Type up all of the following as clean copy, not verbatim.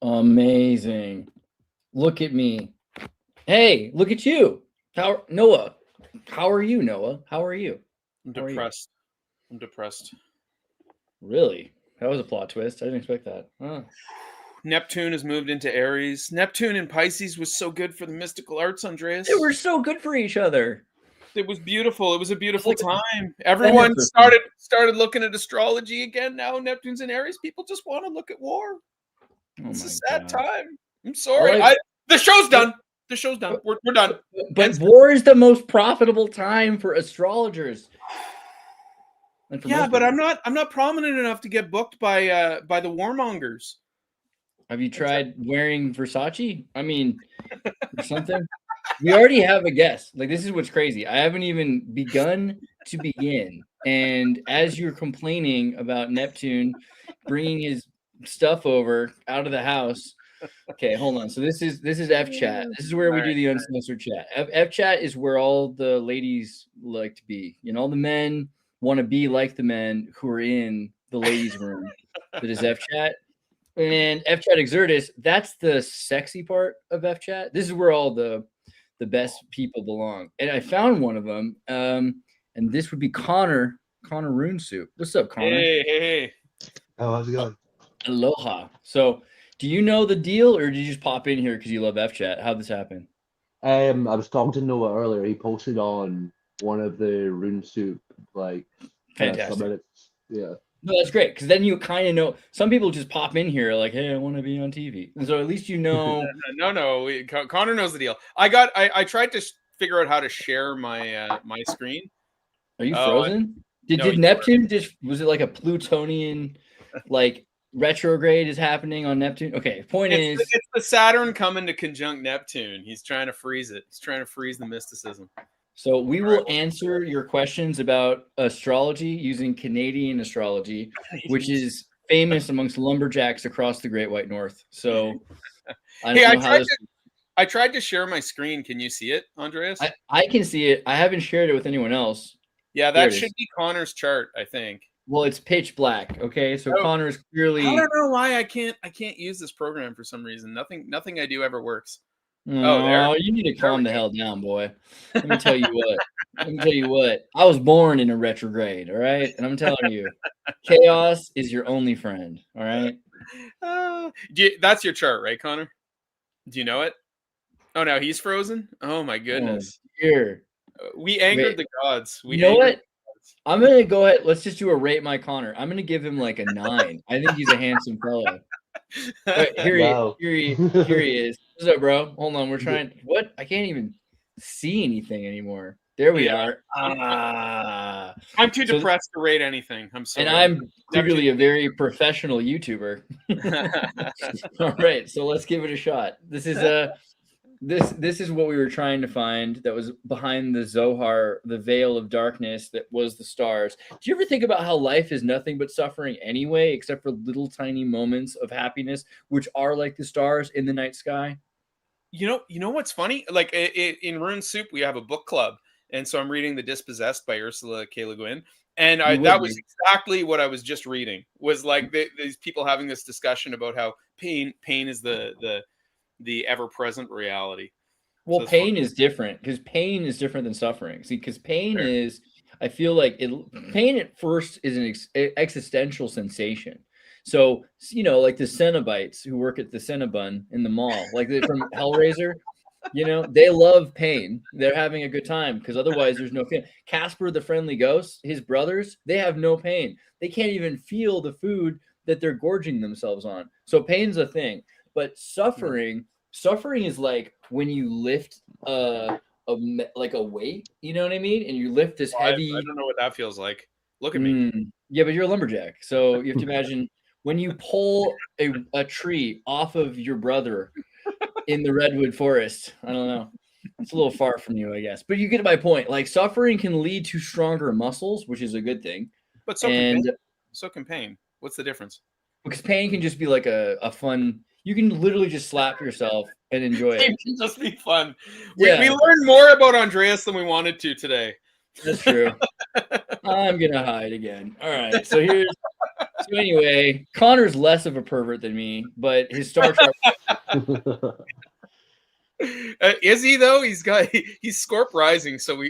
Amazing. Look at me. Hey, look at you. Noah? How are you, Noah? How are you? I'm How are you? depressed. I'm depressed. Really? That was a plot twist. I didn't expect that. Huh. Neptune has moved into Aries. Neptune in Pisces was so good for the mystical arts, They Andreas. were so good for each other. It was beautiful. It was a It's beautiful like a time. better Everyone for things. started looking at astrology again. Now Neptune's in Aries. People just want to look at war. Oh It's a my sad god. time. I'm I sorry. like The show's but, done. The show's done. We're done. but Ends. war is the most profitable time for astrologers. And for Yeah, most but people. I'm not prominent enough to get booked by the warmongers. Have you That's tried wearing Versace? I mean, or something? We already have a guest. Like, this is what's crazy. I haven't even begun to begin. And as you're complaining about Neptune bringing his stuff over out of the house. Okay, hold on. So this is F chat. This is where all we do right. the uncensored chat. F chat is where all the ladies like to be. You know, all the men want to be like the men who are in the ladies' room. That is F chat. And F chat Xirtus, that's the sexy part of F chat. This is where all the best people belong. And I found one of them. And this would be Connor Rune Soup. What's up, Connor? Hey. Oh, how's it going? Aloha. So, do you know the deal, or did you just pop in here because you love F chat? How'd this happen? I was talking to Noah earlier. He posted on one of the Rune Soup like kind of Fantastic. subreddits. Yeah. No, that's great because then you kind of know. Some people just pop in here like, "Hey, I want to be on TV," and so at least you know. No. Connor knows the deal. I tried to figure out how to share my my screen. Are you Oh frozen? no, Did Neptune just was it like a Plutonian like retrograde is happening on Neptune? Okay, point is it's the Saturn coming to conjunct Neptune. He's trying to freeze it. He's trying to freeze the mysticism. so we All right, will answer your questions about astrology using Canadian astrology, which is famous amongst lumberjacks across the Great White North. So I hey, don't know how this. I tried to share my screen. Can you see it, Andreas? I can see it. I haven't shared it with anyone else. Yeah, There that it should is. be Connor's chart, I think. Well, it's pitch black. Okay, so Oh, Connor's I clearly. don't know why I can't use this program for some reason. Nothing I do ever works. Oh, there. Oh, you need to There calm the we hell down, boy. Let me tell you what. Let me tell you what. I was born in a retrograde, all right? And I'm telling you, chaos is your only friend, all right? That's your chart, right, Connor? Do you know it? Oh, no, he's frozen? Oh, my Oh, goodness. here. We angered Wait, the gods. you know what? I'm gonna go ahead. Let's just do a rate my Connor. I'm gonna give him like a 9. I think he's a handsome fellow. All right, Wow. here he is. What's up, bro? Hold on, we're trying. What? I can't even see anything anymore. There we Yeah, are. I'm too So, depressed to rate anything. I'm and sorry. I'm clearly a Neptune. very professional YouTuber. All right, so let's give it a shot. This is what we were trying to find that was behind the Zohar, the veil of darkness that was the stars. Do you ever think about how life is nothing but suffering anyway, except for little tiny moments of happiness, which are like the stars in the night sky? You know what's funny? Like in Rune Soup, we have a book club, and so I'm reading The Dispossessed by Ursula K. Le Guin, and You would that was be. exactly what I was just reading. Was like these people having this discussion about how pain is the ever present reality. Well, So it's fun. pain is different because pain is different than suffering. See, because pain Fair. is, I feel like pain at first is an existential sensation. So, like the Cenobites who work at the Cinnabon in the mall, like they're from Hellraiser, they love pain. They're having a good time because otherwise there's no pain. Casper the Friendly Ghost, his brothers, they have no pain. They can't even feel the food that they're gorging themselves on. So pain's a thing. But suffering is like when you lift like a weight, you know what I mean? And you lift this I heavy. don't know what that feels like. Look at me. Yeah, but you're a lumberjack, so you have to imagine when you pull a tree off of your brother in the redwood forest. I don't know. It's a little far from you, I guess. But you get my point. Like suffering can lead to stronger muscles, which is a good thing. But so can pain. And So can pain. What's the difference? because pain can just be like a fun, you can literally just slap yourself and enjoy it. It can just be fun. We Yeah. learned more about Andreas than we wanted to today. That's true. I'm gonna hide again. All right. So anyway, Connor's less of a pervert than me, but his star chart. Is he though? He's Scorp rising, so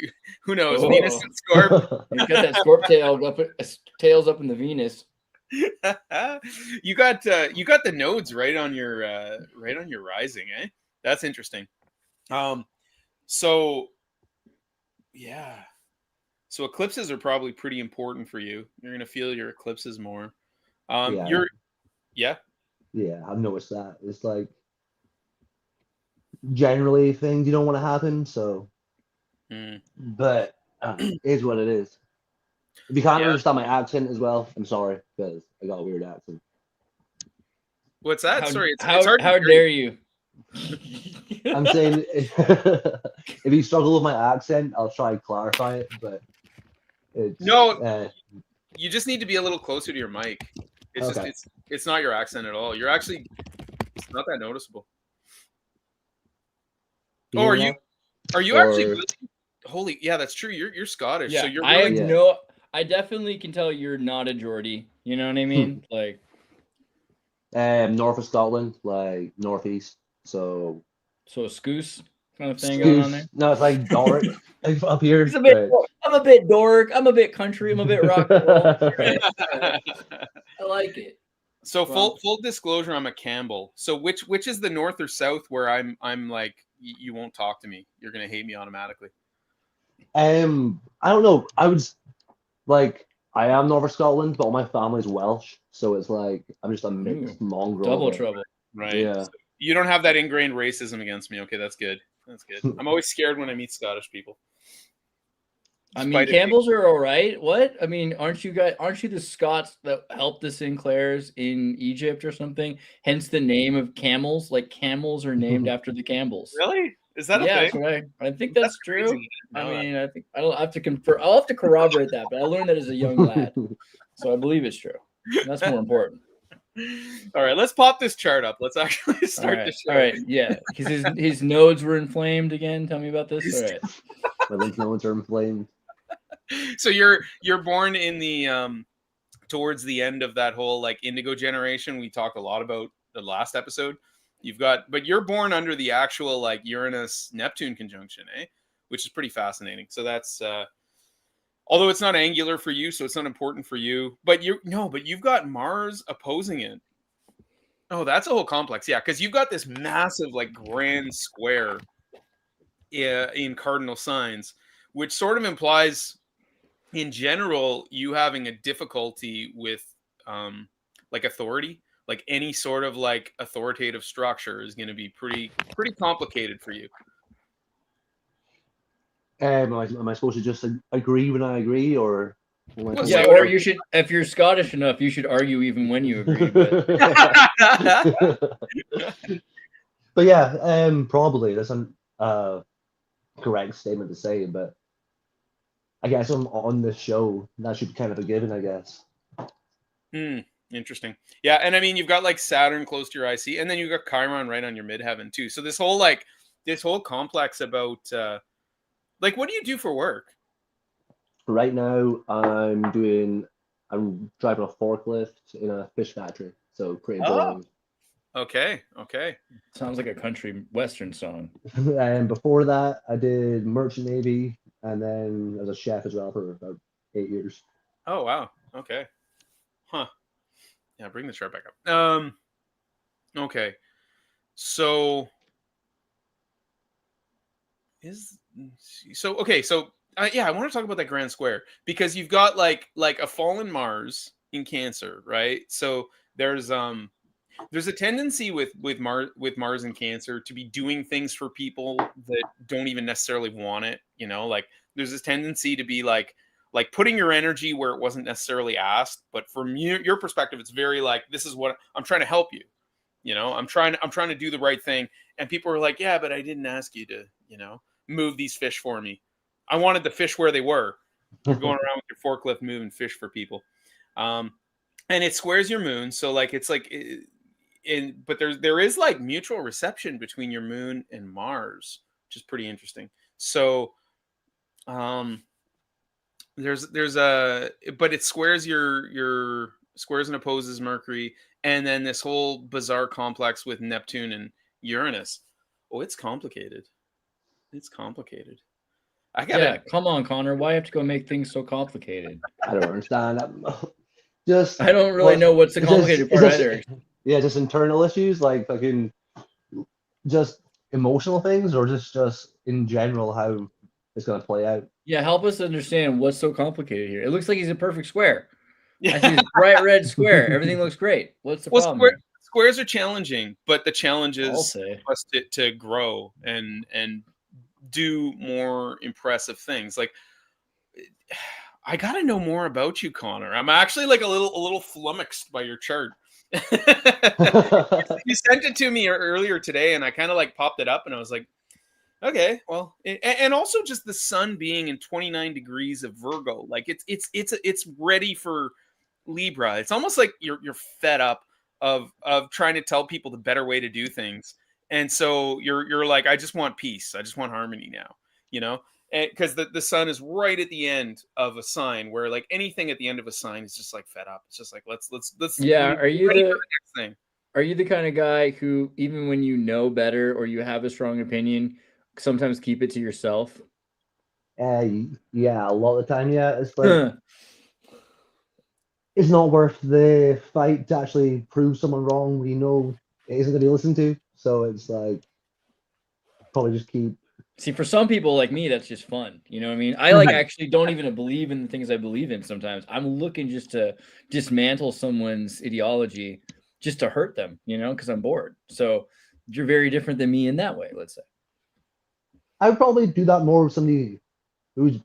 who knows? Oh. Venus and Scorp. He's got that Scorp tails up in the Venus. You got the nodes right on your rising, eh? That's interesting. So yeah. So eclipses are probably pretty important for you. You're gonna feel your eclipses more. Yeah. Yeah, I've noticed that. It's like generally things you don't want to happen, so but it is what it is. If you can't understand my accent as well, I'm sorry, because I got a weird accent. What's that? Sorry, it's how hard. How dare you? I'm saying if you struggle with my accent, I'll try and clarify it, but you just need to be a little closer to your mic. It's okay. just it's not your accent at all. It's not that noticeable. Oh, are you actually really? Holy, yeah, that's true. You're Scottish, Yeah, so you're. Really, I definitely can tell you're not a Geordie. You know what I mean? Like, north of Scotland, like northeast. So a scoose kind of thing going on there. No, it's like Doric up here. I'm a bit Doric. I'm a bit country. I'm a bit rock and roll. I like it. So full disclosure, I'm a Campbell. So which is the north or south where I'm like you won't talk to me. You're gonna hate me automatically. I don't know. I am North of Scotland, but all my family's Welsh, so it's like I'm just a mixed mongrel. Double trouble. Right. Yeah. So you don't have that ingrained racism against me. Okay, that's good. That's good. I'm always scared when I meet Scottish people. I mean, Campbells are all right. What? I mean, aren't you the Scots that helped the Sinclairs in Egypt or something? Hence the name of camels. Like camels are named after the Campbells. Really? Is that a thing? Yeah, I think that's true. I mean, I think I'll have to confirm. I'll have to corroborate that, but I learned that as a young lad, so I believe it's true. That's more important. All right, let's pop this chart up. Let's actually start the show. All right, yeah, because his nodes were inflamed again. Tell me about this. All right, my lymph nodes are inflamed. So you're born in the towards the end of that whole like indigo generation we talked a lot about the last episode. But you're born under the actual like Uranus-Neptune conjunction, eh? Which is pretty fascinating. So that's although it's not angular for you, so it's not important for you. But you've got Mars opposing it. Oh, that's a whole complex, yeah, because you've got this massive like grand square in cardinal signs, which sort of implies, in general, you having a difficulty with like authority. Like any sort of like authoritative structure is going to be pretty complicated for you. Am I supposed to just agree when I agree, or? Yeah, or you should, if you're Scottish enough, you should argue even when you agree. But, but yeah, probably that's a correct statement to say. But I guess on this show, that should be kind of a given, I guess. Interesting. Yeah, and I mean you've got like Saturn close to your IC, and then you've got Chiron right on your midheaven too. So this whole complex about like what do you do for work? Right now I'm driving a forklift in a fish factory. So pretty boring. Okay. Sounds like a country western song. And before that I did merchant navy, and then as a chef as well for about 8 years. Oh wow. Okay. Huh. Yeah, bring the chart back up. Okay. So I want to talk about that grand square because you've got like a fallen Mars in Cancer, right? So there's a tendency with Mars in Cancer to be doing things for people that don't even necessarily want it, you know, like there's this tendency to be like putting your energy where it wasn't necessarily asked, but from your perspective, it's very like, this is what I'm trying to help you. You know, I'm trying to do the right thing. And people are like, yeah, but I didn't ask you to, you know, move these fish for me. I wanted the fish where they were. You're going around with your forklift moving fish for people. And it squares your moon. So like, it's like, but there is like mutual reception between your moon and Mars, which is pretty interesting. So, there's a, but it squares your squares and opposes Mercury, and then this whole bizarre complex with Neptune and Uranus. Oh, it's complicated. It's complicated. I got Yeah, it. come on, Connor. Why have to go make things so complicated? I don't understand. Just I don't really know what's the is this- complicated is part this- either. Yeah, just internal issues, like fucking just emotional things, or just in general how it's gonna play out. Yeah, help us understand what's so complicated here. It looks like he's a perfect square. I see Yeah. this bright red square. Everything looks great. What's the Well, problem? here? squares are challenging, but the challenge I'll is say. for us to grow and do more impressive things. Like, I got to know more about you, Connor. I'm actually like a little flummoxed by your chart. You sent it to me earlier today, and I kind of like popped it up, and I was like, okay, well, and also just the sun being in 29 degrees of Virgo, like it's ready for Libra. It's almost like you're fed up of trying to tell people the better way to do things, and so you're like, I just want peace, I just want harmony now, you know, because the sun is right at the end of a sign where like anything at the end of a sign is just like fed up. It's just like let's Yeah, be ready for the next thing. are you the kind of guy who, even when you know better or you have a strong opinion, sometimes keep it to yourself? Yeah, a lot of the time, yeah. It's like it's not worth the fight to actually prove someone wrong when you know it isn't gonna be listened to. So it's like probably just keep. See, for some people like me, that's just fun. You know what I mean? I like actually don't even believe in the things I believe in sometimes. I'm looking just to dismantle someone's ideology just to hurt them, you know, because I'm bored. So you're very different than me in that way, let's say. I would probably do that more with somebody whose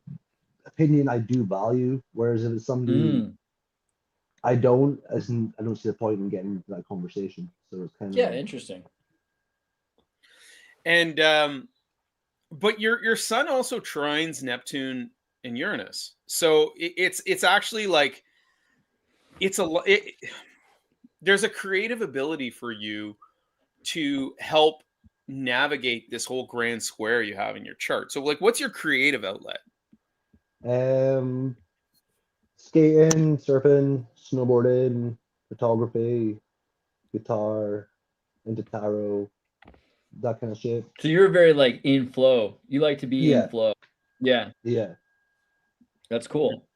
opinion I do value. Whereas if it's somebody I don't, I don't see the point in getting into that conversation. So it's kind of Yeah, interesting. And but your sun also trines Neptune and Uranus, so it's actually like there's a creative ability for you to help navigate this whole grand square you have in your chart. So like, what's your creative outlet? Skating, surfing, snowboarding, photography, guitar, into tarot, that kind of shit. So you're very like in flow. You like to be in Yeah. flow. Yeah, Yeah. that's cool.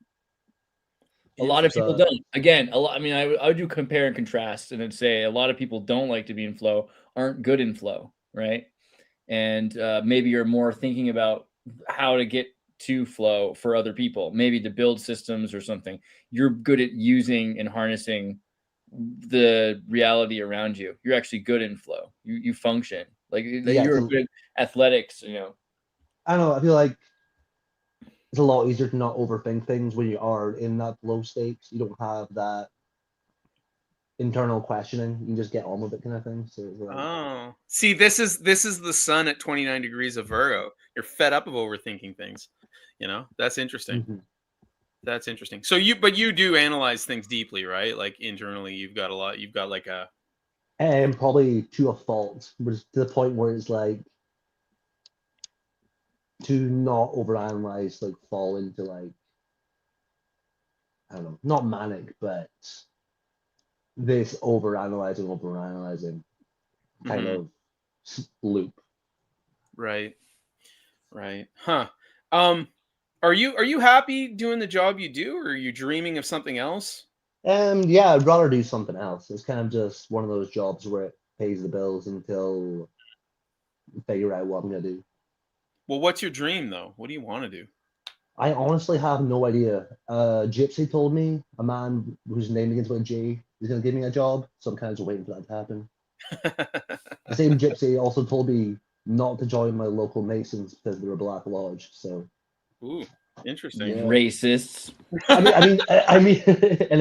A lot of people don't. Again, a lot. I mean, I would do compare and contrast, and then say a lot of people don't like to be in flow, aren't good in flow, right? And maybe you're more thinking about how to get to flow for other people, maybe to build systems or something. You're good at using and harnessing the reality around you. You're actually good in flow. You function like Yeah, you're good at athletics. You know. I don't know. I feel like it's a lot easier to not overthink things when you are in that flow state. You don't have that internal questioning. You can just get on with it, kind of thing. So it's like, Oh, see, this is the sun at 29 degrees of Virgo. You're fed up of overthinking things. You know, that's interesting. mhm. That's interesting. So you do analyze things deeply, right? Like internally, you've got like a. And probably to a fault, but it's to the point where it's like to not overanalyze, like fall into like I don't know, not manic, but this overanalyzing kind Mhm. of loop. Right. Right. Huh. Are you happy doing the job you do, or are you dreaming of something else? And yeah, I'd rather do something else. It's kind of just one of those jobs where it pays the bills until I figure out what I'm gonna do. Well, what's your dream though? What do you want to do? I honestly have no idea. Gypsy told me, a man whose name begins with a J, is gonna give me a job, so I'm kind of just waiting for that to happen. The same Gypsy also told me not to join my local Masons because they're a Black Lodge. So Ooh, interesting. yeah. Racists. I mean, and I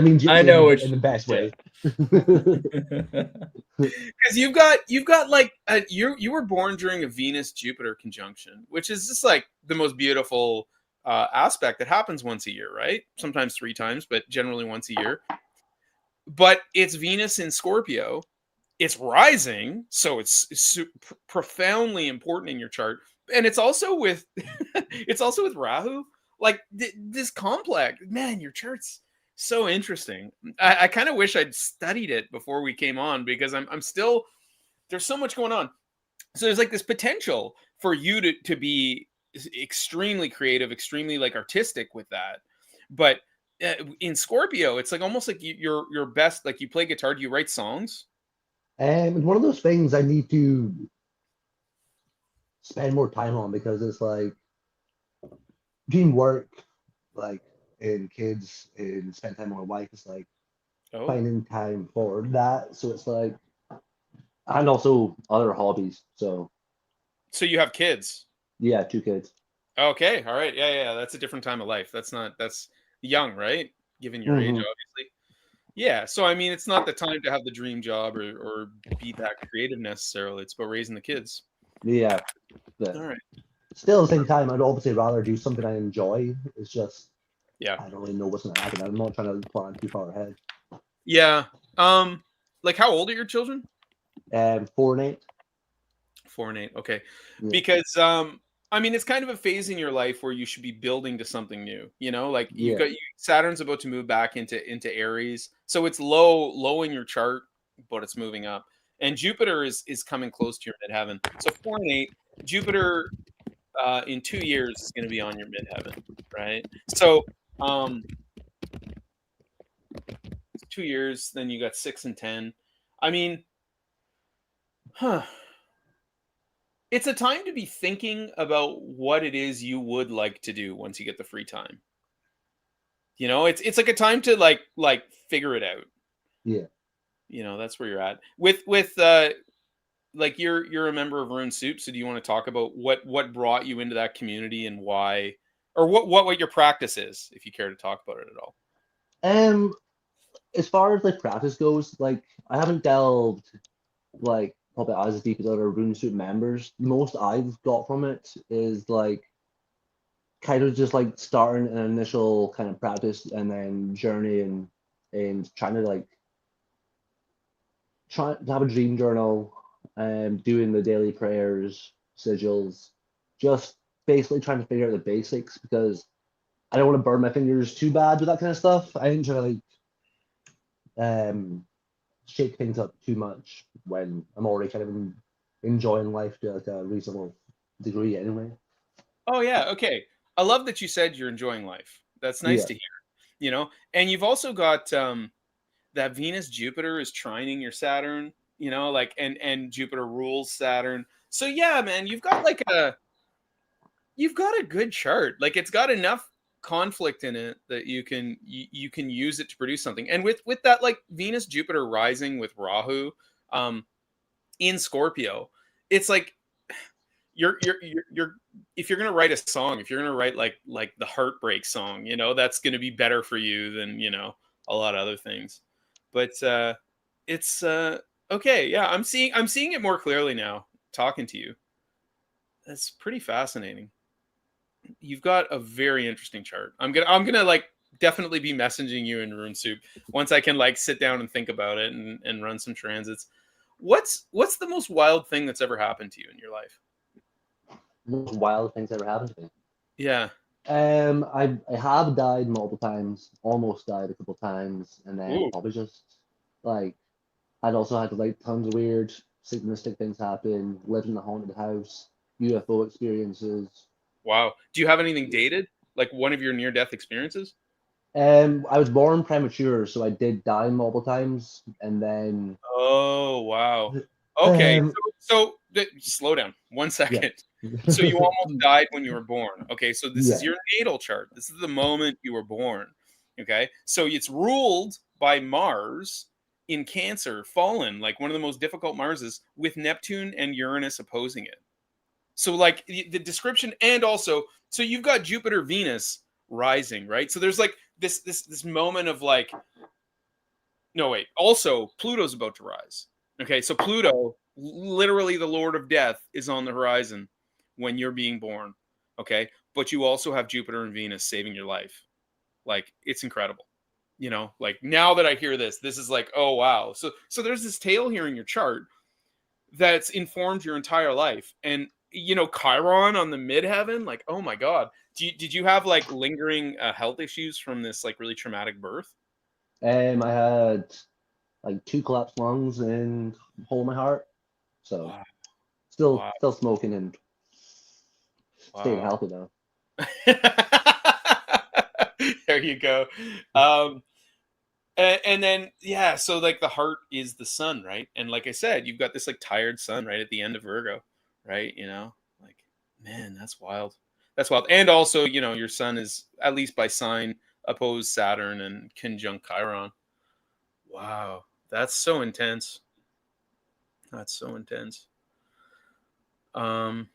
mean Gypsy I know in the best way. Because you've got like you were born during a Venus Jupiter conjunction, which is just like the most beautiful aspect that happens once a year, right? Sometimes 3 times, but generally once a year. But it's Venus in Scorpio. It's rising, so it's profoundly important in your chart, and it's also with it's also with Rahu. like this complex, man, your chart's so interesting. I kind of wish I'd studied it before we came on, because I'm still, there's so much going on. So there's like this potential for you to be extremely creative, extremely like artistic with that. But in Scorpio, it's like almost like you're best, like you play guitar. Do you write songs? It's one of those things I need to spend more time on, because it's like between work, like, and kids, and spend time with my wife, it's like Oh, finding time for that. So it's like, and also other hobbies. So so you have kids? yeah, 2 kids. Okay, all right, yeah. That's a different time of life. That's young, right? Given your age, Hmm. obviously. Yeah. So I mean, it's not the time to have the dream job or be that creative necessarily. It's about raising the kids. Yeah, but All right. still at the same time, I'd obviously rather do something I enjoy. It's just Yeah. I don't really know what's gonna happen. I'm not trying to plan too far ahead. Yeah. Like how old are your children? 4 and 8. 4 and 8. Okay. Yeah. Because I mean, it's kind of a phase in your life where you should be building to something new. You know, like you've Yeah. got Saturn's about to move back into Aries, so it's low in your chart, but it's moving up. And Jupiter is coming close to your midheaven. So 4 and 8, Jupiter in 2 years is going to be on your midheaven, right? So 2 years, then you got 6 and 10. I mean, it's a time to be thinking about what it is you would like to do once you get the free time. You know, it's like a time to like figure it out. Yeah. You know, that's where you're at. With like you're a member of Rune Soup, so do you want to talk about what brought you into that community and why, or what your practice is, if you care to talk about it at all? As far as like practice goes, like I haven't delved like probably as deep as other RuneSuit members. The most I've got from it is like kind of just like starting an initial kind of practice and then journey and trying to like try to have a dream journal and doing the daily prayers, sigils, just basically trying to figure out the basics, because I don't want to burn my fingers too bad with that kind of stuff. I didn't try to like shake things up too much when I'm already kind of enjoying life to like a reasonable degree anyway. Oh yeah, okay. I love that you said you're enjoying life. That's nice Yeah. to hear. You know, and you've also got that Venus Jupiter is trining your Saturn, you know, like and Jupiter rules Saturn. So yeah, man, you've got a good chart. Like it's got enough conflict in it that you can use it to produce something. And with that like Venus Jupiter rising with Rahu in Scorpio, it's like you're if you're gonna write a song, if you're gonna write like the heartbreak song, you know, that's gonna be better for you than, you know, a lot of other things. But it's okay. Yeah, I'm seeing it more clearly now talking to you. That's pretty fascinating. You've got a very interesting chart. I'm gonna like definitely be messaging you in Rune Soup once I can like sit down and think about it and run some transits. What's the most wild thing that's ever happened to you in your life? Most wild things ever happened to me. Yeah. I have died multiple times, almost died a couple times, and then Ooh. probably just like I'd also had like tons of weird synchronistic things happen, lived in a haunted house, UFO experiences. Wow. Do you have anything dated? Like one of your near death experiences? I was born premature, so I did die multiple times, and then Oh, wow. Okay. um Slow down 1 yeah. second. So you almost died when you were born. Okay. So this is Yeah. your natal chart. This is the moment you were born. Okay. So it's ruled by Mars in Cancer, fallen, like one of the most difficult Marses, with Neptune and Uranus opposing it. So like the description, and also, so you've got Jupiter, Venus rising, right? So there's like this moment of like, no, wait. Also, Pluto's about to rise. Okay, so Pluto, literally the Lord of Death, is on the horizon when you're being born. Okay, but you also have Jupiter and Venus saving your life. Like it's incredible. You know, like now that I hear this is like, oh wow. So there's this tale here in your chart that's informed your entire life, and you know, Chiron on the midheaven. Like, oh my God, Did you have like lingering health issues from this like really traumatic birth? I had like 2 collapsed lungs and a hole in my heart. So Wow. still smoking and staying Wow. healthy now. There you go. And then yeah, so like the heart is the sun, right? And like I said, you've got this like tired sun right at the end of Virgo, right? You know, like man, that's wild. That's wild. And also, you know, your sun is at least by sign opposed Saturn and conjunct Chiron. Wow, that's so intense. That's so intense. Um,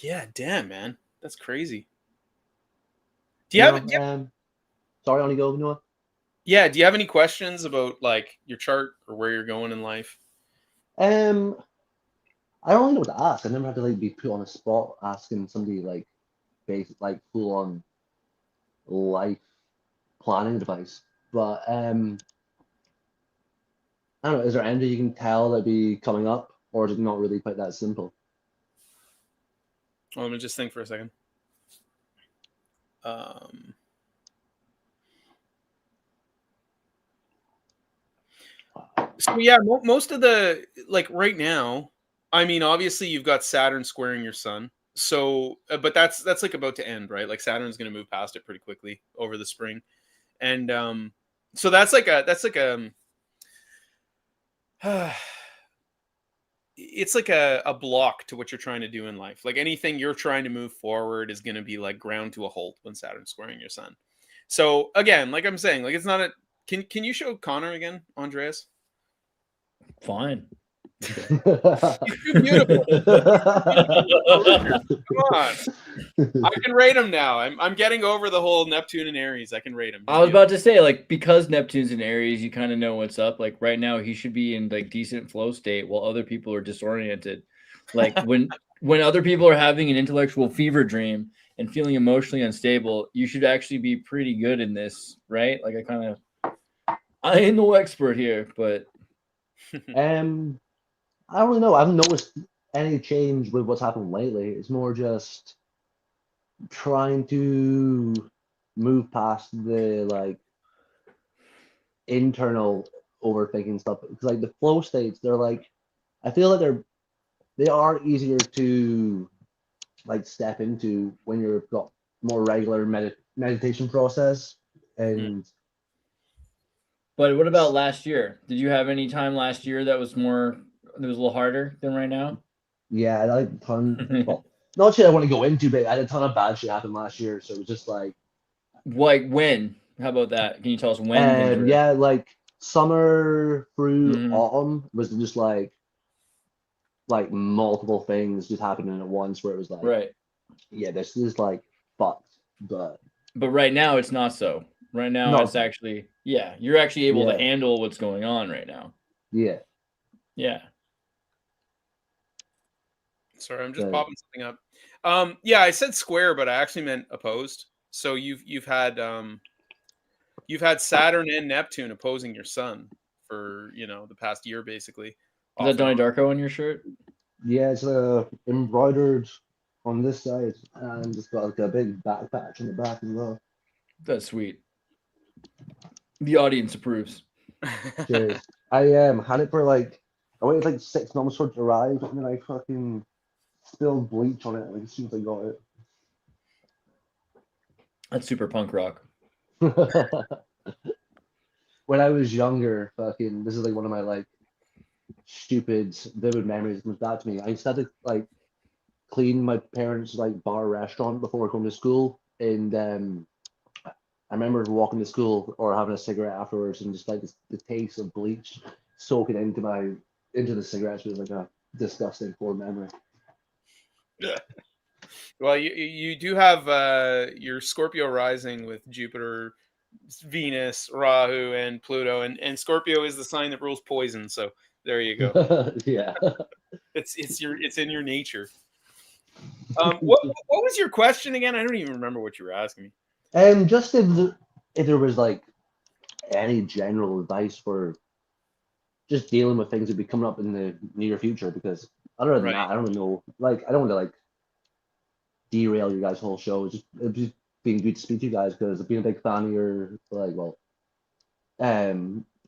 yeah, damn, man, that's crazy. Do you You have, know, sorry, on you go, Noah. yeah, do you have any questions about like your chart or where you're going in life? I don't really know what to ask. I never had to like be put on a spot asking somebody like basic like full on life planning advice. But I don't know, is there anything you can tell that be coming up, or is it not really quite that simple? Well, let me just think for a second. Um, so yeah, most of the like right now, I mean, obviously you've got Saturn squaring your sun. So, but that's like about to end, right? Like Saturn's going to move past it pretty quickly over the spring, and so that's like it's like a block to what you're trying to do in life. Like anything you're trying to move forward is going to be like ground to a halt when Saturn's squaring your sun. So again, like I'm saying, like it's not a. Can you show Connor again, Andreas? Fine. You're beautiful. Come on. I can rate him now. I'm getting over the whole Neptune and Aries. I can rate him. I was about to say, like, because Neptune's in Aries, you kind of know what's up. Like right now, he should be in like decent flow state while other people are disoriented. Like when other people are having an intellectual fever dream and feeling emotionally unstable, you should actually be pretty good in this, right? Like I ain't no expert here, but I don't really know. I haven't noticed any change with what's happened lately. It's more just trying to move past the like internal overthinking stuff. Because like the flow states, they're like I feel like they are easier to like step into when you've got more regular meditation process. And but what about last year? Did you have any time last year that was a little harder than right now? yeah, I like ton. Well, not shit I want to go into, but I had a ton of bad shit happen last year. So it was just Like when? How about that? Can you tell us when things were? yeah, like summer through Mhm. autumn was just like multiple things just happening at once where it was like, Right. yeah, this is like fucked, but But right now it's not so. Right now not it's actually, yeah, you're actually able to yeah, handle what's going on right now. yeah. Yeah. Sorry, I'm just So popping something up. Yeah, I said square, but I actually meant opposed. So you've had Saturn and Neptune opposing your sun for, you know, the past year basically, Is that off and Donnie on. Darko on your shirt? yeah, it's embroidered on this side and it's got like a big back patch on the back as well. That's sweet. The audience approves. Cheers. I had it for like I waited like 6 months for it to arrive and then I fucking spilled bleach on it like as soon as I got That's super punk rock. it. When I was younger, fucking this is like one of my like stupid vivid memories that comes back to me. I used to have to like clean my parents' like bar restaurant before going to school, and I remember walking to school or having a cigarette afterwards, and just like the taste of bleach soaking into the cigarettes was like a disgusting poor memory. Well, you do have your Scorpio rising with Jupiter, Venus, Rahu, and Pluto, and Scorpio is the sign that rules poison. So there you go. Yeah. It's in your nature. What was your question again? I don't even remember what you were asking me. Just if there was like any general advice for just dealing with things that be coming up in the near future, because other than Right. that, I don't know. Like, I don't want to like derail your guys' whole show. It's just been good to speak to you guys because I've been a big fan of your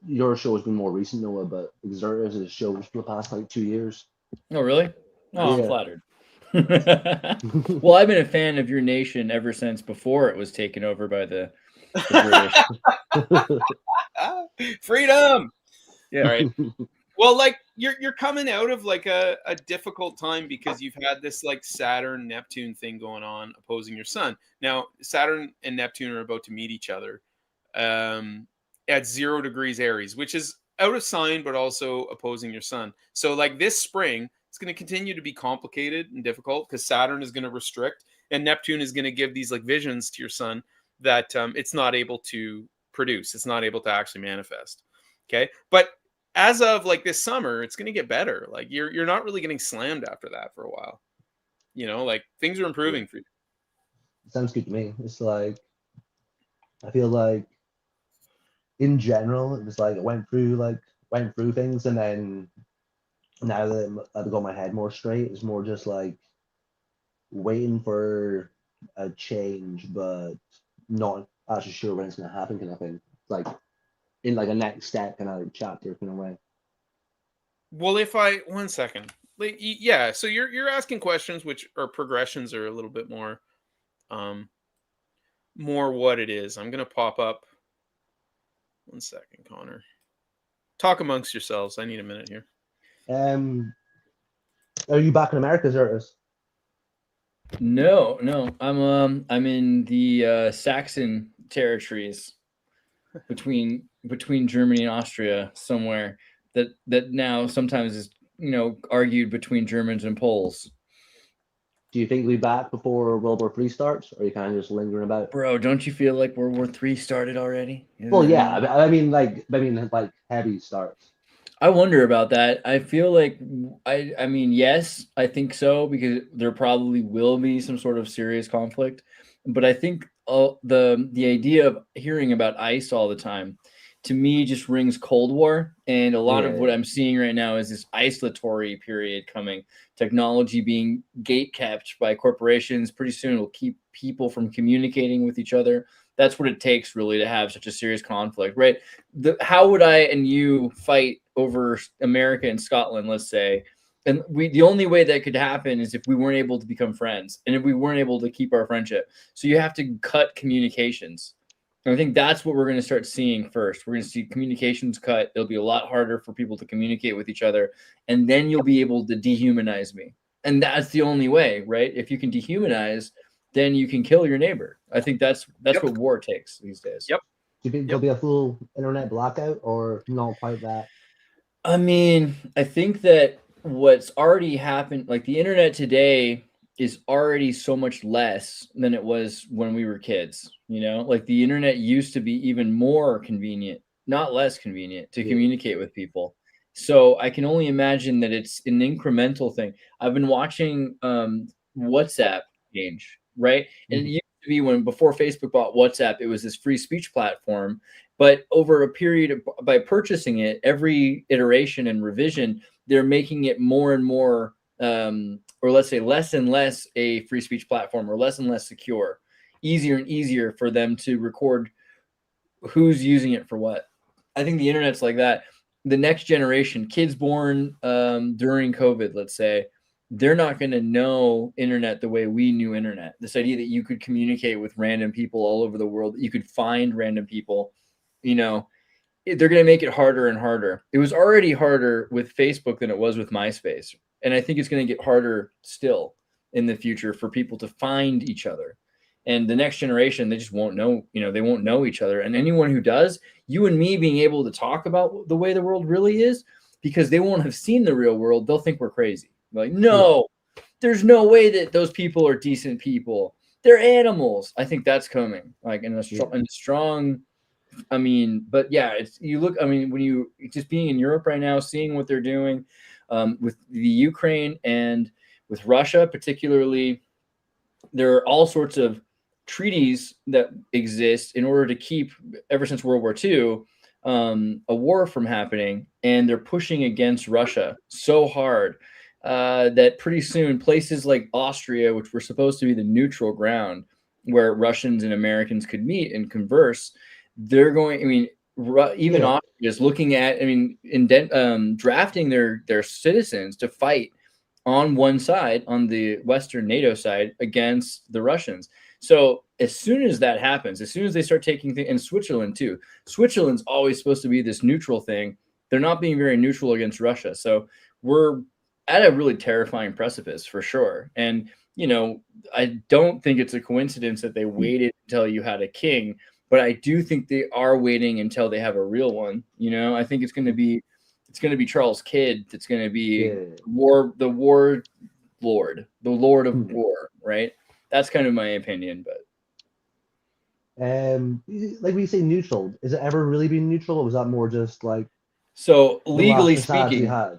your show has been more recent, Noah, but Xirtus' shows for the past like 2 years. Oh, really? Oh, Yeah. I'm flattered. Well, I've been a fan of your nation ever since before it was taken over by the British. Freedom. Yeah. All right. Well, like you're coming out of like a difficult time because you've had this like Saturn Neptune thing going on opposing your sun. Now Saturn and Neptune are about to meet each other at 0 degrees Aries, which is out of sign but also opposing your sun. So like this spring, it's going to continue to be complicated and difficult because Saturn is going to restrict and Neptune is going to give these like visions to your sun that it's not able to produce. It's not able to actually manifest. Okay, but as of like this summer, it's going to get better. Like you're not really getting slammed after that for a while. You know, like things are improving for you. Sounds good to me. It's like I feel like in general, it was like I went through things, and then now that I've got my head more straight, it's more just like waiting for a change, but not actually sure when it's gonna happen, kind of thing. Like in like a next step kind of like chapter kind of way. Well, if I 1 second, like, yeah. So you're asking questions which are progressions are a little bit more, more what it is. I'm gonna pop up. 1 second, Connor. Talk amongst yourselves. I need a minute here. Are you back in America, Xirtus? No. I'm in the Saxon territories between Germany and Austria somewhere that now sometimes is argued between Germans and Poles. Do you think you'll be back before World War III starts, or are you kind of just lingering about? Bro, don't you feel like World War III started already? Well, yeah. I mean, like heavy starts. I wonder about that. I feel like I mean, yes, I think so because there probably will be some sort of serious conflict, but I think the idea of hearing about ice all the time to me just rings Cold War, and a lot of what I'm seeing right now is this isolatory period coming. Technology being gate-kept by corporations. Pretty soon it'll keep people from communicating with each other. That's what it takes really to have such a serious conflict, right? How would I and you fight over America and Scotland, let's say? And the only way that could happen is if we weren't able to become friends and if we weren't able to keep our friendship. So you have to cut communications. And I think that's what we're going to start seeing first. We're going to see communications cut. It'll be a lot harder for people to communicate with each other. And then you'll be able to dehumanize me. And that's the only way, right? If you can dehumanize, then you can kill your neighbor. I think that's what war takes these days. Yep. Do you think there'll be a full internet blackout or not quite that? I mean, I think that what's already happened, like the internet today is already so much less than it was when we were kids. Like the internet used to be even more convenient, not less convenient to communicate with people. So I can only imagine that it's an incremental thing. I've been watching WhatsApp change, right? And it used to be before Facebook bought WhatsApp, it was this free speech platform. But over a period by purchasing it, every iteration and revision, they're making it more and more, or let's say less and less a free speech platform, or less and less secure, easier and easier for them to record who's using it for what. I think the internet's like that. The next generation, kids born during COVID, let's say, they're not going to know internet the way we knew internet. This idea that you could communicate with random people all over the world, that you could find random people, they're going to make it harder and harder. It was already harder with Facebook than it was with MySpace. And I think it's going to get harder still in the future for people to find each other. And the next generation, they just won't know, they won't know each other. And anyone who does, you and me being able to talk about the way the world really is, because they won't have seen the real world, they'll think we're crazy. Like, no, there's no way that those people are decent people. They're animals. I think that's coming, like in a strong, I mean, but yeah, when you just being in Europe right now, seeing what they're doing with the Ukraine and with Russia, particularly, there are all sorts of treaties that exist in order to keep, ever since World War II, a war from happening, and they're pushing against Russia so hard. that pretty soon places like Austria, which were supposed to be the neutral ground where Russians and Americans could meet and converse, they're going. I mean, even Yeah. Austria is looking at. I mean, drafting their citizens to fight on one side, on the Western NATO side, against the Russians. So as soon as that happens, as soon as they start taking things, and Switzerland too, Switzerland's always supposed to be this neutral thing. They're not being very neutral against Russia. So we're at a really terrifying precipice for sure. And, you know, I don't think it's a coincidence that they waited until you had a king, but I do think they are waiting until they have a real one. You know, I think it's going to be Charles Kidd. That's going to be Yeah. the war lord, the lord of Hmm. war, right? That's kind of my opinion, but Like we say neutral, is it ever really been neutral, or was that more just like so the last facades he had?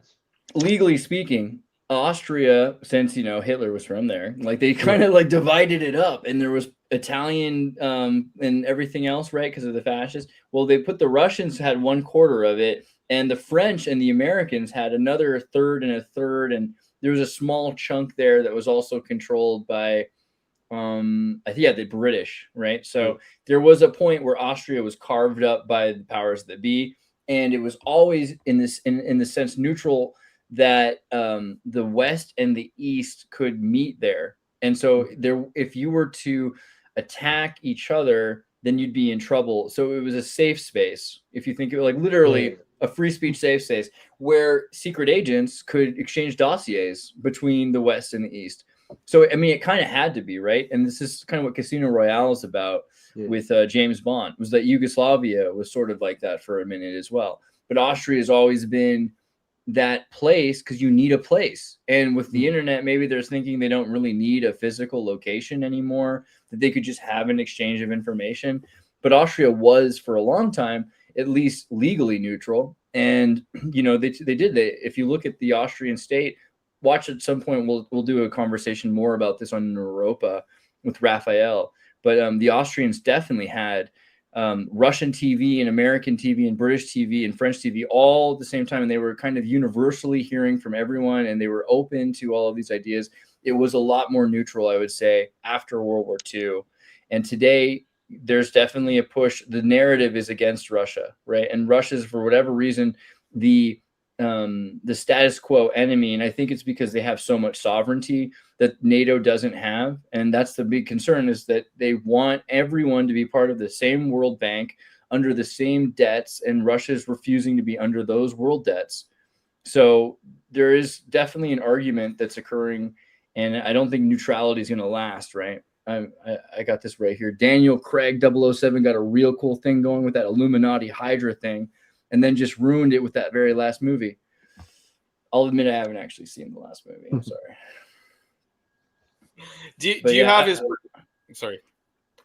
legally speaking, Austria, since Hitler was from there, like they kind of like divided it up, and there was Italian and everything else, right? Because of the fascists. Well, they put the Russians had 1/4 of it, and the French and the Americans had another third and a third, and there was a small chunk there that was also controlled by I think the British, right? So there was a point where Austria was carved up by the powers that be, and it was always in the sense neutral, that the West and the East could meet there. And so there, if you were to attack each other, then you'd be in trouble. So it was a safe space. If you think of it like literally a free speech safe space where secret agents could exchange dossiers between the West and the East. So, I mean, it kind of had to be, right? And this is kind of what Casino Royale is about with James Bond, was that Yugoslavia was sort of like that for a minute as well. But Austria has always been that place because you need a place. And with the internet, maybe they're thinking they don't really need a physical location anymore, that they could just have an exchange of information. But Austria was for a long time at least legally neutral. And, if you look at the Austrian state, watch at some point, we'll do a conversation more about this on Europa with Raphael. But the Austrians definitely had Russian TV and American TV and British TV and French TV all at the same time. And they were kind of universally hearing from everyone, and they were open to all of these ideas. It was a lot more neutral, I would say, after World War II. And today, there's definitely a push. The narrative is against Russia, right? And Russia's, for whatever reason, the status quo enemy. And I think it's because they have so much sovereignty that NATO doesn't have. And that's the big concern, is that they want everyone to be part of the same World Bank under the same debts, and Russia's refusing to be under those world debts. So there is definitely an argument that's occurring, and I don't think neutrality is going to last, right? I got this right here. Daniel Craig 007 got a real cool thing going with that Illuminati Hydra thing, and then just ruined it with that very last movie. I'll admit I haven't actually seen the last movie. I'm sorry. Do you have his? Sorry.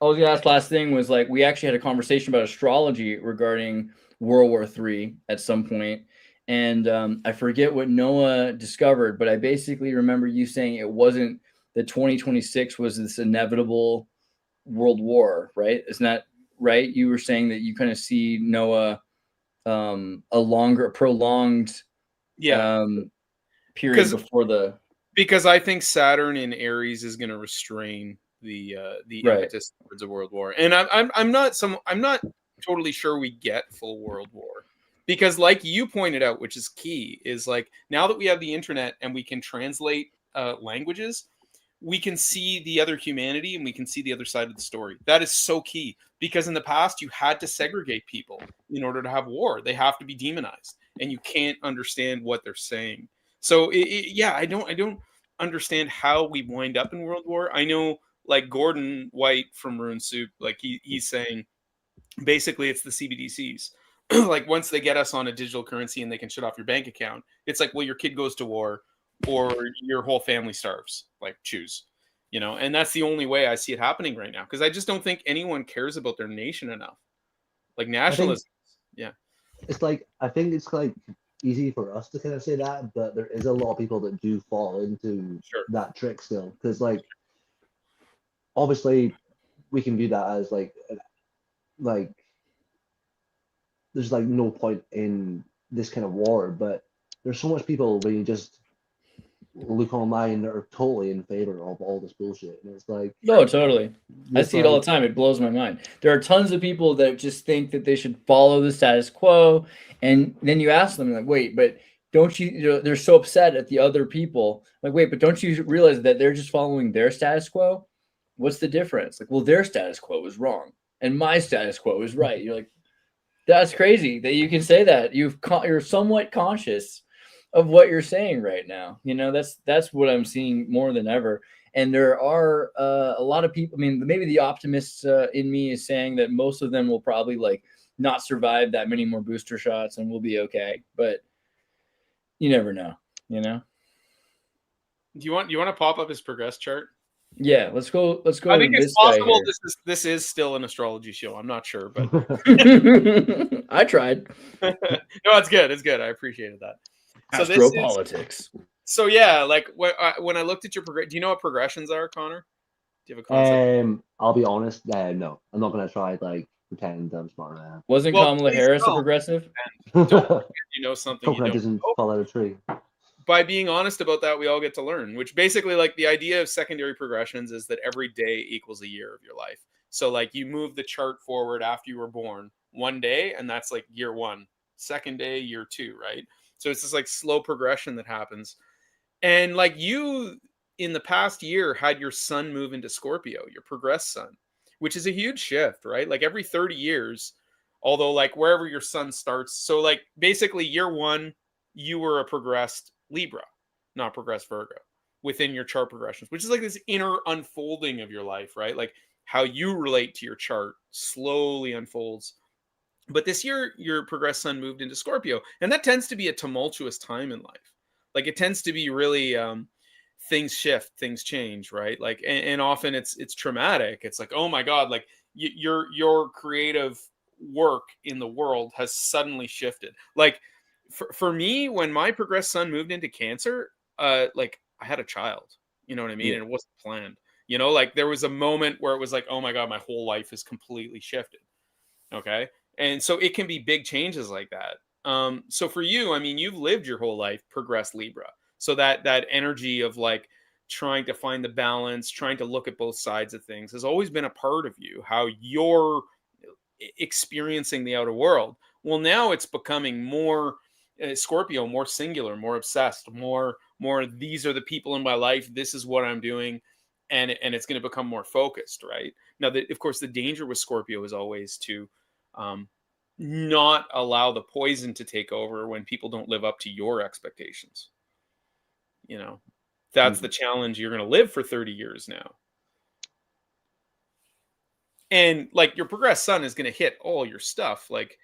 I was gonna ask, last thing was, like, we actually had a conversation about astrology regarding World War III at some point, and I forget what Noah discovered, but I basically remember you saying it wasn't that 2026 was this inevitable world war, right? Isn't that right? You were saying that you kind of see Noah a longer, prolonged period before the, because I think Saturn in Aries is going to restrain the impetus towards a world war, and I'm not totally sure we get full world war, because like you pointed out, which is key, is like now that we have the internet and we can translate languages, we can see the other humanity and we can see the other side of the story. That is so key, because in the past you had to segregate people in order to have war. They have to be demonized, and you can't understand what they're saying. So I don't understand how we wind up in world war. I know, like Gordon White from Rune Soup, like he's saying basically it's the CBDCs. Like once they get us on a digital currency and they can shut off your bank account, it's like, well, your kid goes to war or your whole family starves. Like, choose, and that's the only way I see it happening right now, because I just don't think anyone cares about their nation enough. Like nationalism. It's like, I think it's like easy for us to kind of say that, but there is a lot of people that do fall into that trick still, because like obviously we can view that as like there's like no point in this kind of war, but there's so much people when you just look online that are totally in favor of all this bullshit, and it's like, No, totally. I it's see it all like, the time. It blows my mind. There are tons of people that just think that they should follow the status quo, and then you ask them like, "Wait, but don't you they're so upset at the other people. Like, wait, but don't you realize that they're just following their status quo? What's the difference? Like, well, their status quo is wrong, and my status quo is right." You're like, that's crazy that you can say that. You're somewhat conscious of what you're saying right now. That's what I'm seeing more than ever. And there are a lot of people. I mean, maybe the optimist in me is saying that most of them will probably like not survive that many more booster shots and we'll be okay. But you never know. Do you want to pop up his progress chart? Yeah, let's go. Let's go. I think to it's this guy possible here. this is still an astrology show. I'm not sure, but I tried. no, it's good. It's good. I appreciated that. So Astropolitics. So yeah, like when I looked at your do you know what progressions are, Connor? Do you have a concept? I'll be honest, no, I'm not gonna try like pretend I'm smart than Wasn't Well, Kamala please Harris a don't. progressive? Don't you know something you coconut don't doesn't know? fall out of a tree. By being honest about that, we all get to learn, which basically like the idea of secondary progressions is that every day equals a year of your life. So like you move the chart forward after you were born one day, and that's like year one, second day, year two, right? So it's this like slow progression that happens. And like you in the past year had your sun move into Scorpio, your progressed sun, which is a huge shift, right? Like every 30 years, although like wherever your sun starts. So like basically year one, you were a progressed Libra, not progressed Virgo within your chart progressions, which is like this inner unfolding of your life, right? Like how you relate to your chart slowly unfolds. But this year, your progressed sun moved into Scorpio, and that tends to be a tumultuous time in life. Like it tends to be really things shift, things change, right? Like and often it's traumatic. It's like, oh my god, like your creative work in the world has suddenly shifted. Like for me, when my progressed sun moved into Cancer, like I had a child. You know what I mean? Yeah. And it wasn't planned. Like there was a moment where it was like, oh my god, my whole life has completely shifted. Okay. And so it can be big changes like that. So for you, I mean, you've lived your whole life progressed Libra. So that energy of like trying to find the balance, trying to look at both sides of things has always been a part of you, how you're experiencing the outer world. Well, now it's becoming more Scorpio, more singular, more obsessed, more these are the people in my life. This is what I'm doing. And it's going to become more focused, right? Now, of course, the danger with Scorpio is always to not allow the poison to take over when people don't live up to your expectations. That's the challenge. You're going to live for 30 years now. And like your progressed sun is going to hit all your stuff. Like,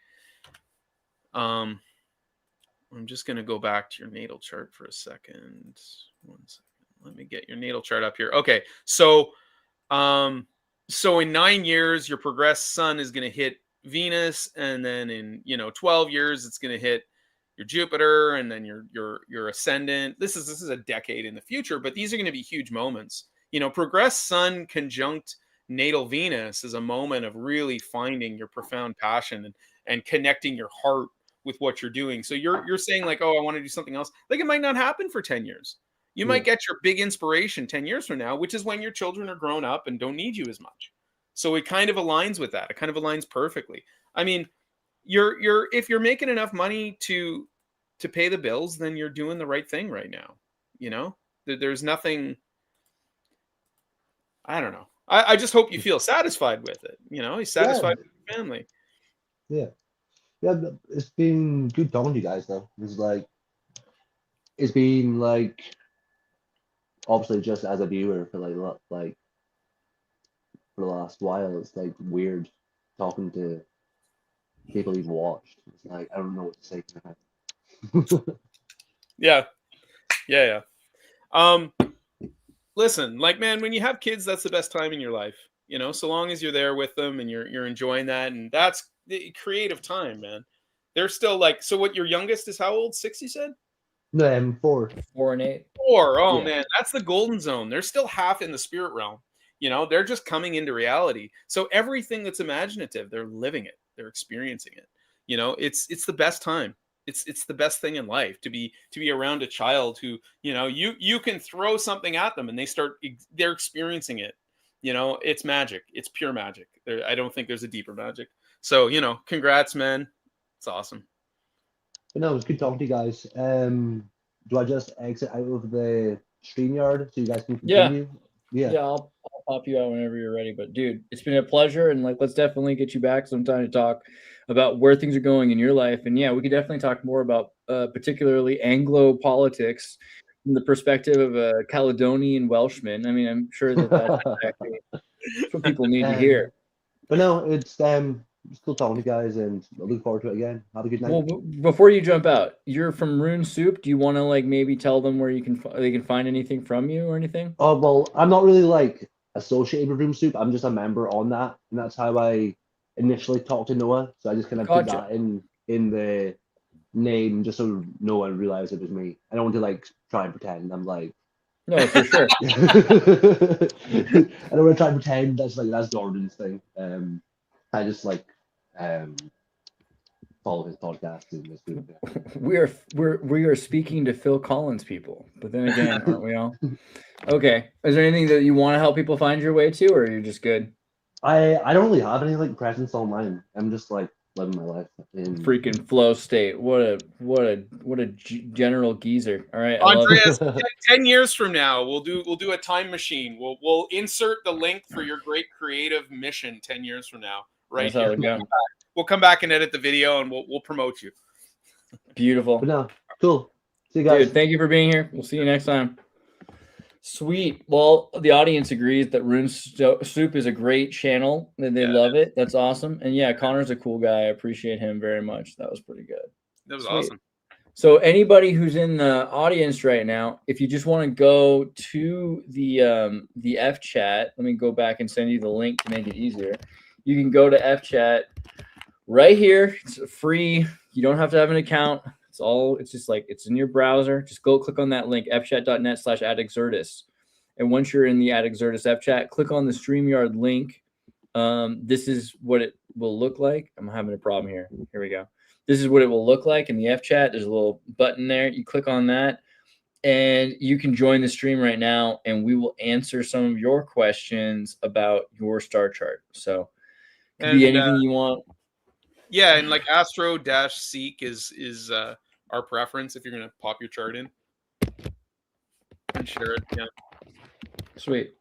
I'm just going to go back to your natal chart for a second. 1 second. Let me get your natal chart up here. Okay. So in 9 years, your progressed sun is going to hit Venus, and then in 12 years, it's going to hit your Jupiter, and then your ascendant. This is a decade in the future, but these are going to be huge moments. Progressed sun conjunct natal Venus is a moment of really finding your profound passion and connecting your heart with what you're doing. So you're saying like, oh, I want to do something else. Like it might not happen for 10 years. You might get your big inspiration 10 years from now, which is when your children are grown up and don't need you as much. So it kind of aligns with that. It kind of aligns perfectly. I mean, if you're making enough money to pay the bills, then you're doing the right thing right now. There's nothing. I don't know. I just hope you feel satisfied with it. You're satisfied with your family. Yeah. It's been good talking to you guys though. It's been like obviously just as a viewer for like for the last while, it's like weird talking to people you've watched. It's like I don't know what to say to them. Yeah. Listen, like man, when you have kids, that's the best time in your life. So long as you're there with them and you're enjoying that, and that's the creative time, man. They're still like, so what? Your youngest is how old? 6, you said? No, I'm 4. 4 and 8. 4. Oh man, that's the golden zone. They're still half in the spirit realm. They're just coming into reality. So everything that's imaginative, they're living it. They're experiencing it. It's the best time. it's the best thing in life to be around a child who, you know, you can throw something at them and they're experiencing it. You know, it's magic. It's pure magic. I don't think there's a deeper magic. So, you know, congrats, man. It's awesome. But no, it was good talking to you guys. Do I just exit out of the StreamYard so you guys can continue? Yeah, I'll pop you out whenever you're ready. But dude, it's been a pleasure, and like, let's definitely get you back sometime to talk about where things are going in your life. And yeah, we could definitely talk more about particularly Anglo politics from the perspective of a Caledonian Welshman. I mean, I'm sure that's what people need to hear. But no, it's cool talking to you guys, and I look forward to it again. Have a good night. Well, before you jump out, you're from Rune Soup. Do you want to like maybe tell them where they can find anything from you or anything? Oh well, I'm not really like associated with Room Soup. I'm just a member on that, and that's how I initially talked to Noah. So I just kind of put that in the name just so Noah realized it was me. I don't want to like try and pretend. I'm like, no, for sure. I don't want to try and pretend that's Jordan's thing. I just like follow his podcast and this group. We are speaking to Phil Collins people, but then again, aren't we all? Okay. Is there anything that you want to help people find your way to, or are you just good? I don't really have any like presence online. I'm just like living my life in freaking flow state. What a general geezer. All right, Andreas, 10 years from now, we'll do a time machine. We'll insert the link for your great creative mission 10 years from now. Right. That's how it goes. We'll come back and edit the video, and we'll promote you. Beautiful. But no, cool. See you guys. Dude, thank you for being here. We'll see you next time. Sweet. Well, the audience agrees that Rune Soup is a great channel. They love it. That's awesome. And yeah, Connor's a cool guy. I appreciate him very much. That was pretty good. That was awesome. So anybody who's in the audience right now, if you just want to go to the F chat, let me go back and send you the link to make it easier. You can go to F chat right here. It's free. You don't have to have an account. It's just like, it's in your browser. Just go click on that link, fchat.net/@Xirtus. And once you're in the @Xirtus F chat, click on the StreamYard link. This is what it will look like. I'm having a problem here. Here we go. This is what it will look like in the F chat. There's a little button there. You click on that and you can join the stream right now, and we will answer some of your questions about your star chart. So it could be anything you want. Yeah, and like Astro-Seek is our preference if you're gonna pop your chart in and share it. Yeah. Sweet.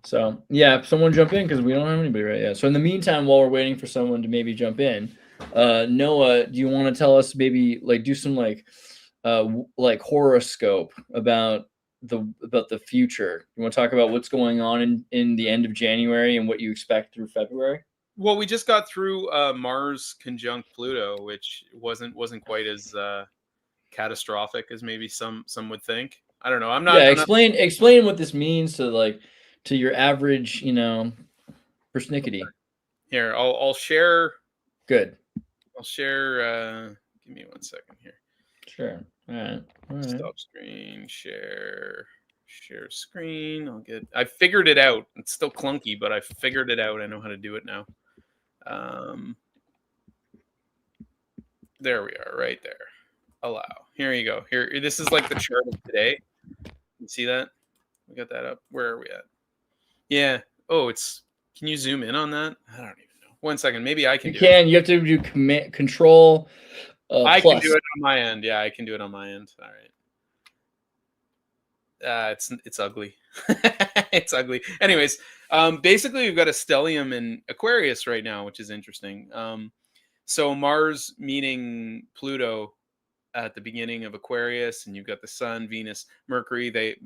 So yeah, someone jump in because we don't have anybody right yet. So in the meantime, while we're waiting for someone to maybe jump in, Noah, do you want to tell us maybe like do some like horoscope about the future? You want to talk about what's going on in the end of January and what you expect through February? Well, we just got through Mars conjunct Pluto, which wasn't quite as catastrophic as maybe some would think. I don't know. I'm not. Yeah, explain what this means to your average, persnickety. Here, I'll share. Good. I'll share. Give me 1 second here. Sure. All right. Stop screen. Share screen. I figured it out. It's still clunky, but I figured it out. I know how to do it now. There we are, right there. Allow. Here you go. Here, this is like the chart of today. You see that? We got that up. Where are we at? Yeah. Oh, can you zoom in on that? I don't even know. 1 second. Maybe I can. You have to do Control. I can do it on my end. Yeah, I can do it on my end. All right. It's ugly. It's ugly. Anyways, basically we've got a stellium in Aquarius right now, which is interesting. So Mars meeting Pluto at the beginning of Aquarius, and you've got the Sun, Venus, Mercury.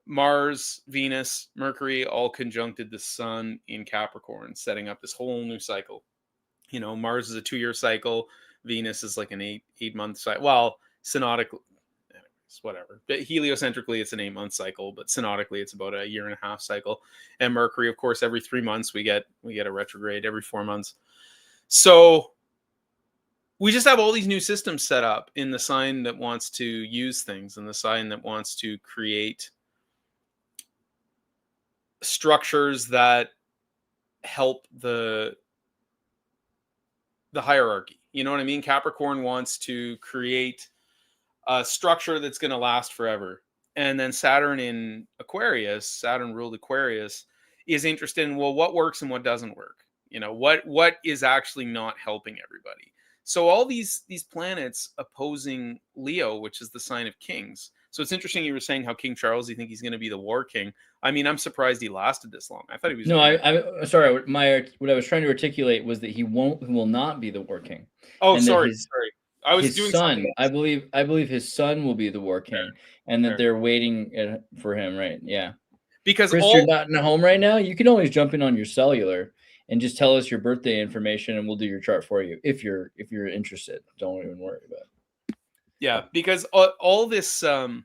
Mars, Venus, Mercury all conjuncted the Sun in Capricorn, setting up this whole new cycle. Mars is a 2-year cycle. Venus is like an 8-month cycle. Well, synodically, whatever. But heliocentrically, it's an 8-month cycle, but synodically, it's about a 1.5-year cycle. And Mercury, of course, every 3 months we get a retrograde every 4 months. So we just have all these new systems set up in the sign that wants to use things and the sign that wants to create structures that help the hierarchy. You know what I mean? Capricorn wants to create a structure that's going to last forever. And then Saturn in Aquarius, Saturn ruled Aquarius, is interested in, well, what works and what doesn't work. You know, what is actually not helping everybody. So all these planets opposing Leo, which is the sign of kings. So it's interesting you were saying how King Charles, you think he's going to be the war king. I mean, I'm surprised he lasted this long. I thought he was. No, I'm sorry. What I was trying to articulate was that he will not be the war king. Oh, and that sorry. his, I was his doing son, something I believe his son will be the war king, and that they're waiting for him, right? Yeah. Because Chris, you're not in home right now. You can always jump in on your cellular and just tell us your birthday information, and we'll do your chart for you if you're interested. Don't even worry about it. Yeah, because all this all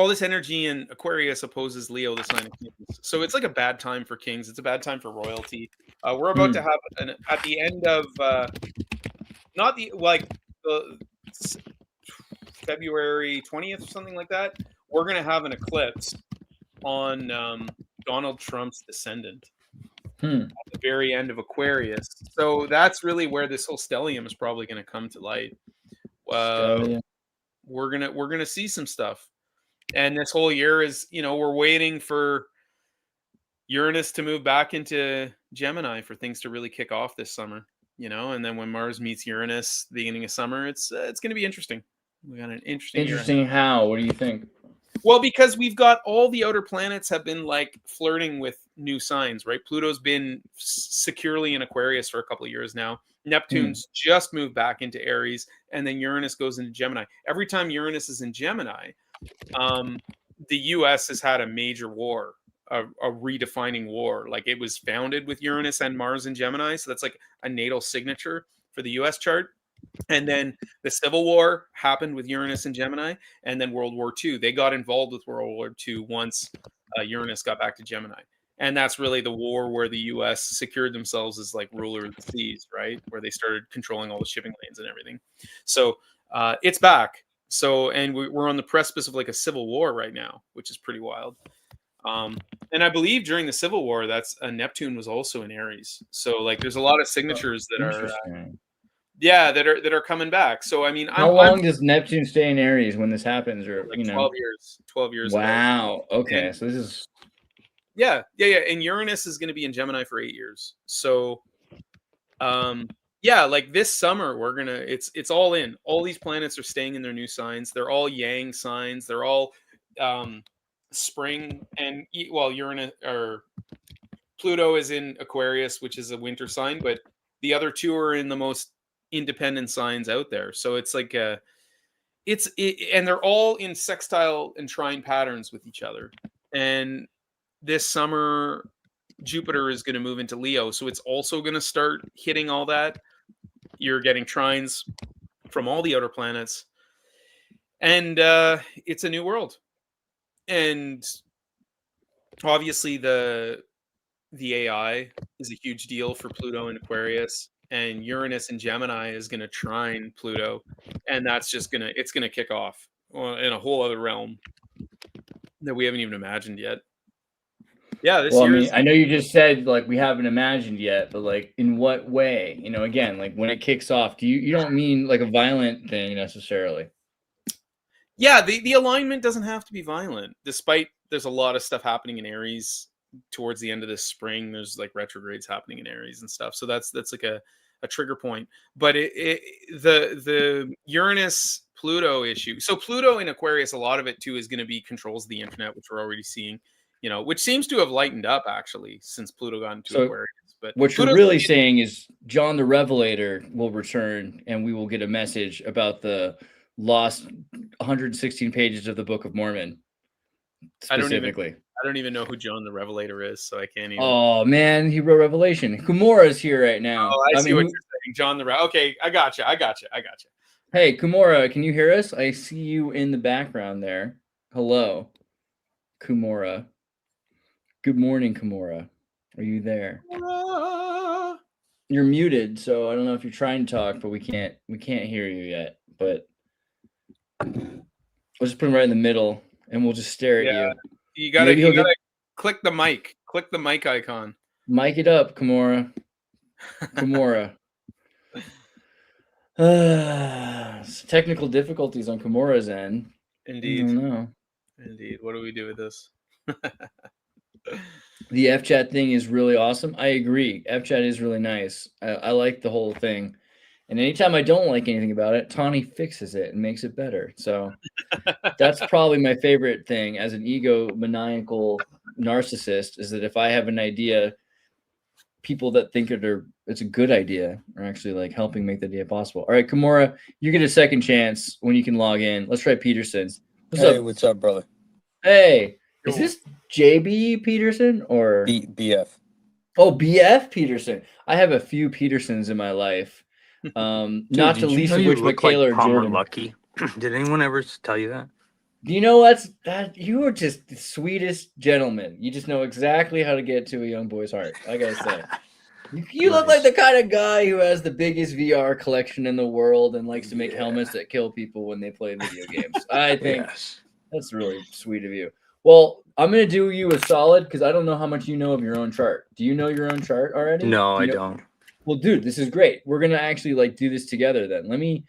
this energy in Aquarius opposes Leo, the sign of kings. So it's like a bad time for kings. It's a bad time for royalty. We're about to have at the end of not the February 20th or something like that. We're going to have an eclipse on Donald Trump's descendant at the very end of Aquarius. So that's really where this whole stellium is probably going to come to light. We're gonna see some stuff, and this whole year is, you know, we're waiting for Uranus to move back into Gemini for things to really kick off this summer. You know, and then when Mars meets Uranus, the beginning of summer, it's going to be interesting. We got an interesting year. How? What do you think? Well, because we've got all the outer planets have been like flirting with new signs, right? Pluto's been securely in Aquarius for a couple of years now. Neptune's just moved back into Aries, and then Uranus goes into Gemini. Every time Uranus is in Gemini, the U.S. has had a major war, a redefining war. Like, it was founded with Uranus and Mars in Gemini, so that's like a natal signature for the U.S. chart. And then the Civil War happened with Uranus and Gemini, and then World War II. They got involved with World War II once Uranus got back to Gemini. And that's really the war where the U.S. secured themselves as like ruler of the seas, right? Where they started controlling all the shipping lanes and everything. So it's back. So, and we're on the precipice of like a civil war right now, which is pretty wild. And I believe during the Civil War, Neptune was also in Aries. So like, there's a lot of signatures that are, that are coming back. So I mean, how long does Neptune stay in Aries when this happens, or like 12 years? 12 years. Wow. Okay, so this is. Yeah. And Uranus is going to be in Gemini for 8 years. So, like this summer, it's all in. All these planets are staying in their new signs. They're all Yang signs. They're all spring, and Uranus or Pluto is in Aquarius, which is a winter sign, but the other two are in the most independent signs out there. So it's like and they're all in sextile and trine patterns with each other. And this summer, Jupiter is going to move into Leo, so it's also going to start hitting all that. You're getting trines from all the outer planets, and it's a new world. And obviously the AI is a huge deal for Pluto and Aquarius, and Uranus and Gemini is going to trine Pluto, and that's just it's going to kick off in a whole other realm that we haven't even imagined yet. Yeah, this year. I know you just said like we haven't imagined yet, but like in what way? You know, again, like when it kicks off, you don't mean like a violent thing necessarily? Yeah, the alignment doesn't have to be violent, despite there's a lot of stuff happening in Aries towards the end of this spring. There's like retrogrades happening in Aries and stuff, so that's like a trigger point. But the Uranus Pluto issue. So Pluto in Aquarius, a lot of it too is going to be controls the internet, which we're already seeing. You know, which seems to have lightened up actually since Pluto got into Aquarius. But what Pluto's you're really saying is John the Revelator will return, and we will get a message about the lost 116 pages of the Book of Mormon. Specifically, I don't even know who John the Revelator is, so I can't even. Oh man, he wrote Revelation. Kumora is here right now. Oh, I see what you're saying, John the Okay, I gotcha. Hey, Kumora, can you hear us? I see you in the background there. Hello, Kumora. Good morning, Kumora. Are you there? You're muted, so I don't know if you're trying to talk, but we can't hear you yet. But we'll just put him right in the middle, and we'll just stare at you. You gotta click the mic. Click the mic icon. Mic it up, Kumora. Kumora. Technical difficulties on Kimura's end. Indeed. I don't know. Indeed. What do we do with this? The F chat thing is really awesome. I agree. F chat is really nice. I like the whole thing. And anytime I don't like anything about it, Tawny fixes it and makes it better. So that's probably my favorite thing as an egomaniacal narcissist, is that if I have an idea, people that think it's a good idea are actually like helping make the idea possible. All right, Kimura, you get a second chance when you can log in. Let's try Peterson's. What's up, brother? Hey, is this JB Peterson or BF? Oh, BF Peterson. I have a few Petersons in my life. Not the least of which Michaela or Jordan. Lucky. Did anyone ever tell you that? You know what's that? You are just the sweetest gentleman. You just know exactly how to get to a young boy's heart. I gotta say, you look like the kind of guy who has the biggest VR collection in the world and likes to make helmets that kill people when they play video games. I think that's really sweet of you. Well, I'm gonna do you a solid because I don't know how much you know of your own chart. Do you know your own chart already? No, I don't. Well, dude, this is great. We're gonna actually like do this together then. Let me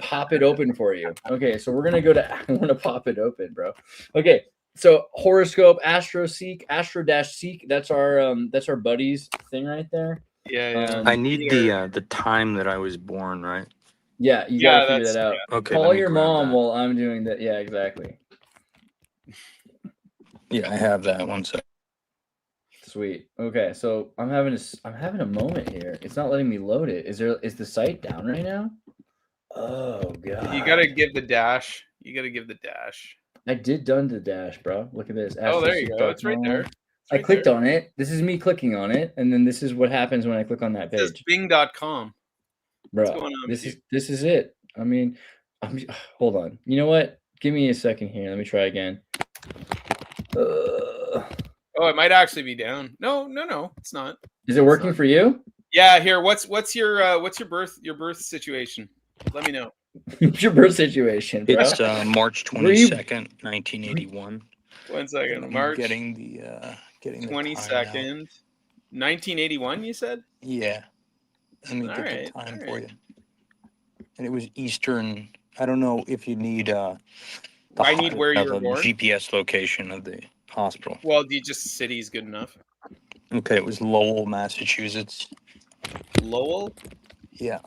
pop it open for you. Okay, so we're gonna go to I want to pop it open, bro. Okay, so horoscope, Astro-Seek, Astro-Seek. That's our buddies thing right there. Yeah. I need the time that I was born, right? Yeah, you gotta figure that out. Yeah. Okay. Call your mom while I'm doing that. Yeah, exactly. Yeah, I have that one. So sweet. Okay, so I'm having a moment here. It's not letting me load it. Is the site down right now? Oh god. You gotta give the dash. I did done the dash, bro. Look at this. Oh, there you go. It's right there. I clicked on it. This is me clicking on it, and then this is what happens when I click on that page. It's Bing.com. Bro, What's going on this is it. I mean, hold on. You know what? Give me a second here. Let me try again. Oh, it might actually be down. No, it's not. Is it working for you? Yeah. Here, what's your birth situation? Let me know. What's your birth situation, bro? it's March 22nd, 1981. 1 second. March. Getting the 22nd, 1981. You said? Yeah. Let me get the time for you. And it was Eastern. I don't know if you need. I need where you were born. GPS location of the hospital. Well, city's good enough. Okay, it was Lowell, Massachusetts. Lowell? Yeah.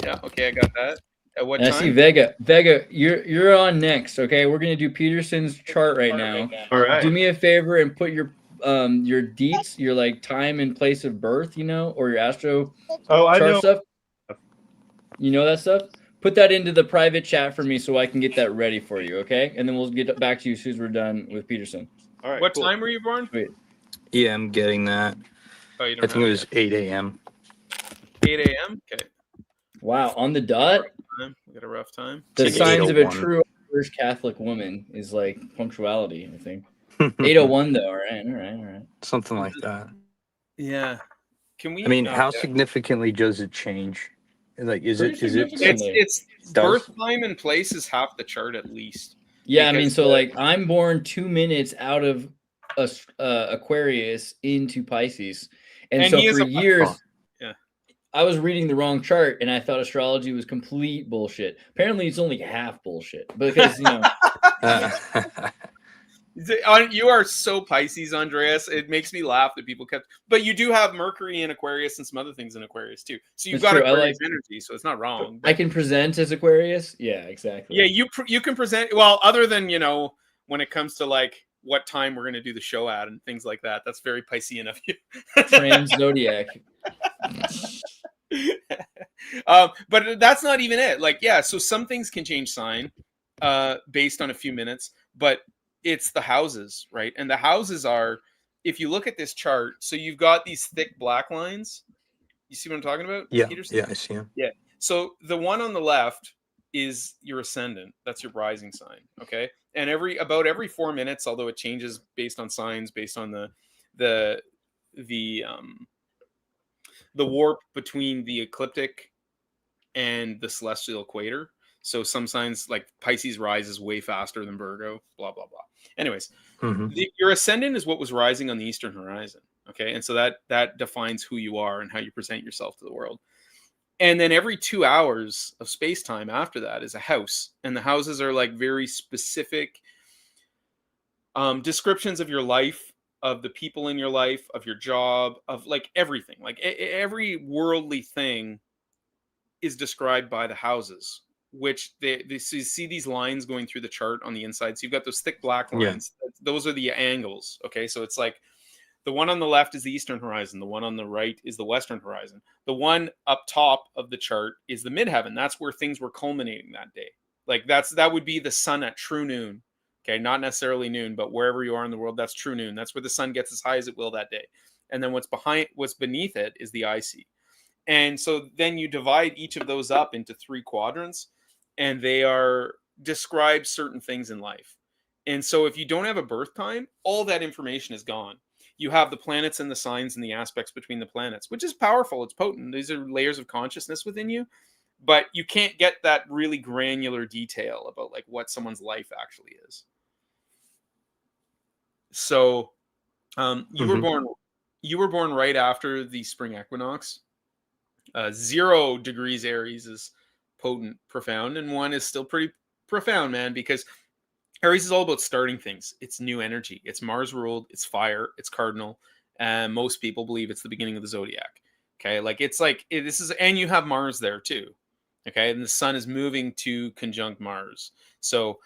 Yeah, okay, I got that. At what time? I see Vega. Vega, you're on next, okay? We're gonna do Peterson's chart right now. All right. Do me a favor and put your deets, your like time and place of birth, or your astro chart stuff. You know that stuff? Put that into the private chat for me so I can get that ready for you, okay? And then we'll get back to you as soon as we're done with Peterson. All right. What time were you born? Wait. Yeah, I'm getting that. Oh, you don't I think it was 8 a.m. 8 a.m.? Okay. Wow, on the dot? We got a rough time. The It's like signs of a 8:01. true Irish Catholic woman is like punctuality, I think. 8:01 though. All right. Something like that. Yeah. Can we? I mean, how significantly does it change? Like, is it? It's Does. birth time and place is half the chart at least. Yeah, I mean, Because so like I'm born 2 minutes out of Aquarius into Pisces, and so he is for a- years, Yeah. I was reading the wrong chart, and I thought astrology was complete bullshit. Apparently, it's only half bullshit because You are so Pisces, Andreas. It makes me laugh that people kept. But you do have Mercury in Aquarius and some other things in Aquarius too. So you've That's got true. I Aquarius energy, so it's not wrong. I can present as Aquarius. Yeah, exactly. Yeah, you can present well. Other than when it comes to like what time we're going to do the show at and things like that, that's very Piscean of you. Trans zodiac. But that's not even it. Like, yeah, so some things can change sign based on a few minutes, but it's the houses, right? And the houses are, if you look at this chart, so you've got these thick black lines. You see what I'm talking about? Yeah, Peterson? yeah, I see him. Yeah. So the one on the left is your ascendant. That's your rising sign. Okay. And about every 4 minutes, although it changes based on signs, based on the warp between the ecliptic and the celestial equator. So some signs like Pisces rises way faster than Virgo, blah, blah, blah. Anyways, your ascendant is what was rising on the eastern horizon. Okay. And so that defines who you are and how you present yourself to the world. And then every 2 hours of space-time after that is a house. And the houses are like very specific descriptions of your life, of the people in your life, of your job, of like everything. Like every worldly thing is described by the houses, which so you see these lines going through the chart on the inside. So you've got those thick black lines. Yeah. Those are the angles. Okay. So it's like the one on the left is the eastern horizon. The one on the right is the western horizon. The one up top of the chart is the midheaven. That's where things were culminating that day. Like that would be the sun at true noon. Okay. Not necessarily noon, but wherever you are in the world, that's true noon. That's where the sun gets as high as it will that day. And then what's beneath it is the IC. And so then you divide each of those up into 3 quadrants, and they are describe certain things in life. And so if you don't have a birth time, all that information is gone. You have the planets and the signs and the aspects between the planets, which is powerful. It's potent. These are layers of consciousness within you, but you can't get that really granular detail about like what someone's life actually is. So you were born right after the spring equinox. 0 degrees Aries is potent, profound, and 1 is still pretty profound, man, because Aries is all about starting things. It's new energy. It's Mars ruled. It's fire. It's cardinal. And most people believe it's the beginning of the zodiac. Okay. Like it's like, this is, and you have Mars there too. Okay. And the sun is moving to conjunct Mars. So,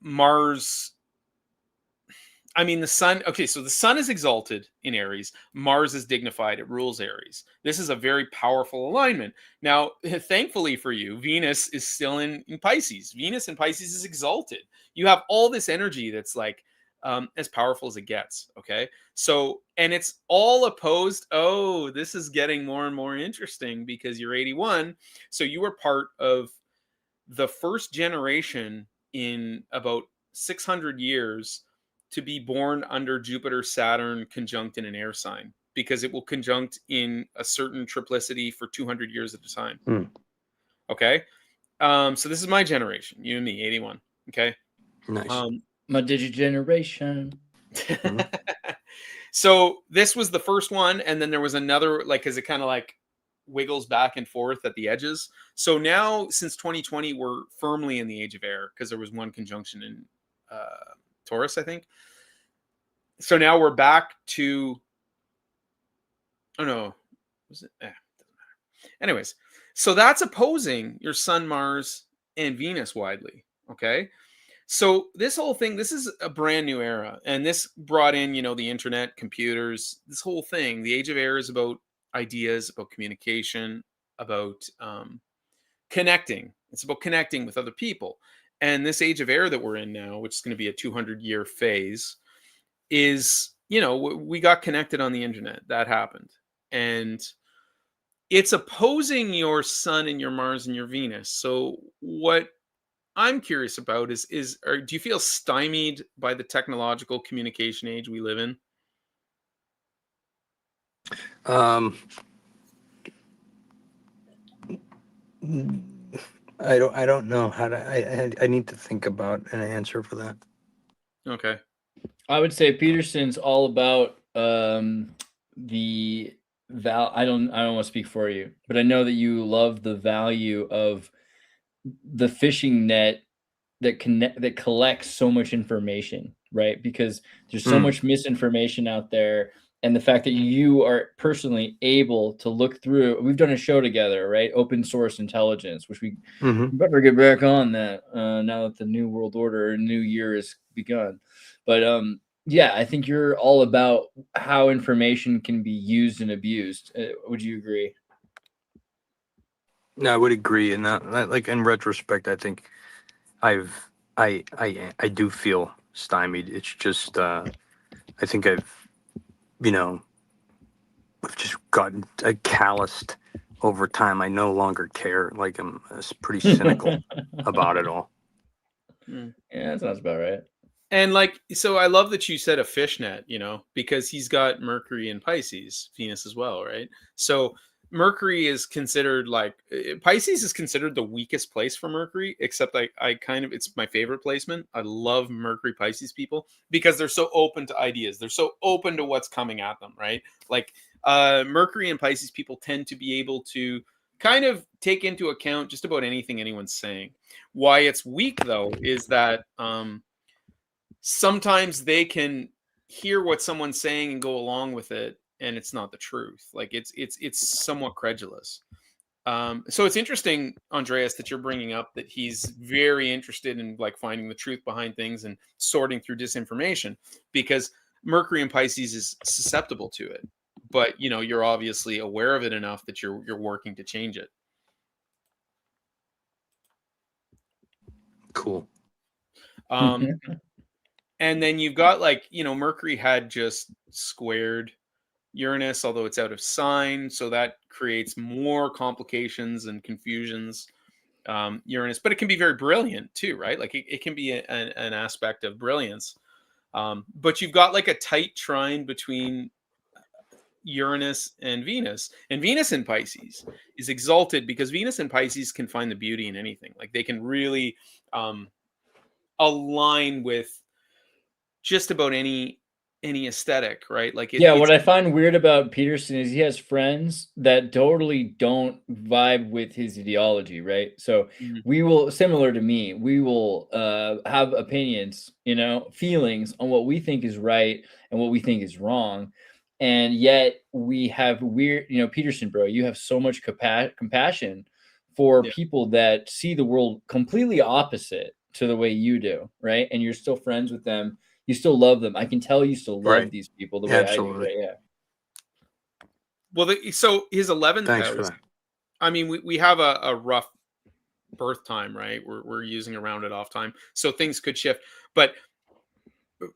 Mars, I mean, the sun, okay, so the sun is exalted in Aries. Mars is dignified. It rules Aries. This is a very powerful alignment. Now, thankfully for you, Venus is still in Pisces. Venus in Pisces is exalted. You have all this energy that's like as powerful as it gets, okay? So, and it's all opposed. Oh, this is getting more and more interesting because you're 81. So you were part of the first generation in about 600 years to be born under Jupiter, Saturn conjunct in an air sign, because it will conjunct in a certain triplicity for 200 years at a time. Okay. So this is my generation, you and me, 81. Okay. Nice. My digigeneration. So this was the first one. And then there was another, like, cause it kind of like wiggles back and forth at the edges. So now since 2020, we're firmly in the age of air because there was one conjunction in, Taurus, I think. So now we're back to, oh no, was it? Doesn't matter. Anyways, so that's opposing your Sun, Mars, and Venus widely. Okay. So this whole thing, this is a brand new era. And this brought in, you know, the internet, computers, this whole thing. The age of air is about ideas, about communication, about connecting. It's about connecting with other people. And this age of air that we're in now, which is going to be a 200-year phase, is, you know, we got connected on the internet. That happened. And it's opposing your Sun and your Mars and your Venus. So what I'm curious about is do you feel stymied by the technological communication age we live in? I don't know how to. I need to think about an answer for that. Okay. I would say Peterson's all about the I don't want to speak for you, but I know that you love the value of the fishing net that collects so much information, right? Because there's so much misinformation out there. And the fact that you are personally able to look through, we've done a show together, right? Open source intelligence, which we better get back on that now that the new world order, new year has begun. But yeah, I think you're all about how information can be used and abused. Would you agree? No, I would agree. And that, like, in retrospect, I think I do feel stymied. It's just, I think I've just gotten calloused over time. I no longer care. Like, I'm pretty cynical about it all. Yeah, that sounds about right. And like, so I love that you said a fishnet, you know, because he's got Mercury in Pisces, Venus as well, right? So Mercury is considered like, Pisces is considered the weakest place for Mercury, except I kind of, it's my favorite placement. I love Mercury Pisces people because they're so open to ideas. They're so open to what's coming at them, right? Like Mercury and Pisces people tend to be able to kind of take into account just about anything anyone's saying. Why it's weak, though, is that sometimes they can hear what someone's saying and go along with it, and it's not the truth. Like it's somewhat credulous. So it's interesting, Andreas, that you're bringing up that he's very interested in like finding the truth behind things and sorting through disinformation, because Mercury and Pisces is susceptible to it. But you're obviously aware of it enough that you're working to change it. Cool. And then you've got Mercury had just squared Uranus, although it's out of sign, so that creates more complications and confusions. Uranus, but it can be very brilliant too, right? Like it can be an aspect of brilliance. But you've got like a tight trine between Uranus and Venus in Pisces is exalted because Venus and Pisces can find the beauty in anything. Like they can really align with just about any aesthetic, right? Like what I find weird about Peterson is he has friends that totally don't vibe with his ideology, right? So we will, similar to me, we will have opinions, feelings on what we think is right and what we think is wrong. And yet we have weird, Peterson, bro, you have so much compassion for people that see the world completely opposite to the way you do, right? And you're still friends with them. You still love them. I can tell you still love these people the way I do. Right? Yeah. Well, so his 11th house. I mean, we have a rough birth time, right? We're using a rounded off time, so things could shift. But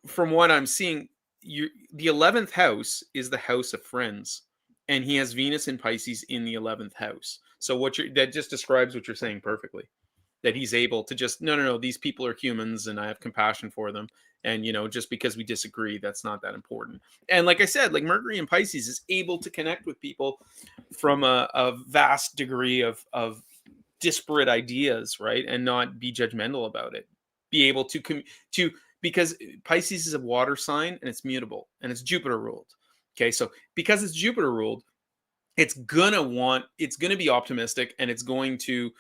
from what I'm seeing, the 11th house is the house of friends, and he has Venus in Pisces in the 11th house. So that just describes what you're saying perfectly. That he's able to just no, these people are humans, and I have compassion for them. And just because we disagree, that's not that important. And like I said, like Mercury in Pisces is able to connect with people from a vast degree of disparate ideas, right? And not be judgmental about it. Be able to because Pisces is a water sign and it's mutable and it's Jupiter ruled. Okay, so because it's Jupiter ruled, it's gonna be optimistic, and it's going to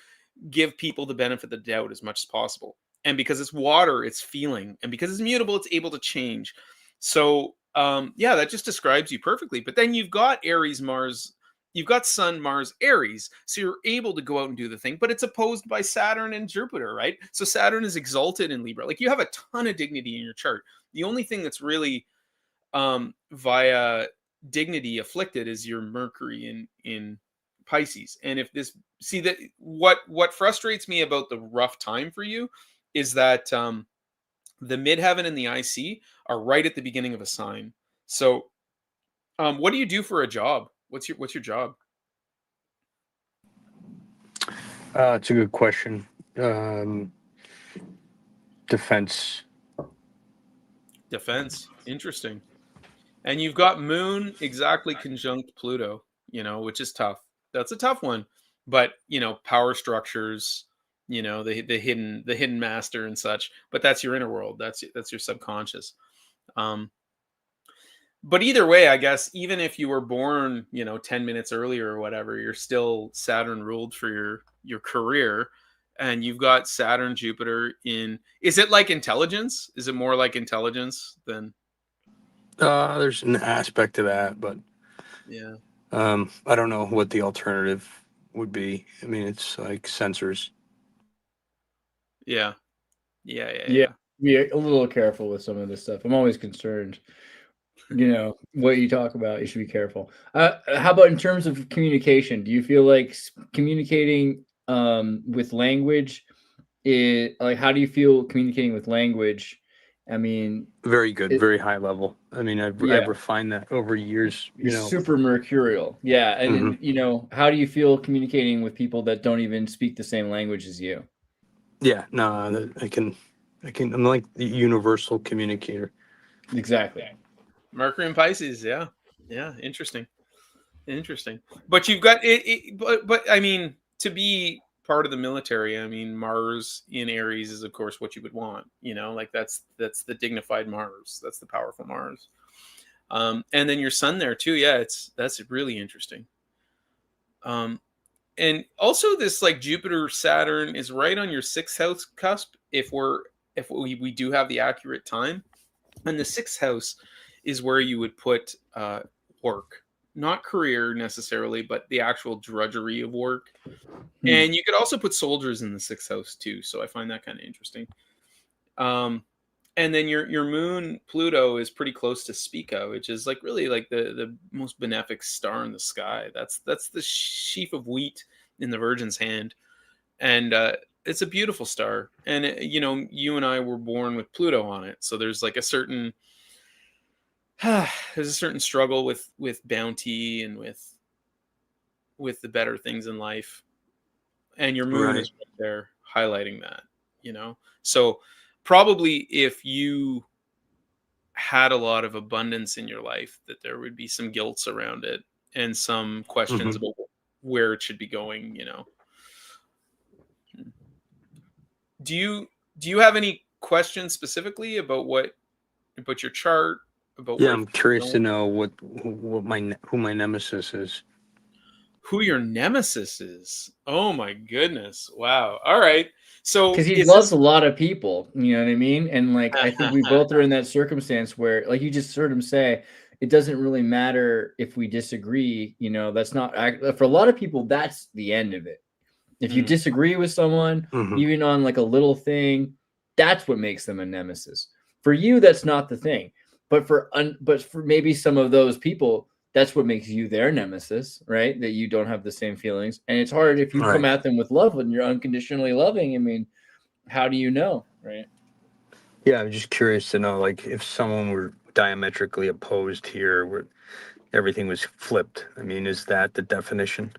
give people the benefit of the doubt as much as possible. And because it's water, it's feeling, and because it's mutable, it's able to change. So that just describes you perfectly. But then you've got Aries, Mars, you've got Sun, Mars, Aries, so you're able to go out and do the thing, but it's opposed by Saturn and Jupiter, right? So Saturn is exalted in Libra. Like you have a ton of dignity in your chart. The only thing that's really via dignity afflicted is your Mercury in Pisces. And if this what frustrates me about the rough time for you is that the midheaven and the IC are right at the beginning of a sign. So what do you do for a job? What's your job? It's a good question. Defense. Interesting. And you've got Moon exactly conjunct Pluto, which is tough. That's a tough one. But, power structures, the hidden master and such. But that's your inner world. That's your subconscious. But either way, I guess, even if you were born, 10 minutes earlier or whatever, you're still Saturn ruled for your career. And you've got Saturn, Jupiter in. Is it like intelligence? Is it more like intelligence than? There's an aspect to that, but yeah. I don't know what the alternative would be. I mean, it's like sensors. Yeah. Be a little careful with some of this stuff. I'm always concerned. What you talk about, you should be careful. How about in terms of communication? Do you feel like communicating with language how do you feel communicating with language? I mean, very good, very high level. I mean, I've refined that over years. Super mercurial, and then, how do you feel communicating with people that don't even speak the same language as you? Yeah, no, I can. I'm like the universal communicator. Exactly. Mercury and Pisces, yeah, interesting. But you've got it. But I mean, to be part of the military, I mean, Mars in Aries is, of course, what you would want. Like that's the dignified Mars. That's the powerful Mars. And then your sun there too. Yeah, that's really interesting. And also this like Jupiter Saturn is right on your 6th house cusp if we do have the accurate time. And the 6th house is where you would put work, not career necessarily, but the actual drudgery of work. And you could also put soldiers in the 6th house too. So I find that kind of interesting. And then your moon Pluto is pretty close to Spica, which is like really like the most benefic star in the sky. That's the sheaf of wheat in the Virgin's hand, and it's a beautiful star. And you and I were born with Pluto on it, so there's like a certain there's a certain struggle with bounty and with the better things in life. And your moon is right there highlighting that, so probably if you had a lot of abundance in your life, that there would be some guilts around it and some questions about where it should be going. Do you have any questions specifically about your chart? Yeah, I'm curious to know who my nemesis is. Who your nemesis is? Oh my goodness! Wow. All right. So because he loves a lot of people, you know what I mean? And like I think we both are in that circumstance where, like you just heard him say, it doesn't really matter if we disagree. That's not for a lot of people. That's the end of it. If you disagree with someone, even on like a little thing, that's what makes them a nemesis. For you, that's not the thing. But for maybe some of those people, that's what makes you their nemesis, right? That you don't have the same feelings. And it's hard if you come at them with love and you're unconditionally loving. I mean, how do you know, right? Yeah, I'm just curious to know, like, if someone were diametrically opposed here, where everything was flipped. I mean, is that the definition?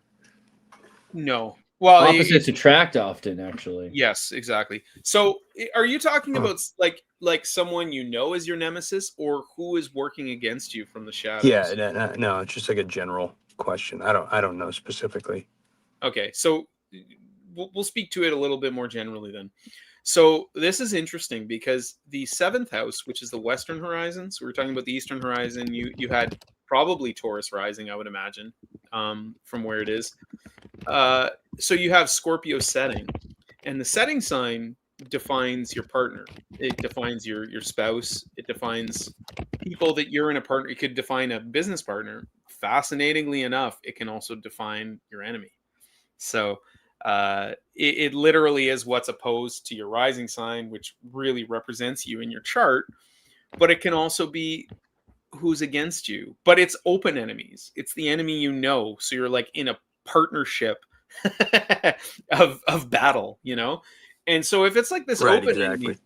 No. Well, opposites attract often, actually. Yes, exactly. So are you talking about like someone is your nemesis, or who is working against you from the shadows? Yeah, no, it's just like a general question. I don't know specifically. Okay, so we'll speak to it a little bit more generally then. So this is interesting because the 7th house, which is the western horizon, so we're talking about the eastern horizon, you had probably Taurus rising, I would imagine, from where it is. So you have Scorpio setting, and the setting sign defines your partner. It defines your spouse. It defines people that you're in a partner. It could define a business partner. Fascinatingly enough, it can also define your enemy. So it literally is what's opposed to your rising sign, which really represents you in your chart. But it can also be who's against you. But it's open enemies. It's the enemy so you're like in a partnership of battle, and so if it's like this open enemy,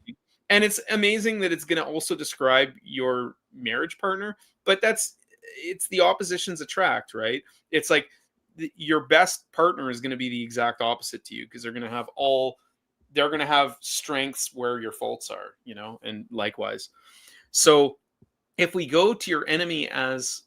and it's amazing that it's going to also describe your marriage partner, but it's the oppositions attract, right? It's like your best partner is going to be the exact opposite to you, because they're going to have strengths where your faults are, and likewise. So if we go to your enemy as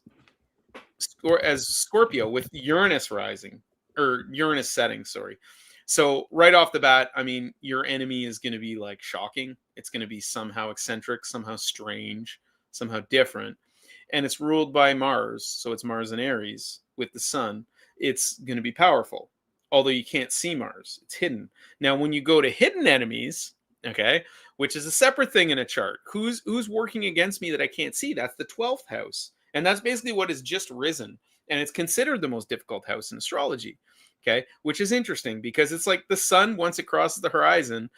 Scorpio with Uranus rising, or Uranus setting, sorry. So right off the bat, I mean, your enemy is going to be like shocking. It's going to be somehow eccentric, somehow strange, somehow different. And it's ruled by Mars. So it's Mars in Aries with the sun. It's going to be powerful, although you can't see Mars. It's hidden. Now, when you go to hidden enemies, okay, which is a separate thing in a chart, who's working against me that I can't see? That's the 12th house. And that's basically what has just risen. And it's considered the most difficult house in astrology, okay? Which is interesting because it's like the sun, once it crosses the horizon,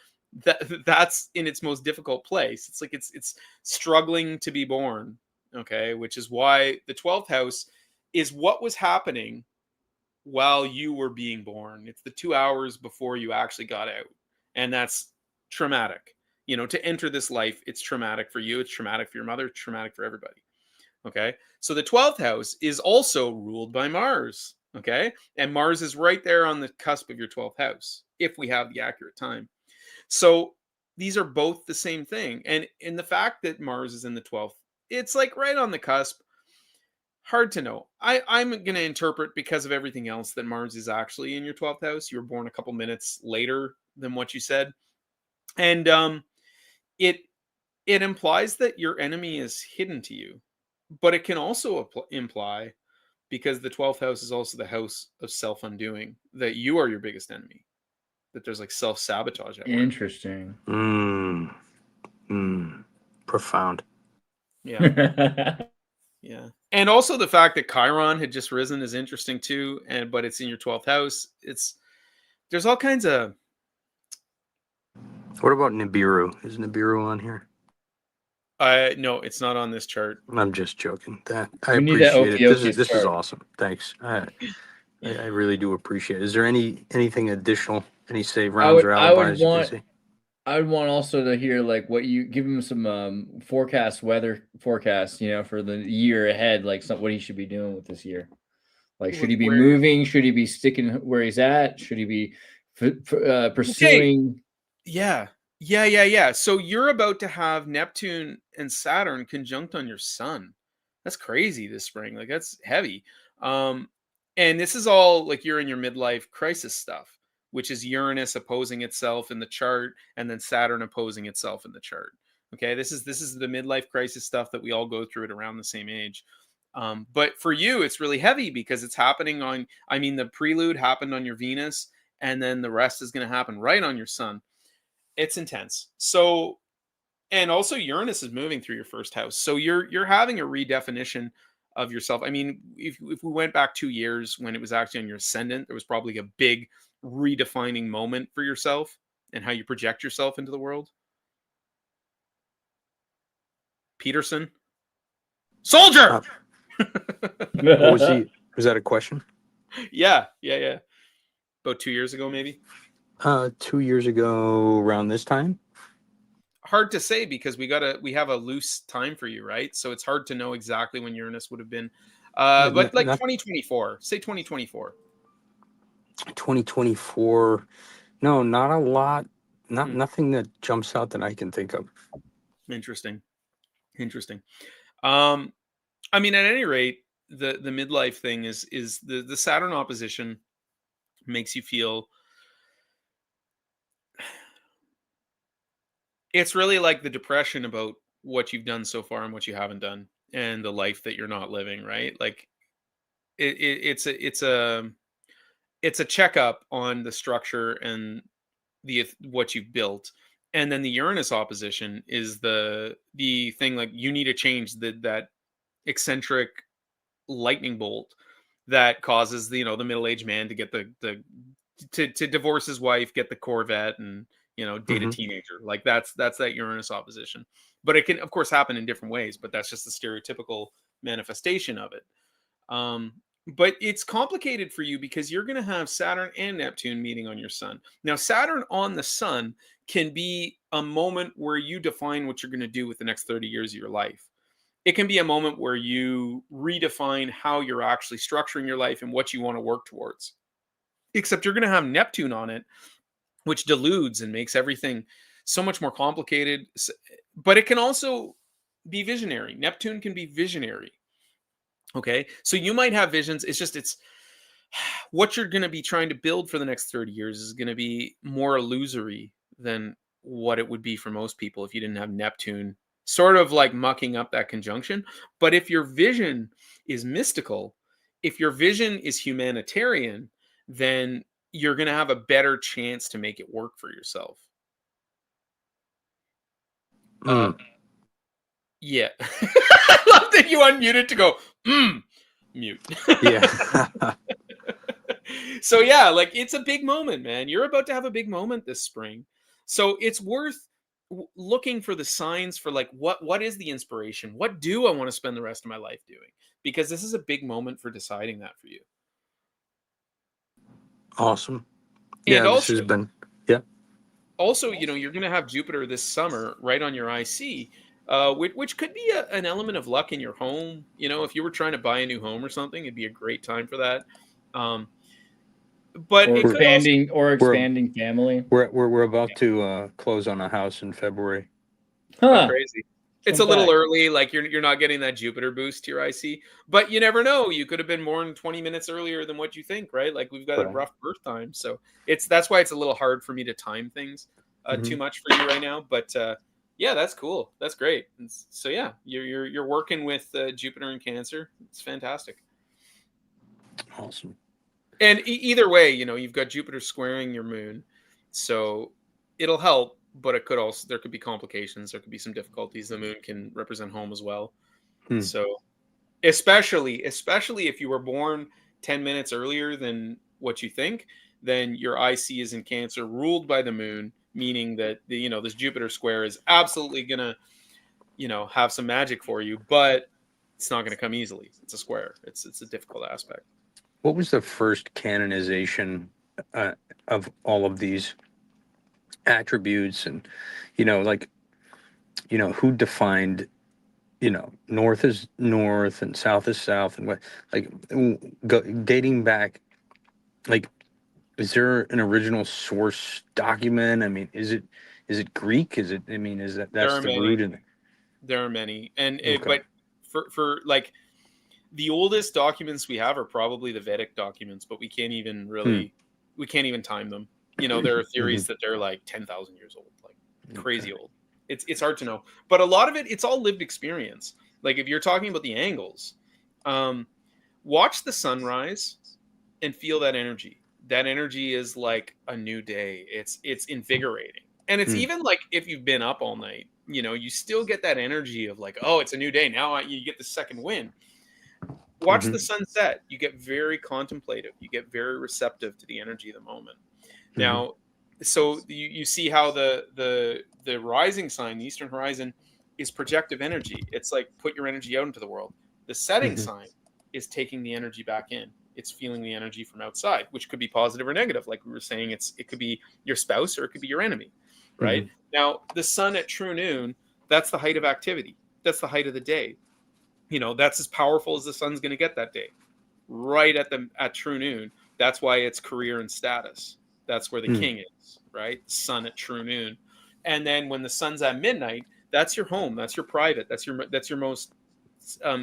that's in its most difficult place. It's like it's struggling to be born, okay? Which is why the 12th house is what was happening while you were being born. It's the 2 hours before you actually got out. And that's traumatic. To enter this life, it's traumatic for you, it's traumatic for your mother, it's traumatic for everybody. Okay, so the 12th house is also ruled by Mars. Okay, and Mars is right there on the cusp of your 12th house, if we have the accurate time. So these are both the same thing. And in the fact that Mars is in the 12th, it's like right on the cusp. Hard to know. I'm going to interpret, because of everything else, that Mars is actually in your 12th house. You were born a couple minutes later than what you said. And it implies that your enemy is hidden to you. but it can also imply, because the 12th house is also the house of self-undoing, that you are your biggest enemy, that there's like self-sabotage at work. Interesting. Profound. Yeah. Yeah. And also the fact that Chiron had just risen is interesting too, but it's in your 12th house. There's all kinds of. What about Nibiru? Is Nibiru on here? No, it's not on this chart. I'm just joking. I We need that appreciate it. Okey-dokey This is chart. awesome. Thanks. I really do appreciate it. Is there anything additional? Any save rounds or alibis you can see? I would want also to hear like what you give him some weather forecast, for the year ahead, like what he should be doing with this year. Like, should he be moving? Should he be sticking where he's at? Should he be pursuing? Okay. Yeah. So you're about to have Neptune and Saturn conjunct on your sun. That's crazy this spring. Like, that's heavy. And this is all like you're in your midlife crisis stuff, which is Uranus opposing itself in the chart and then Saturn opposing itself in the chart. Okay, this is the midlife crisis stuff that we all go through at around the same age. But for you, it's really heavy because it's happening the prelude happened on your Venus, and then the rest is going to happen right on your sun. It's intense. So, and also Uranus is moving through your first house. So you're having a redefinition of yourself. I mean, if we went back 2 years when it was actually on your ascendant, there was probably a big redefining moment for yourself and how you project yourself into the world. Peterson? Soldier! Was that a question? Yeah. About 2 years ago, maybe? 2 years ago around this time? Hard to say because we have a loose time for you, right? So it's hard to know exactly when Uranus would have been. But like 2024, say 2024. 2024. No, not a lot. Nothing that jumps out that I can think of. Interesting. I mean, at any rate, the midlife thing is the Saturn opposition makes you feel. It's really like the depression about what you've done so far and what you haven't done, and the life that you're not living. Right? Like it's a checkup on the structure and what you've built. And then the Uranus opposition is the thing, like you need to change that eccentric lightning bolt that causes the middle-aged man to get to divorce his wife, get the Corvette, and date a teenager. Like that's that Uranus opposition. But it can of course happen in different ways, but that's just the stereotypical manifestation of it. But it's complicated for you because you're going to have Saturn and Neptune meeting on your sun. Now, Saturn on the sun can be a moment where you define what you're going to do with the next 30 years of your life. It can be a moment where you redefine how you're actually structuring your life and what you want to work towards. Except you're going to have Neptune on it, which deludes and makes everything so much more complicated. But it can also be visionary. Neptune can be visionary. Okay, so you might have visions. It's what you're going to be trying to build for the next 30 years is going to be more illusory than what it would be for most people if you didn't have Neptune sort of like mucking up that conjunction. But if your vision is mystical, if your vision is humanitarian, then you're going to have a better chance to make it work for yourself. Yeah. I love that you unmuted to go, mute. Yeah. So yeah, like it's a big moment, man. You're about to have a big moment this spring. So it's worth looking for the signs for like, what is the inspiration? What do I want to spend the rest of my life doing? Because this is a big moment for deciding that for you. Awesome. And yeah, also, this has been, yeah. Also, you're going to have Jupiter this summer right on your IC, which could be an element of luck in your home. If you were trying to buy a new home or something, it'd be a great time for that. But or it expanding family. We're about to close on a house in February. Huh. Crazy. It's a little early. Like you're not getting that Jupiter boost to your IC, but you never know. You could have been born 20 minutes earlier than what you think, right? Like we've got a rough birth time, so that's why it's a little hard for me to time things too much for you right now. But Yeah, that's cool. That's great. And so yeah, you're working with Jupiter in Cancer. It's fantastic. Awesome. And either way, you've got Jupiter squaring your moon, so it'll help. But it could also there could be complications. There could be some difficulties. The moon can represent home as well. So especially if you were born 10 minutes earlier than what you think, then your IC is in Cancer, ruled by the moon, meaning that this Jupiter square is absolutely gonna have some magic for you, but it's not going to come easily. It's a square. It's a difficult aspect. What was the first canonization of all of these attributes, and who defined north is north and south is south, and what, like, dating back, like, is there an original source document? I mean, is it Greek? Is the root? And there are many, and Okay. but for like the oldest documents we have are probably the Vedic documents, but we can't even time them. There are theories that they're like 10,000 years old, like crazy old. It's hard to know, but a lot of it's all lived experience. Like if you're talking about the angles, watch the sunrise and feel that energy. That energy is like a new day. It's invigorating, and it's even like if you've been up all night, you still get that energy of like, oh, it's a new day. Now you get the second wind. Watch the sunset. You get very contemplative. You get very receptive to the energy of the moment. Now, so you see how the rising sign, the eastern horizon, is projective energy. It's like put your energy out into the world. The setting sign is taking the energy back in. It's feeling the energy from outside, which could be positive or negative. Like we were saying, it could be your spouse or it could be your enemy, right? Now, the sun at true noon, that's the height of activity. That's the height of the day. That's as powerful as the sun's going to get that day. Right at true noon, that's why it's career and status. That's where the king is, right? Sun at true noon. And then when the sun's at midnight, that's your home. That's your private. That's your most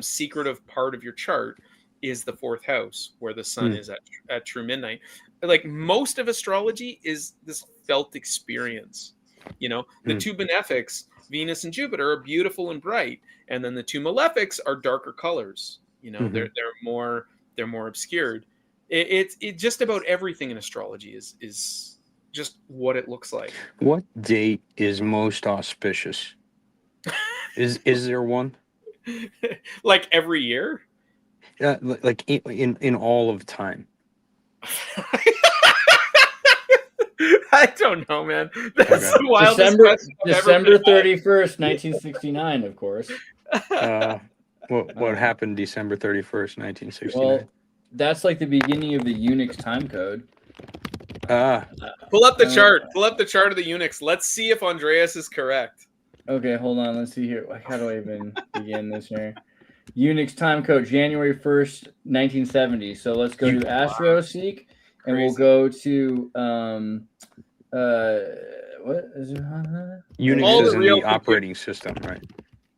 secretive part of your chart, is the fourth house, where the sun is at true midnight. Like most of astrology is this felt experience. The two benefics, Venus and Jupiter, are beautiful and bright, and then the two malefics are darker colors. They're more obscured. It just about everything in astrology is just what it looks like. What date is most auspicious? Is there one? Like every year? Like in all of time. I don't know, man. That's the wildest question I've December ever been 31st, 1969, of course. What happened December 31st, 1969? Well, that's like the beginning of the Unix time code. Pull up the chart. Pull up the chart of the Unix. Let's see if Andreas is correct. Okay, hold on. Let's see here. How do I even begin this here? Unix time code, January 1st, 1970. So let's go to AstroSeek, and we'll go to what is it? Unix is in the operating system, right?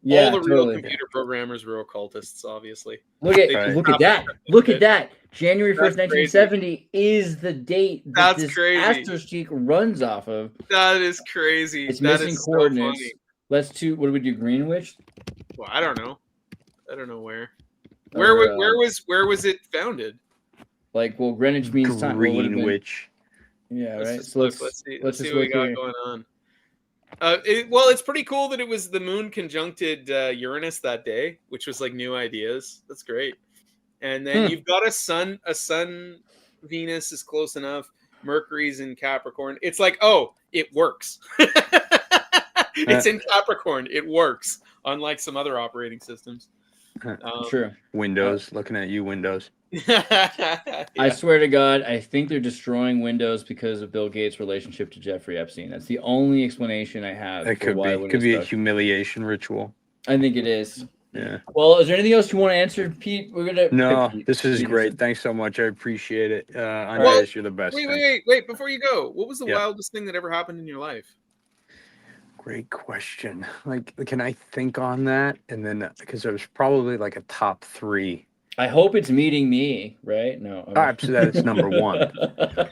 Yeah, all the real computer programmers were occultists, obviously. Look at that. Look at that. January 1st, 1970 is the date that this AstroSeek runs off of. That is crazy. It's missing coordinates. So let's what do we do? Greenwich? Well, I don't know where. Where was it founded? Like, well, Greenwich means time. Greenwich. Yeah, right. So let's see what we got going on. It's pretty cool that it was the moon conjuncted Uranus that day, which was like new ideas. That's great. And then you've got a sun. Venus is close enough. Mercury's in Capricorn. It's like, oh, it works. It's in Capricorn. It works, unlike some other operating systems. True. Windows, looking at you, Windows. Yeah. I swear to God, I think they're destroying Windows because of Bill Gates' relationship to Jeffrey Epstein. That's the only explanation I have. That could be a humiliation ritual. I think it is. Yeah. Well, is there anything else you want to answer, Pete? No, this is great. Thanks so much. I appreciate it. Andreas, you're the best. Wait. Before you go, what was the wildest thing that ever happened in your life? Great question. Like, can I think on that? And then, because there was probably like a top three. I hope it's meeting me, right? No. Absolutely, that's number one.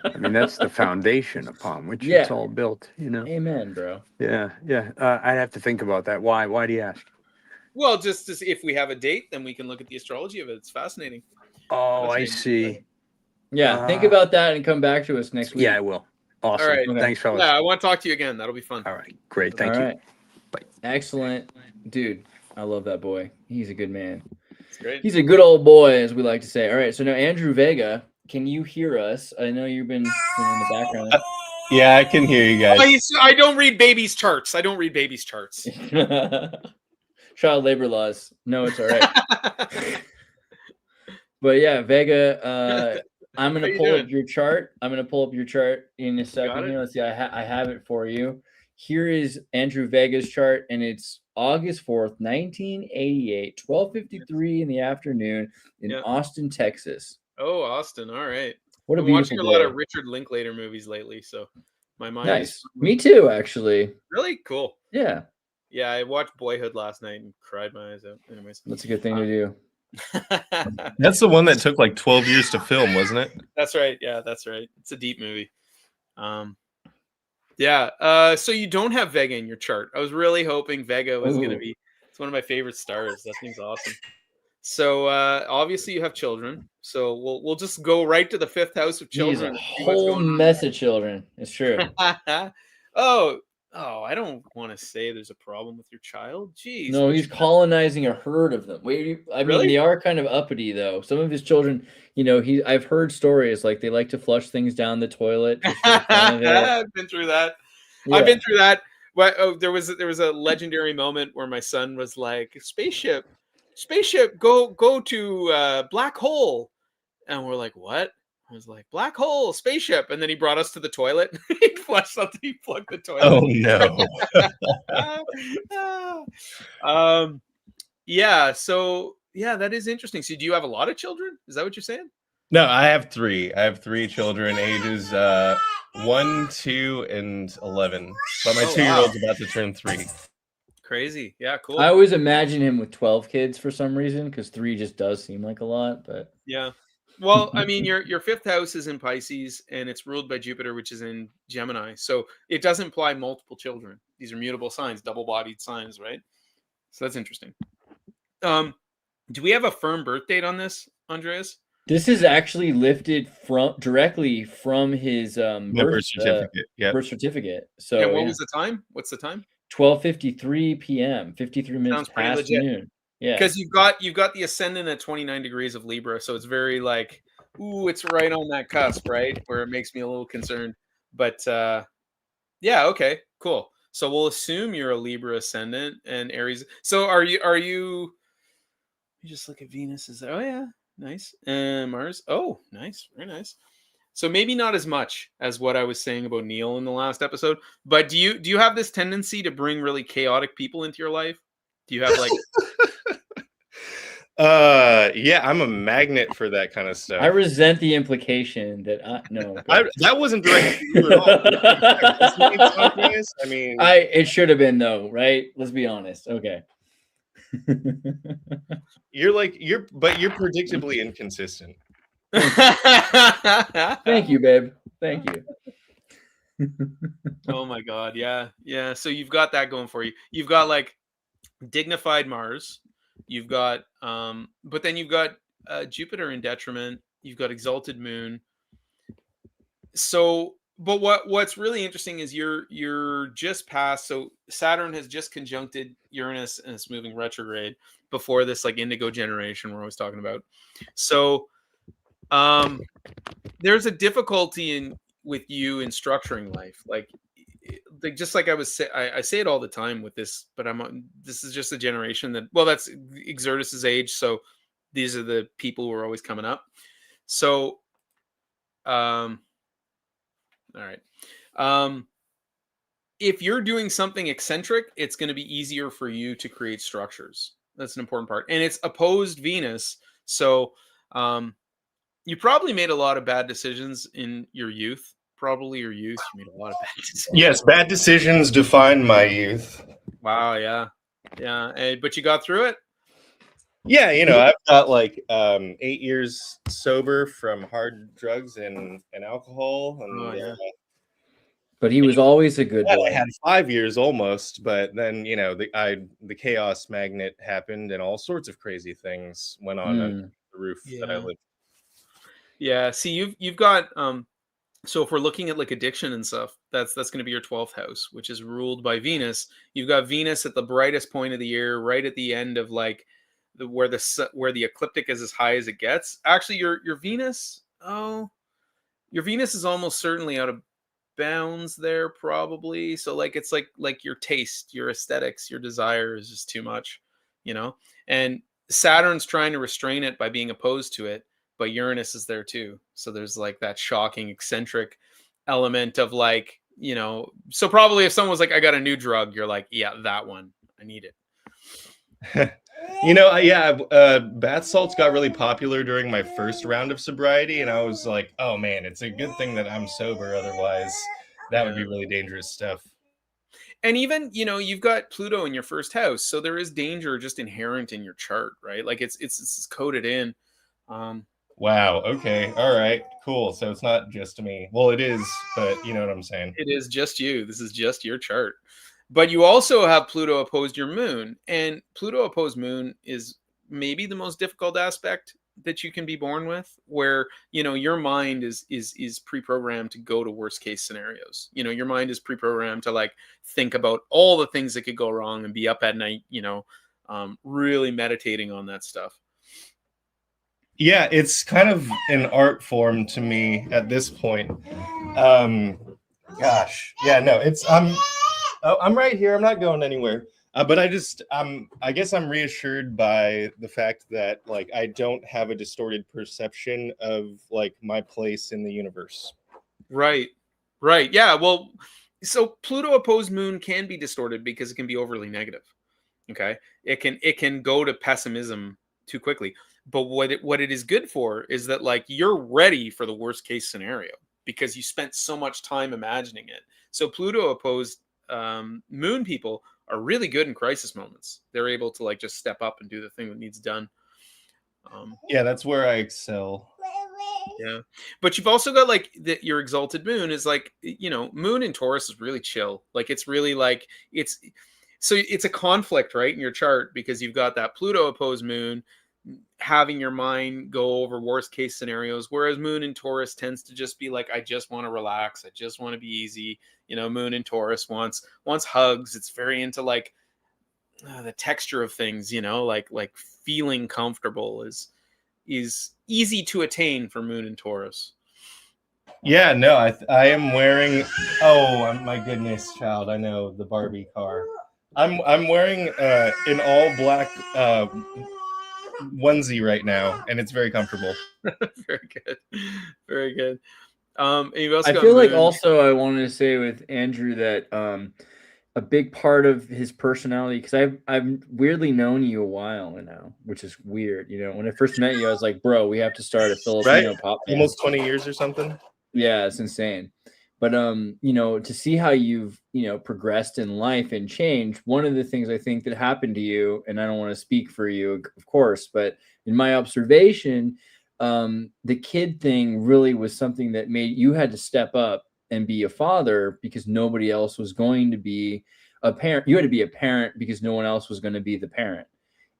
I mean, that's the foundation upon which it's Yeah. all built, you know? Amen, bro. Yeah, yeah. I'd have to think about that. Why? Why do you ask? Well, just to see if we have a date, then we can look at the astrology of it. It's fascinating. Oh, I Fascinating. see. Yeah, think about that and come back to us next week. Yeah, I will. Awesome. All right. Okay. Thanks, fellas. Yeah, I want to talk to you again. That'll be fun. All right. Great. All Thank you. right. Bye. Excellent. Dude, I love that boy. He's a good man. It's great. He's a good old boy, as we like to say. All right, so now Andrew Vega, can you hear us? I know you've been in the background. Yeah, I can hear you guys. I don't read babies' charts. I don't read babies' charts. Child labor laws. No, it's all right. But yeah, Vega, I'm gonna How you pull doing? up your chart. I'm gonna pull up your chart in a second it? here. Let's see. I have it for you. Here is Andrew Vega's chart, and it's August 4th, 1988, 12:53 in the afternoon in Yeah. Austin, Texas. Oh, Austin. All right. What a I've been watching beautiful a lot day. of Richard Linklater movies lately, so my mind Nice. is Me too, actually. really cool. Yeah, Yeah, I watched Boyhood last night and cried my eyes out. Anyways, that's a good thing to do. That's the one that took like 12 years to film, wasn't it? That's right. Yeah, that's right. It's a deep movie. Yeah. So you don't have Vega in your chart. I was really hoping Vega was going to Ooh. be. It's one of my favorite stars. That thing's awesome. So obviously you have children. So we'll just go right to the fifth house of He's children. a and see what's whole going on mess of children. It's true. Oh, I don't want to say there's a problem with your child. Jeez. No, but he's colonizing a herd of them. Wait, I mean, Really? they are kind of uppity though. Some of his children, I've heard stories like they like to flush things down the toilet. Just for the fun of it. I've been through that. Yeah. I've been through that. But there was a legendary moment where my son was like, spaceship, go to black hole, and we're like, what? I was like, black hole, spaceship, and then he brought us to the toilet. He flushed something. He plugged the toilet. Oh no. Yeah. So yeah, that is interesting. So do you have a lot of children? Is that what you're saying? No, I have three. I have three children, ages 1, 2, and 11. But my Oh, 2-year-old's about to turn 3. Crazy. Yeah. Cool. I always imagine him with 12 kids for some reason because 3 just does seem like a lot. But Yeah. Well, I mean, your fifth house is in Pisces and it's ruled by Jupiter, which is in Gemini. So it does imply multiple children. These are mutable signs, double-bodied signs, right? So that's interesting. Do we have a firm birth date on this, Andreas? this is actually lifted directly from his Birth certificate. Yeah. birth certificate. So And what was the time? What's the time? 12:53 p.m. 53 minutes Sounds pretty past legit. noon. Yeah. Because you've got the ascendant at 29 degrees of Libra, so it's very like, ooh, it's right on that cusp, right? Where it makes me a little concerned. But yeah, okay, cool. So we'll assume you're a Libra ascendant and Aries. So are you you just look at Venus is there? Oh yeah, nice. And Mars. Oh, nice, very nice. So maybe not as much as what I was saying about Neil in the last episode, but do you have this tendency to bring really chaotic people into your life? Do you have like Yeah, I'm a magnet for that kind of stuff. I resent the implication that That wasn't directed to you at all. I mean, it should have been though, right? Let's be honest. Okay. you're predictably inconsistent. Thank you, babe. Thank you. Oh my god, yeah. So you've got that going for you. You've got like dignified Mars. You've got but then you've got Jupiter in detriment. You've got exalted Moon. So, but what's really interesting is you're just past. So Saturn has just conjuncted Uranus and it's moving retrograde before this like indigo generation we're always talking about. So there's a difficulty with you in structuring life, like just like I say it all the time with this, but this is just a generation that's Xirtus's age, so these are the people who are always coming up. So all right, if you're doing something eccentric, it's going to be easier for you to create structures. That's an important part, and it's opposed Venus, so you probably made a lot of bad decisions in your youth. You made a lot of bad decisions. Yes, bad decisions define my youth. Wow, yeah. But you got through it. Yeah, I've got like 8 years sober from hard drugs and alcohol, Oh and yeah. But he was always a good I boy. had 5 years almost, but then the chaos magnet happened, and all sorts of crazy things went on under Mm. the roof that I Yeah. lived. Yeah. See, you've got so if we're looking at like addiction and stuff, that's going to be your 12th house, which is ruled by Venus. You've got Venus at the brightest point of the year, right at the end of like where the ecliptic is as high as it gets. Actually, your Venus, your Venus is almost certainly out of bounds there, probably. So like it's like your taste, your aesthetics, your desire is just too much, you know. And Saturn's trying to restrain it by being opposed to it, but Uranus is there too. So there's like that shocking eccentric element of like, so probably if someone was like, I got a new drug, you're like, yeah, that one, I need it. Bath salts got really popular during my first round of sobriety, and I was like, oh man, it's a good thing that I'm sober, otherwise that would be Yeah. really dangerous stuff. And even, you've got Pluto in your first house, so there is danger just inherent in your chart, right? Like it's coded in. Wow, okay, all right, cool. So it's not just me. Well, it is, but you know what I'm saying. It is just you. This is just your chart. But you also have Pluto opposed your moon, and Pluto opposed moon is maybe the most difficult aspect that you can be born with, where your mind is pre-programmed to go to worst case scenarios. Your mind is pre-programmed to like think about all the things that could go wrong and be up at night, really meditating on that stuff. Yeah, it's kind of an art form to me at this point. Gosh, yeah, no, I'm right here. I'm not going anywhere. But I guess I'm reassured by the fact that like I don't have a distorted perception of like my place in the universe. Right. Right. Yeah. Well, so Pluto opposed moon can be distorted because it can be overly negative. Okay. It can go to pessimism too quickly. But what it is good for is that like you're ready for the worst case scenario because you spent so much time imagining it. So Pluto opposed moon people are really good in crisis moments. They're able to like just step up and do the thing that needs done. Yeah, that's where I excel. Yeah. But you've also got like your exalted moon is like, moon in Taurus is really chill. Like it's really like it's a conflict, right, in your chart because you've got that Pluto opposed moon having your mind go over worst case scenarios, whereas moon in Taurus tends to just be like, I just want to relax, I just want to be easy. Moon in Taurus wants hugs. It's very into like the texture of things, like feeling comfortable is easy to attain for moon and Taurus. Yeah, no, I am wearing. Oh my goodness, child! I know the Barbie car. I'm wearing an all black onesie right now, and it's very comfortable. Very good, very good. You've also I got feel like moon. also I wanted to say with Andrew that a big part of his personality, because I've weirdly known you a while now, which is weird. When I first met you, I was like, bro, we have to start a Right? Filipino pop band. Almost 20 years or something. Yeah, it's insane. But to see how you've progressed in life and changed, one of the things I think that happened to you, and I don't want to speak for you, of course, but in my observation, the kid thing really was something that made you had to step up and be a father because nobody else was going to be a parent. You had to be a parent because no one else was going to be the parent.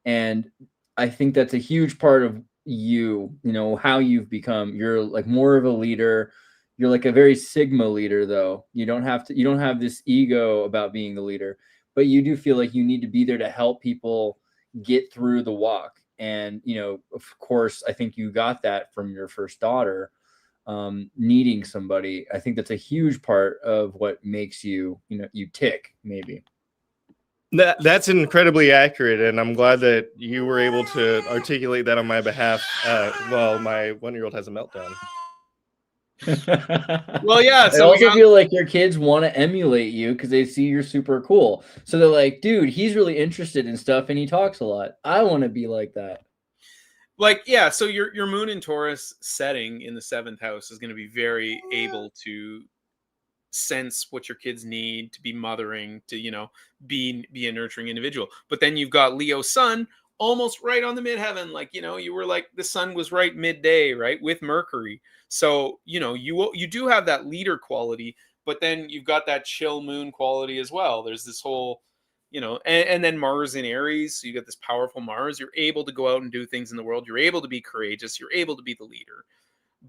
And I think that's a huge part of you, how you've become. You're like more of a leader. You're like a very Sigma leader, though. You don't have this ego about being the leader, but you do feel like you need to be there to help people get through the walk. And, of course, I think you got that from your first daughter, needing somebody. I think that's a huge part of what makes you tick, maybe. That's incredibly accurate, and I'm glad that you were able to articulate that on my behalf. While my 1-year-old has a meltdown. Well, yeah. I also feel like your kids want to emulate you because they see you're super cool. So they're like, dude, he's really interested in stuff and he talks a lot. I want to be like that. Like, yeah. So your moon in Taurus setting in the 7th house is going to be very able to sense what your kids need to be mothering, to be a nurturing individual. But then you've got Leo sun almost right on the midheaven. Like, you were like, the sun was right midday, right, with Mercury. So, you do have that leader quality, but then you've got that chill moon quality as well. There's this whole, and then Mars in Aries. So you got this powerful Mars. You're able to go out and do things in the world. You're able to be courageous. You're able to be the leader.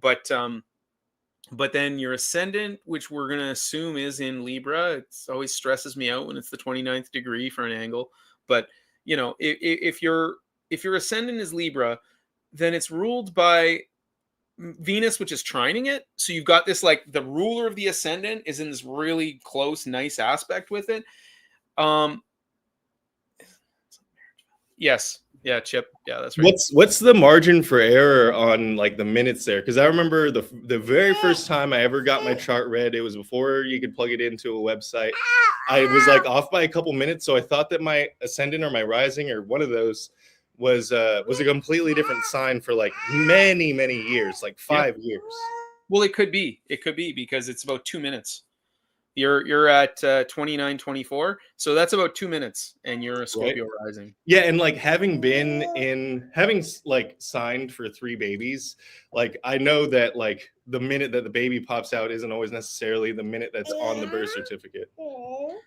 But then your ascendant, which we're going to assume is in Libra, it always stresses me out when it's the 29th degree for an angle. But, if your ascendant is Libra, then it's ruled by Venus, which is trining it. So you've got this, like, the ruler of the ascendant is in this really close, nice aspect with it. Yes. Yeah, Chip. Yeah, that's right. What's the margin for error on like the minutes there? Because I remember the very first time I ever got my chart read, it was before you could plug it into a website. I was like off by a couple minutes, so I thought that my ascendant or my rising or one of those was a completely different sign for like many years, like 5 years. Well, it could be because it's about 2 minutes. You're at 29-24, so that's about 2 minutes, and you're a Scorpio rising. Yeah, and like having like signed for 3 babies, like I know that like the minute that the baby pops out isn't always necessarily the minute that's on the birth certificate.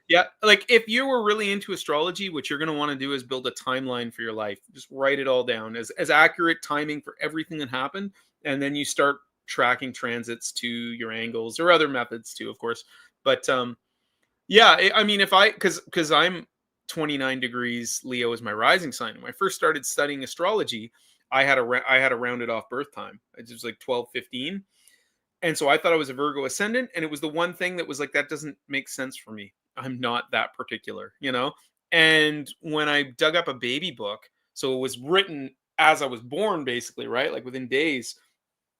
Yeah, like if you were really into astrology, what you're going to want to do is build a timeline for your life. Just write it all down as accurate timing for everything that happened, and then you start tracking transits to your angles or other methods too, of course. But yeah, I mean, because I'm 29 degrees Leo is my rising sign. When I first started studying astrology, I had a rounded off birth time. It was like 12-15. And so I thought I was a Virgo ascendant. And it was the one thing that was like, that doesn't make sense for me. I'm not that particular, And when I dug up a baby book, so it was written as I was born, basically, right? Like within days,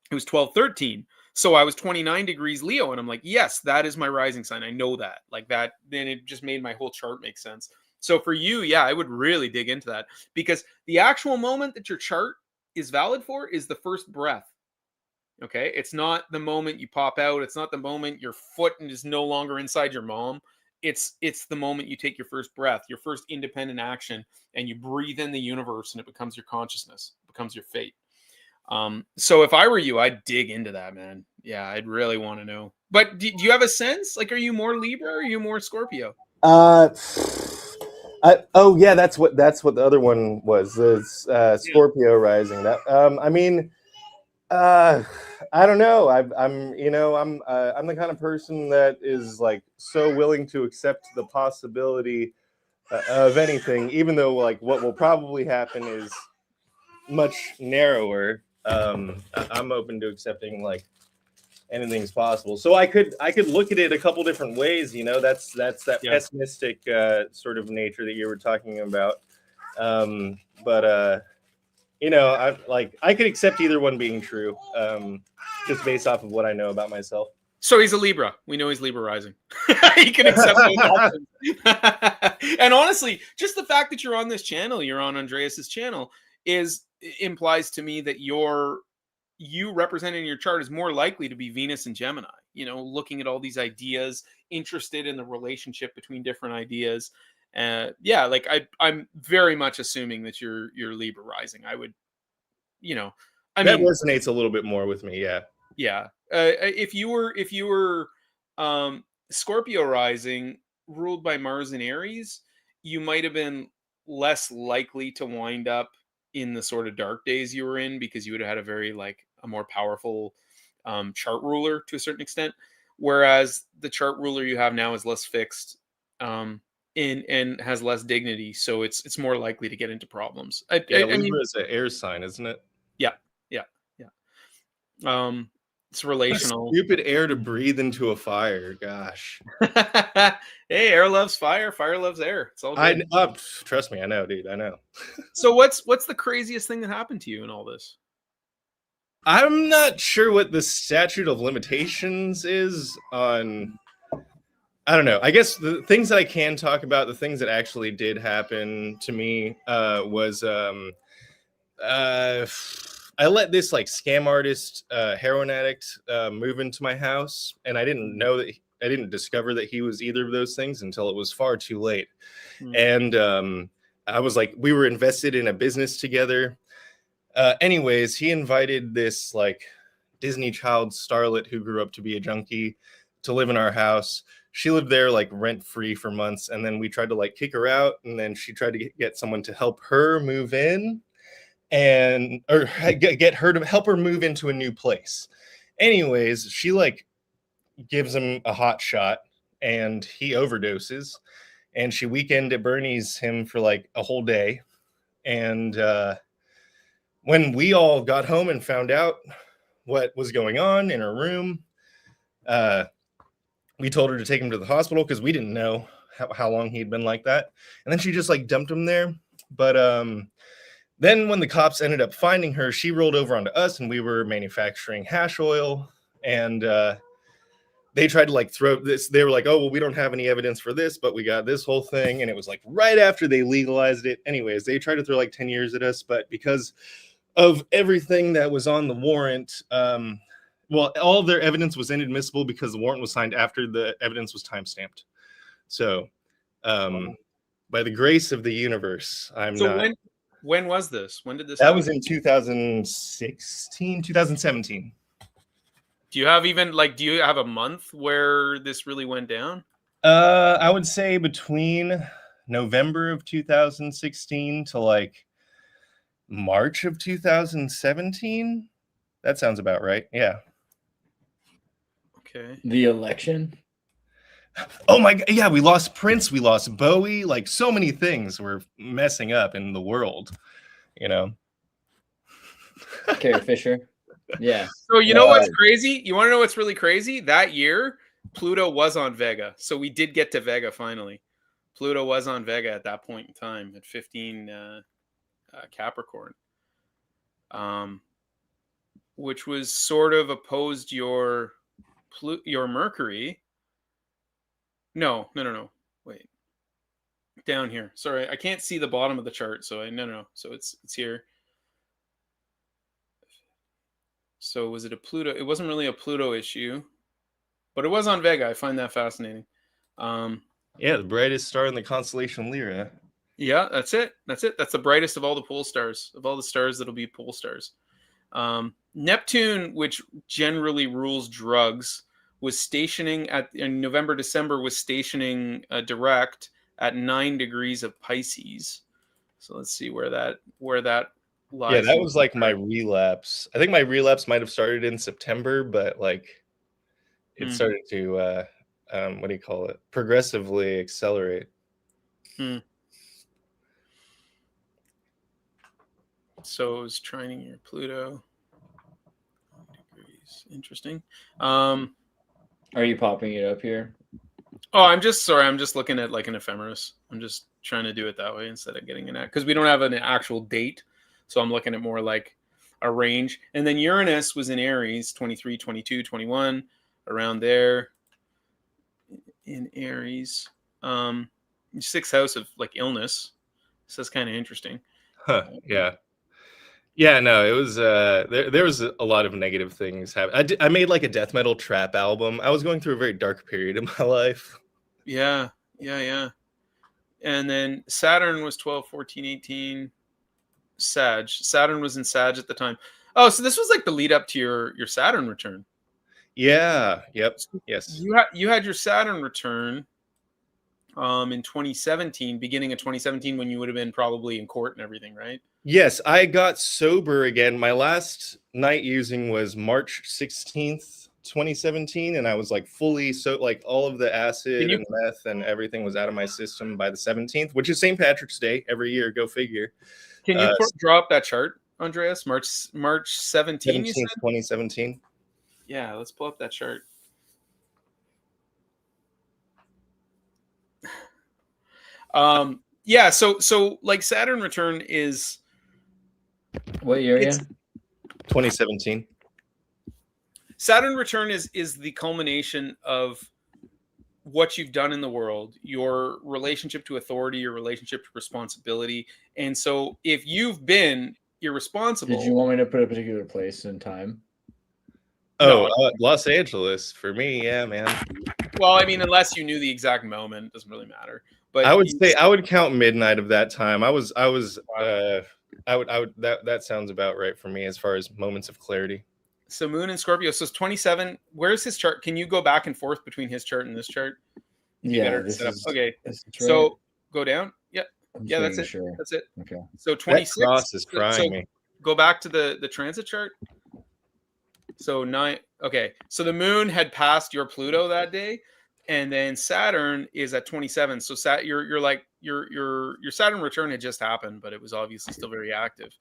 it was 12-13. So I was 29 degrees Leo, and I'm like, yes, that is my rising sign. I know that. Like that, then it just made my whole chart make sense. So for you, yeah, I would really dig into that, because the actual moment that your chart is valid for is the first breath. Okay? It's not the moment you pop out. It's not the moment your foot is no longer inside your mom. It's the moment you take your first breath, your first independent action, and you breathe in the universe, and it becomes your consciousness, it becomes your fate. So if I were you, I'd dig into that, man. Yeah, I'd really want to know. But do you have a sense? Like, are you more Libra or are you more Scorpio? That's what the other one was. It's Scorpio rising. That I mean, I don't know. I'm the kind of person that is like so willing to accept the possibility of anything, even though like what will probably happen is much narrower. I'm open to accepting like anything's possible. So I could look at it a couple different ways. That's that pessimistic sort of nature that you were talking about. I could accept either one being true, just based off of what I know about myself. So he's a Libra. We know he's Libra rising. He can accept both options. And honestly, just the fact that you're on this channel, you're on Andreas's channel, implies to me that you representing your chart is more likely to be Venus and Gemini, looking at all these ideas, interested in the relationship between different ideas. Like I'm very much assuming that you're Libra rising. I would, that resonates a little bit more with me. Yeah. Yeah. If you were Scorpio rising ruled by Mars and Aries, you might have been less likely to wind up in the sort of dark days you were in, because you would have had a more powerful chart ruler to a certain extent, whereas the chart ruler you have now is less fixed and has less dignity, so it's more likely to get into problems. Libra is an air sign, isn't it? Yeah. It's relational. Stupid air to breathe into a fire. Gosh. Hey, air loves fire. Fire loves air. It's all good. Trust me, I know, dude. I know. So what's the craziest thing that happened to you in all this? I'm not sure what the statute of limitations is on. I don't know. I guess the things that I can talk about, the things that actually did happen to me, was I let this like scam artist, heroin addict, move into my house, and I didn't discover that he was either of those things until it was far too late. And I was like, we were invested in a business together. Anyways, he invited this like Disney child starlet who grew up to be a junkie to live in our house. She lived there like rent free for months, and then we tried to like kick her out, and then she tried to get someone to help her move in, and or get her to help her move into a new place. Anyways, she like gives him a hot shot, and he overdoses, and she weekend at Bernie's him for like a whole day. And when we all got home and found out what was going on in her room, we told her to take him to the hospital because we didn't know how long he'd been like that. And then she just like dumped him there. But then when the cops ended up finding her, she rolled over onto us, and we were manufacturing hash oil. And they tried to like throw this. They were like, oh, well, we don't have any evidence for this, but we got this whole thing. And it was like right after they legalized it. Anyways, they tried to throw like 10 years at us. But because of everything that was on the warrant, well, all of their evidence was inadmissible because the warrant was signed after the evidence was timestamped. So by the grace of the universe, When was this? When did this That happen? was in 2016, 2017. Do you have a month where this really went down? I would say between November of 2016 to like March of 2017. That sounds about right. Yeah. Okay. The election. Oh my God. Yeah, we lost Prince. We lost Bowie. Like so many things were messing up in the world, you know. Carrie Fisher. Yeah. So you know what's crazy? You want to know what's really crazy? That year, Pluto was on Vega. So we did get to Vega finally. Pluto was on Vega at that point in time at 15 Capricorn. Which was sort of opposed your Mercury. No. Wait. Down here. Sorry, I can't see the bottom of the chart. So no. So it's here. So was it a Pluto? It wasn't really a Pluto issue, but it was on Vega. I find that fascinating. Yeah, the brightest star in the constellation Lyra. Yeah, that's it. That's the brightest of all the pole stars, of all the stars that'll be pole stars. Neptune, which generally rules drugs, was stationing in November, December, was stationing direct at 9 degrees of Pisces. So let's see where that lies. Yeah, that was like my relapse. I think my relapse might have started in September, but like it started to what do you call it? Progressively accelerate. So it was trining your Pluto. 9 degrees. Interesting. Are you popping it up here? Oh, I'm just looking at like an ephemeris. I'm just trying to do it that way instead of getting an because we don't have an actual date. So I'm looking at more like a range. And then Uranus was in Aries, 23, 22, 21, around there in Aries. 6th house of like illness. So that's kind of interesting. Huh, yeah. Yeah, no, it was there was a lot of negative things happening. I made like a death metal trap album. I was going through a very dark period in my life. Yeah. And then Saturn was 12, 14, 18. Sag. Saturn was in Sag at the time. Oh, so this was like the lead up to your Saturn return. Yeah. Yep. Yes. You had your Saturn return in 2017, beginning of 2017, when you would have been probably in court and everything, right? Yes, I got sober again. My last night using was March 16th, 2017, and I was like fully like all of the acid and meth and everything was out of my system by the 17th, which is St. Patrick's Day every year. Go figure. Can you draw up that chart, Andreas? March 17, 2017. Yeah, let's pull up that chart. Yeah, so like Saturn return is what year again? 2017. Saturn return is the culmination of what you've done in the world, your relationship to authority, your relationship to responsibility. And so if you've been irresponsible. Did you want me to put a particular place and time? Oh, no. Los Angeles for me. Yeah, man. Well, I mean, unless you knew the exact moment, it doesn't really matter. But I would say I would count midnight of that time. I would that sounds about right for me as far as moments of clarity. So Moon and Scorpio. So it's 27. Where's his chart? Can you go back and forth between his chart and this chart? Yeah, Okay. This is So right. go down. Yeah. I'm Yeah, just that's it. making sure. That's it. Okay. So That 26. cross is frying So me. go back to the transit chart. So 9. Okay. So the moon had passed your Pluto that day, and then Saturn is at 27. So your Saturn return had just happened, but it was obviously still very active.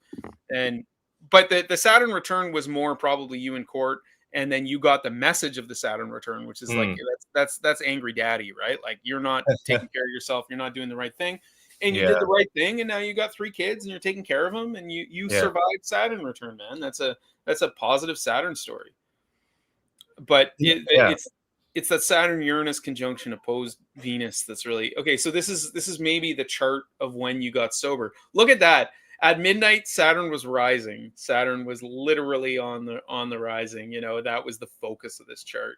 But the Saturn return was more probably you in court, and then you got the message of the Saturn return, which is like that's angry daddy, right? Like you're not taking care of yourself, you're not doing the right thing. And you did the right thing, and now you got 3 kids, and you're taking care of them, and you survived Saturn return, man. That's a positive Saturn story. But it's that Saturn Uranus conjunction opposed Venus that's really okay. So this is maybe the chart of when you got sober. Look at that. At midnight, Saturn was rising. Saturn was literally on the rising. You know, that was the focus of this chart.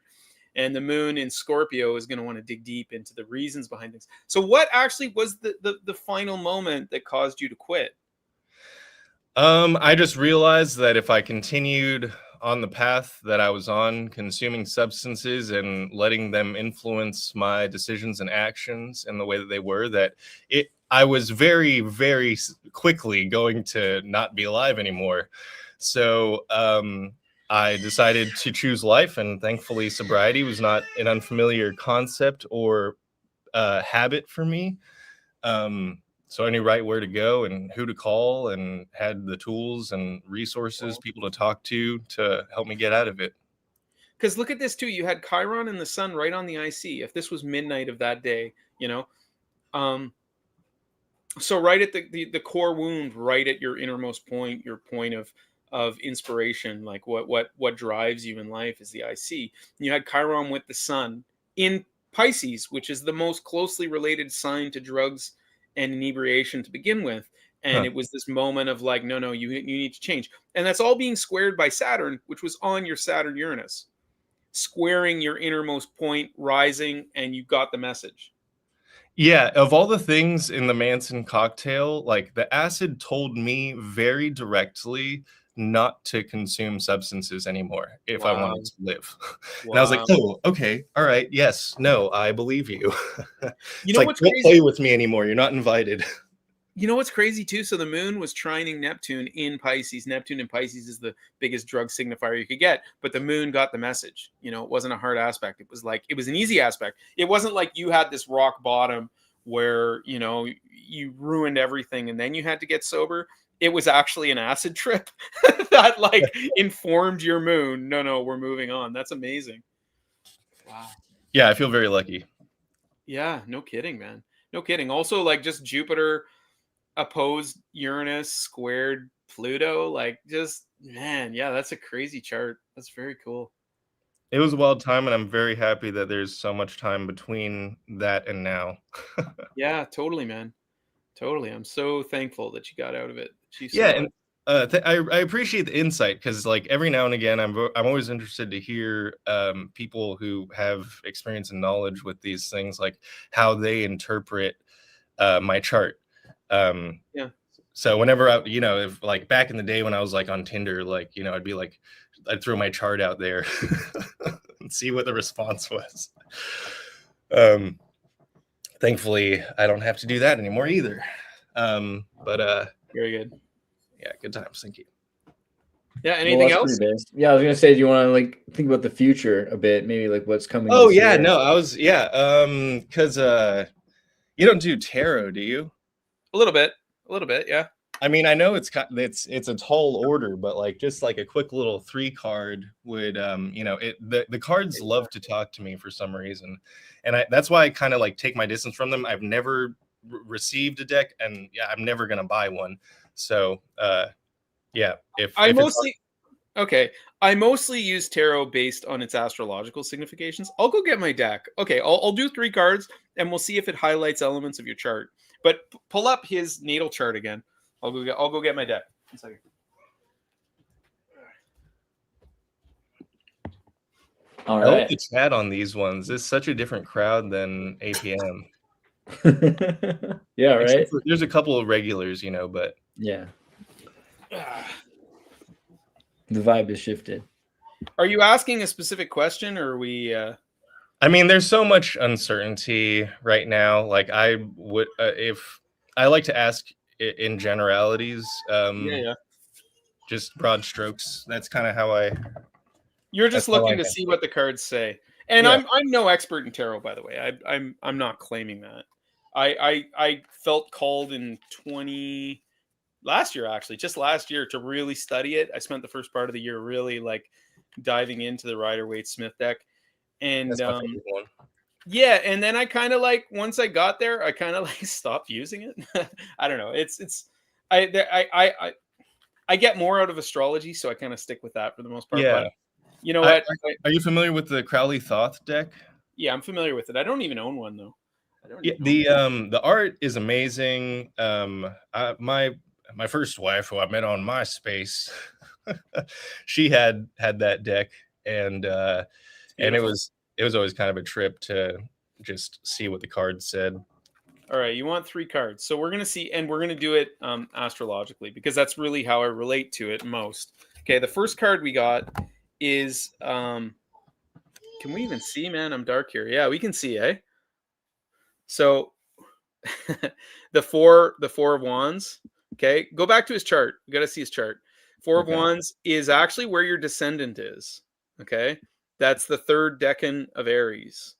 And the moon in Scorpio is going to want to dig deep into the reasons behind things. So what actually was the final moment that caused you to quit? I just realized that if I continued on the path that I was on, consuming substances and letting them influence my decisions and actions in the way that they were, I was very, very quickly going to not be alive anymore. So I decided to choose life, and thankfully sobriety was not an unfamiliar concept or habit for me. So I knew right where to go and who to call, and had the tools and resources, people to talk to help me get out of it. Because look at this too. You had Chiron and the sun right on the IC. If this was midnight of that day, you know, so right at the core wound, right at your innermost point, your point of inspiration, like what drives you in life is the IC. And you had Chiron with the sun in Pisces, which is the most closely related sign to drugs and inebriation to begin with. And it was this moment of like, no, you need to change. And that's all being squared by Saturn, which was on your Saturn Uranus, squaring your innermost point, rising, and you got the message. Yeah, of all the things in the Manson cocktail, like the acid told me very directly not to consume substances anymore if I wanted to live. And I was like, oh, okay, all right, yes, no, I believe you. You know what's don't crazy? play with me anymore. You're not invited. You know what's crazy too? So the moon was trining Neptune in Pisces. Neptune in Pisces is the biggest drug signifier you could get, but the moon got the message. You know, it wasn't a hard aspect. It was an easy aspect. It wasn't like you had this rock bottom where, you know, you ruined everything and then you had to get sober. It was actually an acid trip that like informed your moon. No, we're moving on. That's amazing. Wow. Yeah, I feel very lucky. Yeah, no kidding, man. No kidding. Also, like just Jupiter opposed Uranus squared Pluto, like just man, yeah, that's a crazy chart. That's very cool. It was a wild time, and I'm very happy that there's so much time between that and now. Yeah, totally, man. Totally. I'm so thankful that you got out of it. And I appreciate the insight, because like every now and again I'm always interested to hear people who have experience and knowledge with these things, like how they interpret my chart. So whenever if like back in the day when I was like on Tinder, like, you know, I'd throw my chart out there and see what the response was. Thankfully I don't have to do that anymore either. But very good. Yeah, good times. Thank you. Yeah, anything else? Yeah, I was gonna say, do you want to like think about the future a bit? Maybe like what's coming. Oh yeah, year? No, I was because you don't do tarot, do you? A little bit, yeah. I mean, I know it's a tall order, but like just like a quick little 3 card would the cards love to talk to me for some reason, and that's why I kind of like take my distance from them. I've never received a deck, and yeah, I'm never gonna buy one. So yeah, I mostly use tarot based on its astrological significations. I'll go get my deck. Okay, I'll do 3 cards, and we'll see if it highlights elements of your chart. But pull up his natal chart again. I'll go get my deck. 1 second. All I love right. the chat on these ones. It's such a different crowd than APM. Yeah, right. Except for, there's a couple of regulars, but Yeah, the vibe has shifted. Are you asking a specific question, or are we? I mean, there's so much uncertainty right now. Like I would, if I like to ask in generalities, Yeah. just broad strokes. That's kind of how I. You're just That's how I looking to think. see what the cards say. And Yeah. I'm no expert in tarot, by the way. I'm not claiming that. I felt called in last year to really study it. I spent the first part of the year really like diving into the Rider-Waite-Smith deck. And That's my favorite one. yeah, and then I kind of like once I got there, I kind of like stopped using it. I don't know. I get more out of astrology, so I kind of stick with that for the most part. Yeah. But you know what? Are you familiar with the Crowley Thoth deck? Yeah, I'm familiar with it. I don't even own one though. Yeah, the art is amazing. My first wife, who I met on MySpace, she had that deck, and it was always kind of a trip to just see what the cards said. All right, you want 3 cards, so we're gonna see, and we're gonna do it astrologically because that's really how I relate to it most. Okay, the first card we got is can we even see, man? I'm dark here. Yeah, we can see, eh? So the four of wands. Okay, go back to his chart. You got to see his chart. 4 of wands is actually where your descendant is. Okay, that's the 3rd decan of Aries.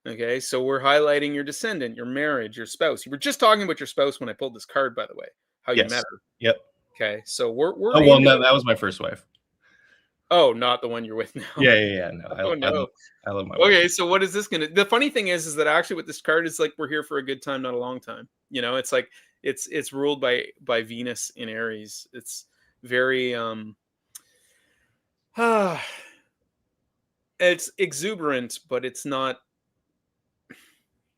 Okay, so we're highlighting your descendant, your marriage, your spouse. You were just talking about your spouse when I pulled this card, by the way. How you met her. Yep. Okay, so we're oh well, no, that was my first wife. Oh, not the one you're with now. Yeah. No, I love my wife. Okay, so what is this gonna? The funny thing is that actually with this card is like we're here for a good time, not a long time. It's like it's ruled by Venus in Aries. It's very it's exuberant, but it's not.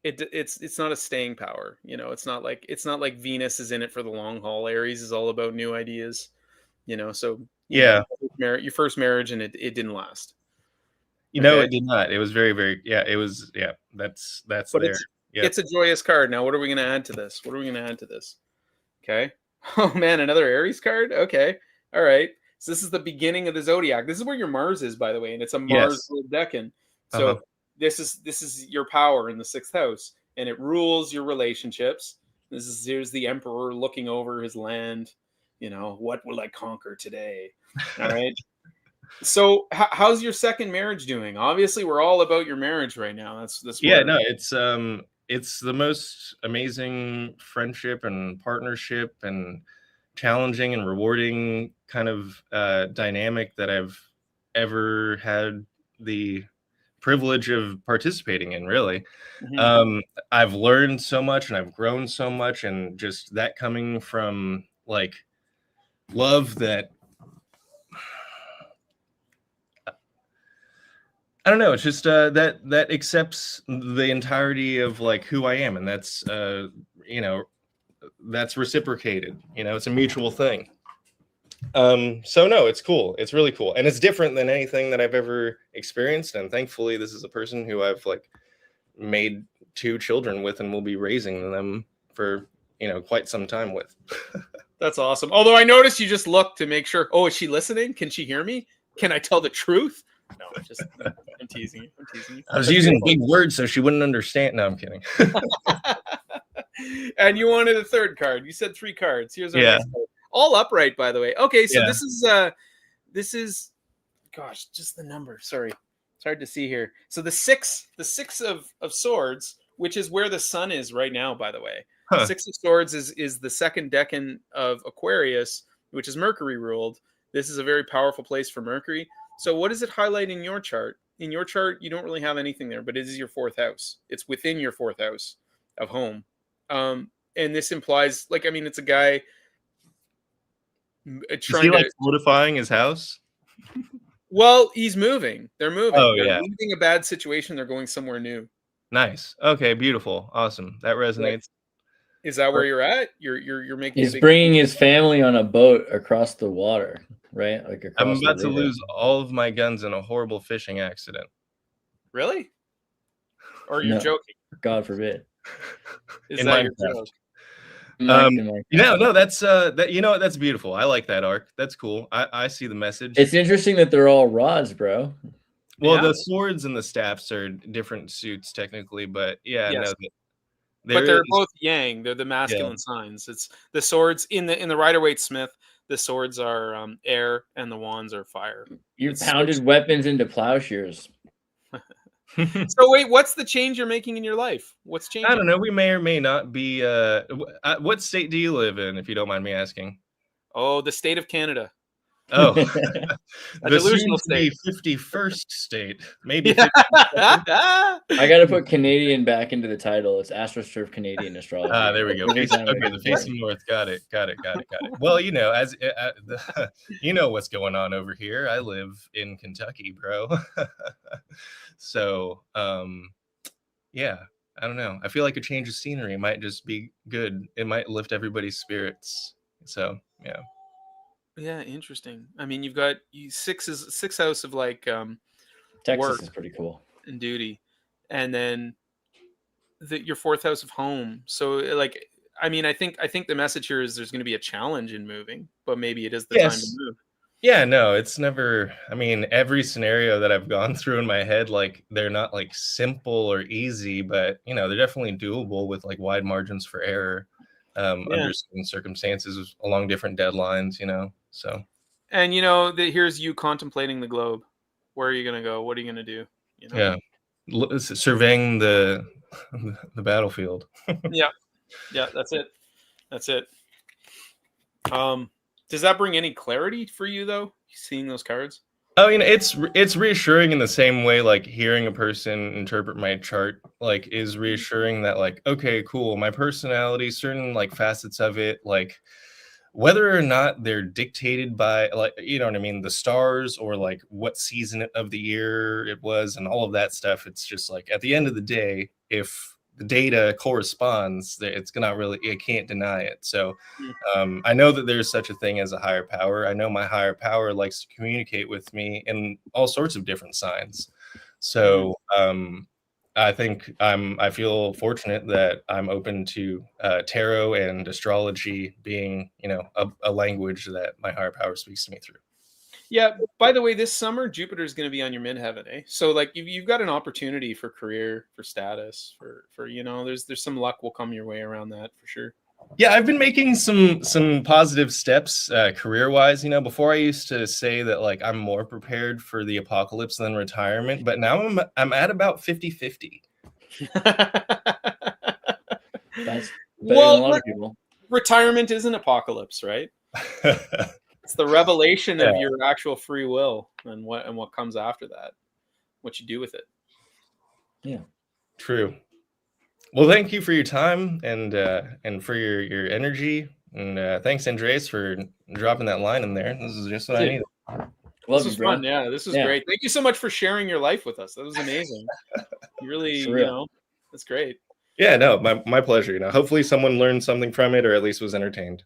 It's not a staying power. It's not like Venus is in it for the long haul. Aries is all about new ideas. So yeah, your first marriage and it didn't last. It did not. It was very, very, it was, that's but there. It's a joyous card. Now, what are we going to add to this? Okay. Oh man, another Aries card. Okay. All right. So this is the beginning of the zodiac. This is where your Mars is, by the way, and it's a Mars decan. So this is your power in the 6th house, and it rules your relationships. Here's the emperor looking over his land. What will I conquer today? All right. So how's your second marriage doing? Obviously, we're all about your marriage right now. That's no, it's the most amazing friendship and partnership and challenging and rewarding kind of dynamic that I've ever had the privilege of participating in, really. I've learned so much and I've grown so much, and just that coming from like love that I don't know. It's just that accepts the entirety of like who I am, and that's that's reciprocated. It's a mutual thing. So no, it's cool. It's really cool, and it's different than anything that I've ever experienced. And thankfully, this is a person who I've like made 2 children with, and will be raising them for quite some time with. That's awesome. Although I noticed you just looked to make sure. Oh, is she listening? Can she hear me? Can I tell the truth? No, I'm teasing you. I was using big words so she wouldn't understand. No, I'm kidding. And you wanted a 3rd card. You said 3 cards. Here's our next card. All upright, by the way. Okay, so this is gosh, just the number. Sorry. It's hard to see here. So the 6 of swords, which is where the sun is right now, by the way. 6 of swords is the 2nd decan of Aquarius, which is Mercury ruled. This is a very powerful place for Mercury. So what does it highlight in your chart? In your chart, you don't really have anything there, but it is your 4th house. It's within your 4th house of home. And this implies, it's a guy trying to solidifying his house. Well, he's moving. They're moving. Oh, they're leaving a bad situation. They're going somewhere new. Nice. Okay, beautiful. Awesome. That resonates. Is that where you're at? You're making. He's bringing his family on a boat across the water, right? I'm about to lose all of my guns in a horrible fishing accident. Really? Or you're No. joking? God forbid. Is In that your Minecraft. joke? No, that's that, you know what, that's beautiful. I like that arc. That's cool. I see the message. It's interesting that they're all rods, bro. Well, Yeah. the swords and the staffs are different suits technically, but yeah, Yes. no, But they're is- both yang. They're the masculine signs. It's the swords in the Rider-Waite Smith. The swords are air, and the wands are fire. You It's pounded weapons into plowshares. So wait, what's the change you're making in your life? What's changing? I don't know. We may or may not be. What state do you live in, if you don't mind me asking? Oh, the state of Canada. Oh, A the delusional soon-to-be state. 51st state, maybe. I got to put Canadian back into the title. It's AstroTurf Canadian Astrology. There we go. Every time I Okay, do the facing north. Got it. Well, you know, you know what's going on over here. I live in Kentucky, bro. So, yeah, I don't know. I feel like a change of scenery might just be good. It might lift everybody's spirits. So, yeah. Yeah, interesting. I mean, you've got sixth house of like Texas work is pretty cool. and duty, and then your fourth house of home. So like, I mean, I think the message here is there's going to be a challenge in moving, but maybe it is the time to move. Yeah, no, it's never. I mean, every scenario that I've gone through in my head, like they're not like simple or easy, but you know, they're definitely doable with like wide margins for error under certain circumstances along different deadlines, you know. So, and you know, here's you contemplating the globe. Where are you going to go? What are you going to do? You know? Yeah, surveying the battlefield. Yeah, that's it. Does that bring any clarity for you though? Seeing those cards? Oh, you know, it's reassuring in the same way like hearing a person interpret my chart like is reassuring that like, okay, cool, my personality, certain like facets of it, like whether or not they're dictated by like, you know what I mean, the stars or like what season of the year it was and all of that stuff. It's just like at the end of the day, if the data corresponds, it's gonna really, I can't deny it. So I know that there's such a thing as a higher power. I know my higher power likes to communicate with me in all sorts of different signs. So I think I feel fortunate that I'm open to tarot and astrology being, you know, a language that my higher power speaks to me through. Yeah. By the way, this summer Jupiter is going to be on your midheaven, eh? So like you've got an opportunity for career, for status, for you know, there's some luck will come your way around that for sure. Yeah, I've been making some positive steps career-wise. You know, before I used to say that like I'm more prepared for the apocalypse than retirement, but now I'm at about 50-50. That's better than a lot of people. Retirement is an apocalypse, right? It's the revelation of your actual free will and what comes after that, what you do with it. Yeah, true. Well, thank you for your time and for your energy, and thanks, Andreas, for dropping that line in there. This is just what I needed. This was fun. Yeah, this was great. Thank you so much for sharing your life with us. That was amazing. You really, you know, that's great. Yeah, no, my pleasure. You know, hopefully someone learned something from it or at least was entertained.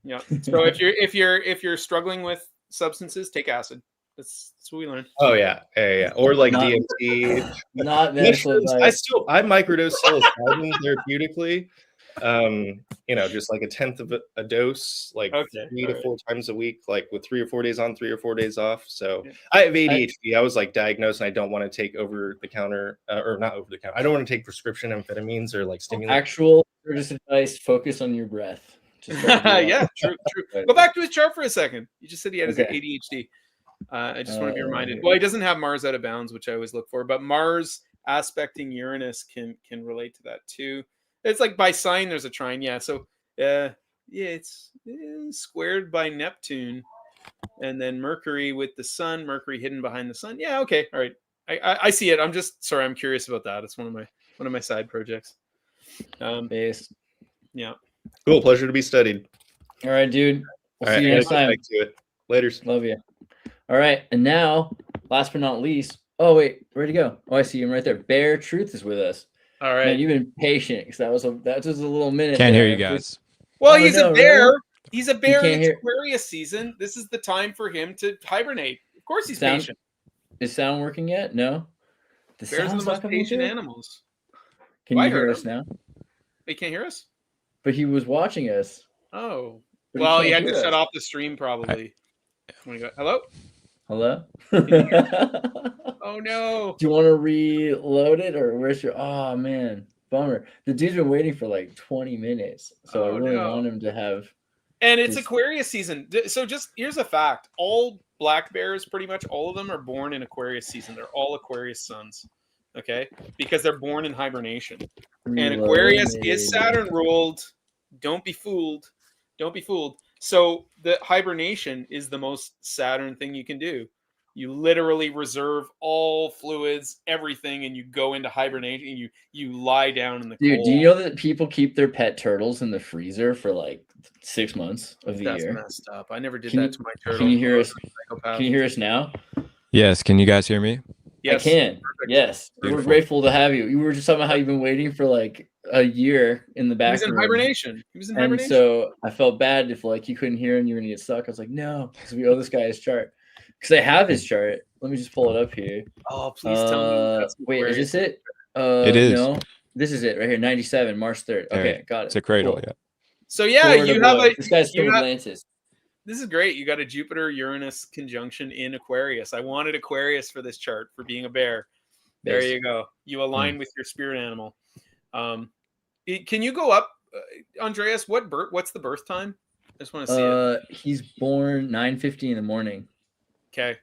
Yeah. So if you're struggling with substances, take acid. That's what we learned. Oh yeah. Or like DMT. Not medical advice. I microdose psilocybin therapeutically. You know, just like a tenth of a dose, like 3 to 4 times a week, like with 3 or 4 days on, 3 or 4 days off. So I have ADHD. I was like diagnosed, and I don't want to take over the counter or not over the counter. I don't want to take prescription amphetamines or like stimulants. Actual service advice: focus on your breath. Yeah, true. Go back to his chart for a second. You just said he had his ADHD. I just want to be reminded. Well, he doesn't have Mars out of bounds, which I always look for, but Mars aspecting Uranus can relate to that too. It's like by sign there's a trine. Yeah, so it's squared by Neptune, and then Mercury with the Sun. Mercury hidden behind the Sun. Yeah, okay, all right. I see it. I'm just sorry. I'm curious about that. It's one of my side projects. Base. Yeah. Cool. Pleasure to be studied. All right, dude. We'll see you next time. Later. Love you. All right, and now, last but not least. Oh wait, where'd he go? Oh, I see him right there. Bear Truth is with us. All right. Man, you've been patient because that was a little minute. Can't hear you guys. Well, he's a bear. Really? He's a bear in hear... Aquarius season. This is the time for him to hibernate. Of course, he's patient. Is sound working yet? No. The Bears are sound's the not most coming patient through? animals. Can Well, I you hear heard us now? You can't hear us? But he was watching us. Oh. But Well, he can't had to hear shut us. off the stream probably. Hello? Hello? you Do hear Oh no. you want to reload it, or where's your? Oh man, bummer. The dude's been waiting for like 20 minutes, so I Oh, really no. want him to have. And it's Just- Aquarius season. So just here's a fact. All black bears, pretty much all of them, are born in Aquarius season. They're all Aquarius sons. Okay? Because they're born in hibernation. And Aquarius is Saturn ruled. Don't be fooled. Don't be fooled. So the hibernation is the most Saturn thing you can do. You literally reserve all fluids, everything, and you go into hibernation. And you lie down in the Dude, cold. do you know that people keep their pet turtles in the freezer for like 6 months of the That's year? messed up. I never did Can that you- to my turtle. Can you hear us? Psychopath. Can you hear us now? Yes. Can you guys hear me? Yes. I can. Perfect. Yes. We're Beautiful. grateful to have you. You were just talking about how you've been waiting for like a year in the He back was in room. hibernation. He was in And hibernation. so I felt bad if like you couldn't hear and you were gonna get stuck. I was like, no, because we owe this guy his chart. Because I have his chart. Let me just pull it up here. Oh, please tell me. That's Wait, is this it? It is. No, this is it right here. 97, March 3rd. There, Okay, got it. It's a cradle. Cool. Yeah. So yeah, Florida you have boy. a. This guy's you from have- Atlantis. This is great. You got a Jupiter-Uranus conjunction in Aquarius. I wanted Aquarius for this chart for being a bear. There Based. you go. You align with your spirit animal. Can you go up, Andreas? What's the birth time? I just want to see it. He's born 9:50 in the morning. Okay.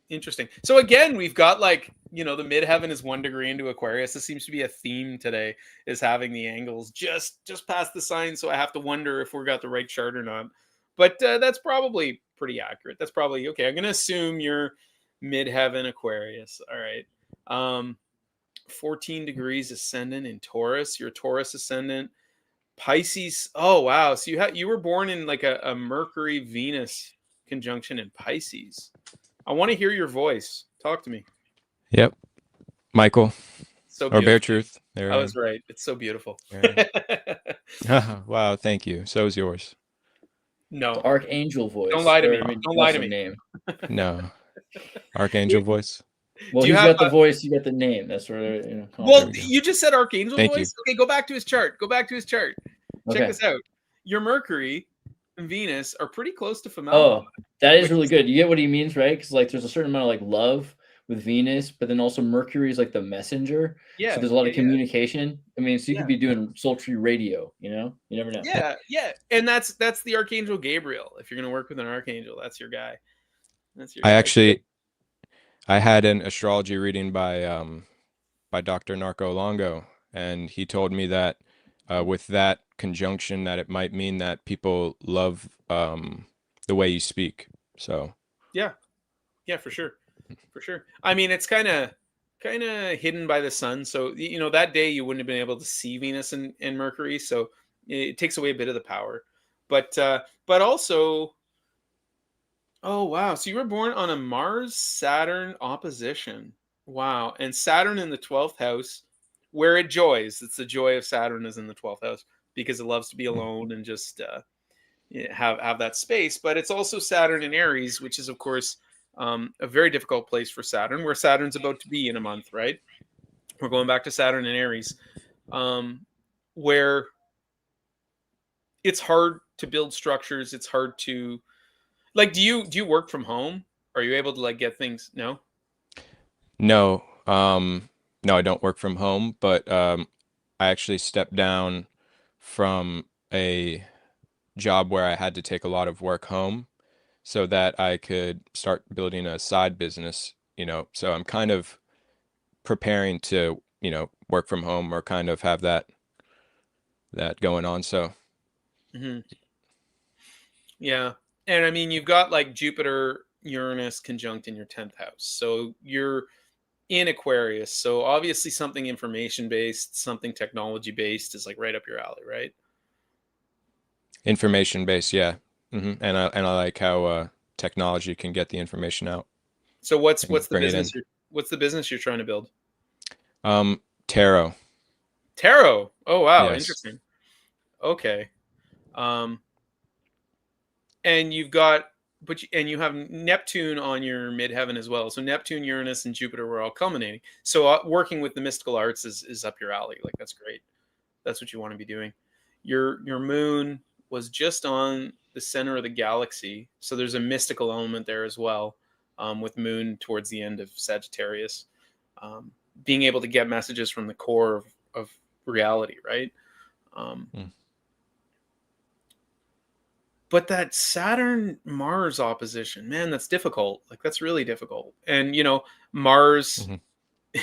Interesting. So again, we've got like, the midheaven is 1 degree into Aquarius. This seems to be a theme today, is having the angles just past the sign. So I have to wonder if we got the right chart or not. But that's probably pretty accurate. That's probably okay. I'm going to assume you're midheaven Aquarius. All right. 14 degrees ascendant in Taurus. You're Taurus ascendant. Pisces. Oh, wow. So you were born in like a Mercury Venus conjunction in Pisces. I want to hear your voice. Talk to me. Yep. Michael So or beautiful. Bear Truth. There I was right. It's so beautiful. Wow. Thank you. So is yours. No. Archangel voice. Don't lie to or, me. I mean, Don't lie to awesome me. Name. No. Archangel voice. Well, Do you he's have got the voice. You got the name. That's what. Well, we go. you just said Archangel Thank voice. Okay, go back to his chart. Check Okay. this out. Your Mercury and Venus are pretty close to Oh, formaldehyde. that is Which really is- good. You get what he means, right? Because like there's a certain amount of like love with Venus, but then also Mercury is like the messenger. Yeah. So there's a lot of yeah, communication. I mean, so you Yeah. could be doing sultry radio. You never know. Yeah. And that's the Archangel Gabriel. If you're gonna work with an archangel, that's your guy. That's your I guy. actually, I had an astrology reading by Dr. Narco Longo, and he told me that with that conjunction, that it might mean that people love the way you speak. So Yeah, for sure. I mean, it's kind of hidden by the sun, so that day you wouldn't have been able to see Venus and Mercury, so it takes away a bit of the power. But also, oh wow, so you were born on a Mars Saturn opposition. Wow, and Saturn in the 12th house, where it joys. It's the joy of Saturn is in the 12th house because it loves to be alone and just have that space. But it's also Saturn in Aries, which is of course a very difficult place for Saturn, where Saturn's about to be in a month, right? We're going back to Saturn in Aries, where it's hard to build structures. It's hard to do you work from home? Are you able to like get things? No. no, no, I don't work from home, but I actually stepped down from a job where I had to take a lot of work home so that I could start building a side business, so I'm kind of preparing to, work from home or kind of have that going on. So Mm-hmm. Yeah. And I mean, you've got like Jupiter, Uranus conjunct in your 10th house. So you're in Aquarius. So obviously something information based, something technology based is like right up your alley, right? information based, yeah. And I like how technology can get the information out. So what's And the bring it business what's the business you're trying to build? Tarot. Tarot. Oh wow, Yes. interesting. Okay. And you've got and you have Neptune on your midheaven as well. So Neptune, Uranus, and Jupiter were all culminating. So working with the mystical arts is up your alley. Like, that's great. That's what you want to be doing. Your moon was just on the center of the galaxy, so there's a mystical element there as well, with moon towards the end of Sagittarius, being able to get messages from the core of reality, right? But that Saturn-Mars opposition, man, that's difficult. Like, that's really difficult. And, Mars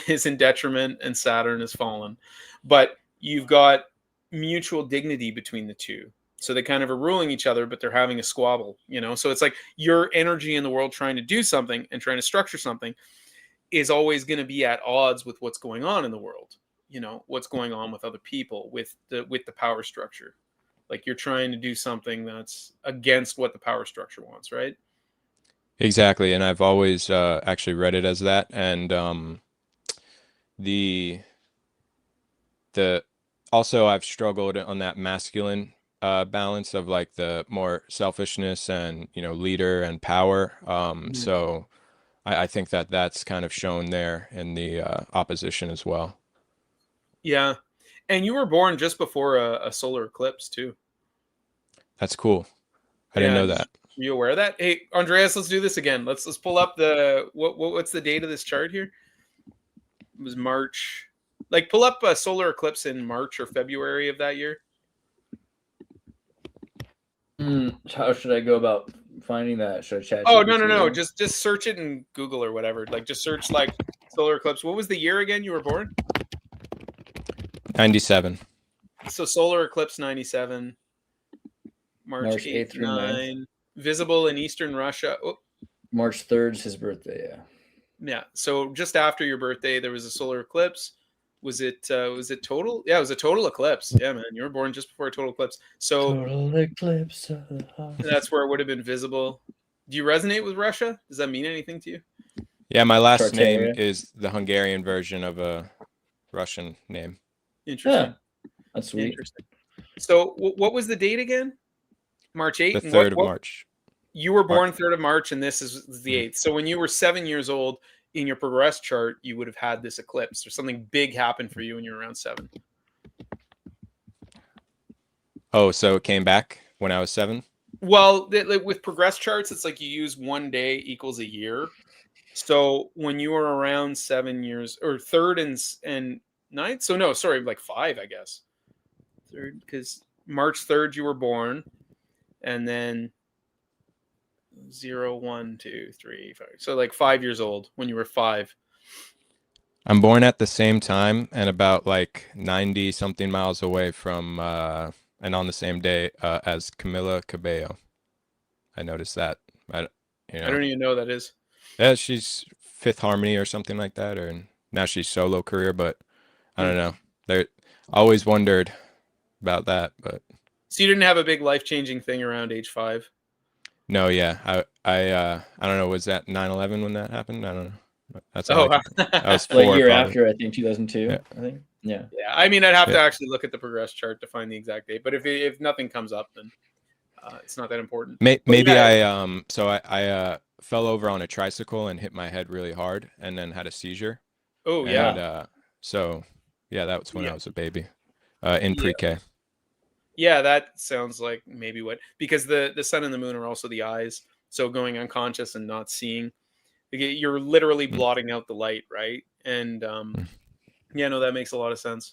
is in detriment and Saturn has fallen. But you've got mutual dignity between the two. So they kind of are ruling each other, but they're having a squabble, So it's like your energy in the world trying to do something and trying to structure something is always going to be at odds with what's going on in the world. What's going on with other people, with the power structure. Like, you're trying to do something that's against what the power structure wants, right? Exactly, and I've always actually read it as that. And the also I've struggled on that masculine balance of like the more selfishness and leader and power. So I think that's kind of shown there in the opposition as well. Yeah, and you were born just before a solar eclipse too. That's cool. I didn't know that. Are you aware of that? Hey, Andreas, let's do this again. Let's pull up what's the date of this chart here? It was March. Like, pull up a solar eclipse in March or February of that year. How should I go about finding that? Should I chat? Oh, no. Just search it in Google or whatever. Like, just search like solar eclipse. What was the year again you were born? 97. So solar eclipse 97. March 8th through 9. Visible in Eastern Russia. Oh. March 3rd is his birthday, yeah. Yeah. So just after your birthday, there was a solar eclipse. Was it total? Yeah, it was a total eclipse. Yeah, man. You were born just before a total eclipse. So total eclipse of the heart. That's where it would have been visible. Do you resonate with Russia? Does that mean anything to you? Yeah, my last Tartaria. name is the Hungarian version of a Russian name. Interesting. Yeah, that's sweet. Interesting. So what was the date again? March 8th? The 3rd of March. You were born 3rd of March, and this is the 8th. So when you were 7 years old, in your progress chart, you would have had this eclipse, or something big happened for you when you were around 7. Oh, so it came back when I was 7? Well, with progress charts, it's like you use 1 day equals a year. So when you were around 7 years, or 3rd and 9th, so no, sorry, like 5, I guess. 3rd, because March 3rd you were born, and then 0, 1, 2, 3, 5. So like 5 years old when you were 5. I'm born at the same time and about like 90 something miles away from and on the same day as Camila Cabello. I noticed that. I don't even know what that is. Yeah, she's Fifth Harmony or something like that, or now she's solo career, but I don't know. I always wondered about that, but so you didn't have a big life-changing thing around age 5? No, yeah. I don't know, was that 9/11 when that happened? I don't know. That's I was 4 like a year probably. after, I think 2002. Yeah. I think. Yeah. Yeah, I mean, I'd have to actually look at the progress chart to find the exact date. But if nothing comes up, then it's not that important. Maybe I fell over on a tricycle and hit my head really hard, and then had a seizure. Oh yeah. And so yeah, that was when I was a baby, in pre-K. Yeah, that sounds like maybe because the sun and the moon are also the eyes. So going unconscious and not seeing, you're literally blotting out the light, right? And yeah, no, that makes a lot of sense.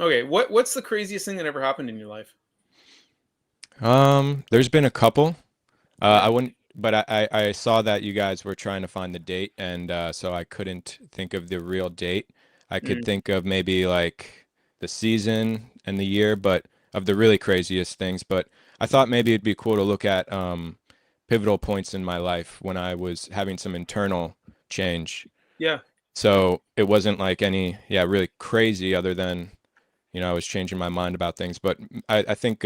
Okay, what's the craziest thing that ever happened in your life? There's been a couple. I wouldn't, but I saw that you guys were trying to find the date, and so I couldn't think of the real date. I could think of maybe like the season and the year, but of the really craziest things. But I thought maybe it'd be cool to look at pivotal points in my life when I was having some internal change. Yeah. So it wasn't like any really crazy, other than I was changing my mind about things. But I think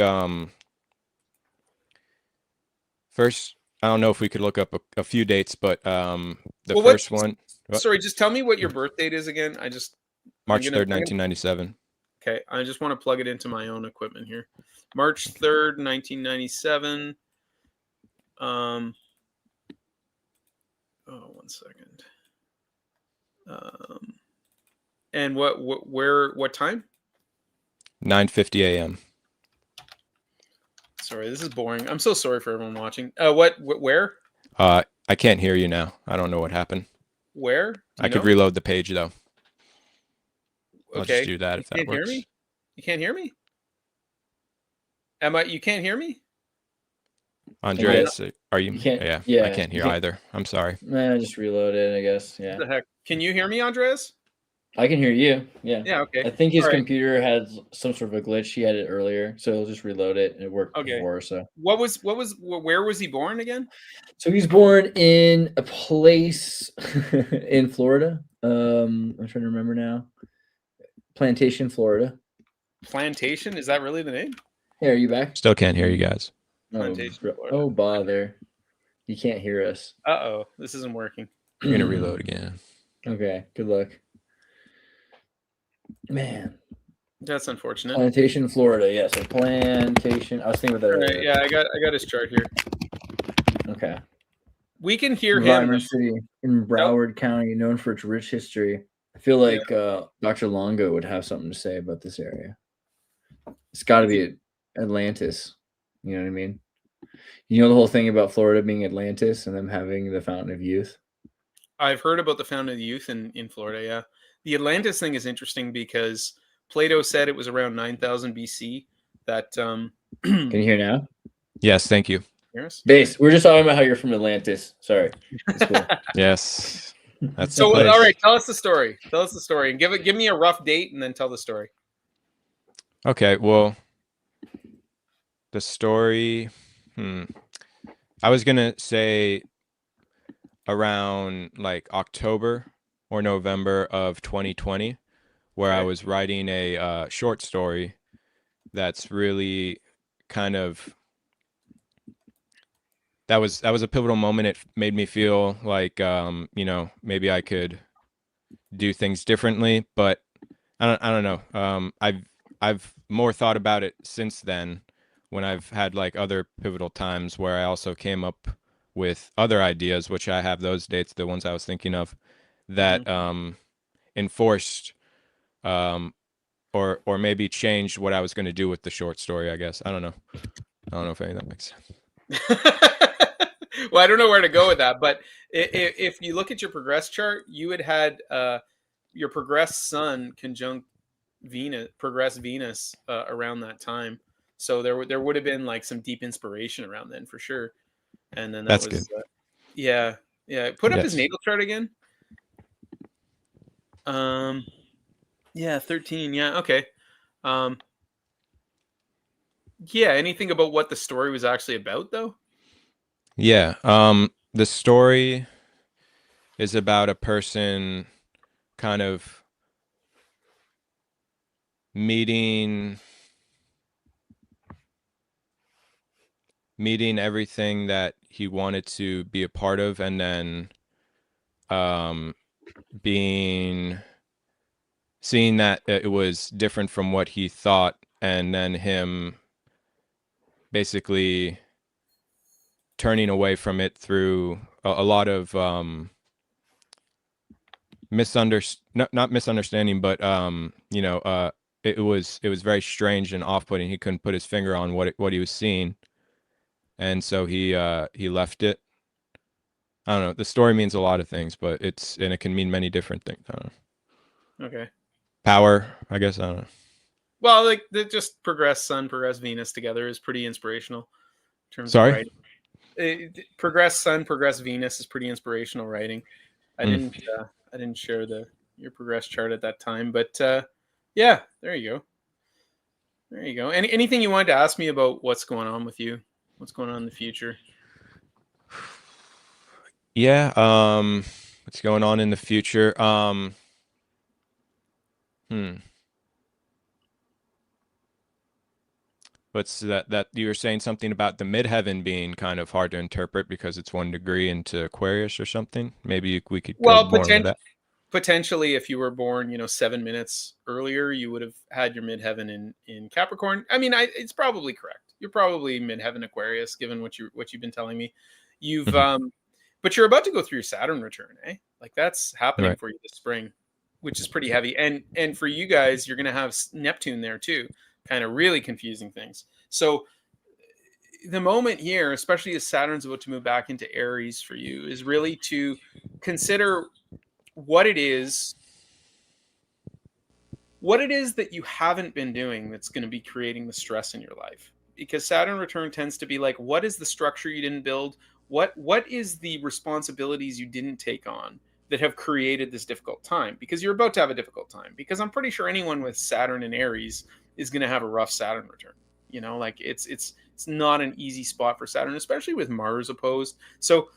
first, I don't know if we could look up a few dates, but first one. Sorry, just tell me what your birth date is again. March 3rd, 1997. Okay, I just want to plug it into my own equipment here. March 3rd, 1997. Oh, 1 second. And what time? 9:50 a.m. Sorry, this is boring. I'm so sorry for everyone watching. Where? I can't hear you now. I don't know what happened. Where? Do I you could know? reload the page though. I'll Okay. just do that You if that can't hear works. me? You can't hear me? You can't hear me? Andreas, are you? You can't- Yeah, yeah, I can't you hear can't- either. I'm sorry. Just reload it, I guess. Yeah. What the heck? Can you hear me, Andreas? I can hear you. Yeah. Yeah, okay. I think his All right. computer has some sort of a glitch. He had it earlier, so he'll just reload it. It worked Okay. before, so. Where was he born again? So he's born in a place in Florida. I'm trying to remember now. Plantation, Florida. Plantation? Is that really the name? Hey, are you back? Still can't hear you guys. Plantation, Florida. Oh, bother. You can't hear us. Uh-oh, this isn't working. You're gonna reload again. Okay, good luck. Man. That's unfortunate. Plantation, Florida. Yes, so Plantation. I was thinking about All that. right, yeah, I got his chart here. Okay. We can hear him. Environment City in Broward County, known for its rich history. I feel like Dr. Longo would have something to say about this area. It's got to be Atlantis. You know what I mean? You know the whole thing about Florida being Atlantis and them having the Fountain of Youth? I've heard about the Fountain of Youth in Florida, yeah. The Atlantis thing is interesting because Plato said it was around 9000 BC that Can you hear now? Yes, thank you. Base, we're just talking about how you're from Atlantis. Sorry. That's cool. Yes. That's So the place. all right, tell us the story. Tell us the story and give me a rough date and then tell the story. Okay, well, the story. I was gonna say around like October or November of 2020, where I Okay. was writing a short story that's really kind of that was a pivotal moment. It made me feel like maybe I could do things differently, but I don't know. I've more thought about it since then when I've had like other pivotal times where I also came up with other ideas, which I have those dates, the ones I was thinking of, that enforced or maybe changed what I was going to do with the short story, I guess. I don't know if any of that makes sense. Well, I don't know where to go with that, but if you look at your progress chart, you had your progress sun conjunct progress Venus around that time. So there would have been like some deep inspiration around then for sure. And then That's was good. Yeah. Put up his Yes. natal chart again. Yeah, 13. Yeah, okay. Yeah, anything about what the story was actually about though? Yeah. The story is about a person kind of meeting everything that he wanted to be a part of, and then seeing that it was different from what he thought, and then him basically turning away from it through a lot of not misunderstanding, but it was very strange and off-putting. He couldn't put his finger on what he was seeing, and so he left it. I don't know. The story means a lot of things, but it can mean many different things. I don't know. Okay. Power, I guess. I don't know. Well, like just progress Sun, progress Venus together is pretty inspirational in terms Sorry? of writing. Progress Sun, progress Venus is pretty inspirational writing. I didn't share your progress chart at that time, but yeah, there you go. There you go. Anything you wanted to ask me about what's going on with you? What's going on in the future? Yeah. What's going on in the future? What's that you were saying something about the midheaven being kind of hard to interpret because it's 1 degree into Aquarius or something? Maybe we could go more into that. Potentially, if you were born, 7 minutes earlier, you would have had your midheaven in Capricorn. I mean, it's probably correct. You're probably midheaven Aquarius, given what you've been telling me. You've Mhm. but you're about to go through your Saturn return, eh? Like that's happening Right. for you this spring, which is pretty heavy. And for you guys, you're gonna have Neptune there too, kind of really confusing things. So the moment here, especially as Saturn's about to move back into Aries for you, is really to consider what it is that you haven't been doing that's going to be creating the stress in your life. Because Saturn return tends to be like, what is the structure you didn't build? What is the responsibilities you didn't take on that have created this difficult time? Because you're about to have a difficult time. Because I'm pretty sure anyone with Saturn and Aries is going to have a rough Saturn return. You know, like it's not an easy spot for Saturn, especially with Mars opposed. So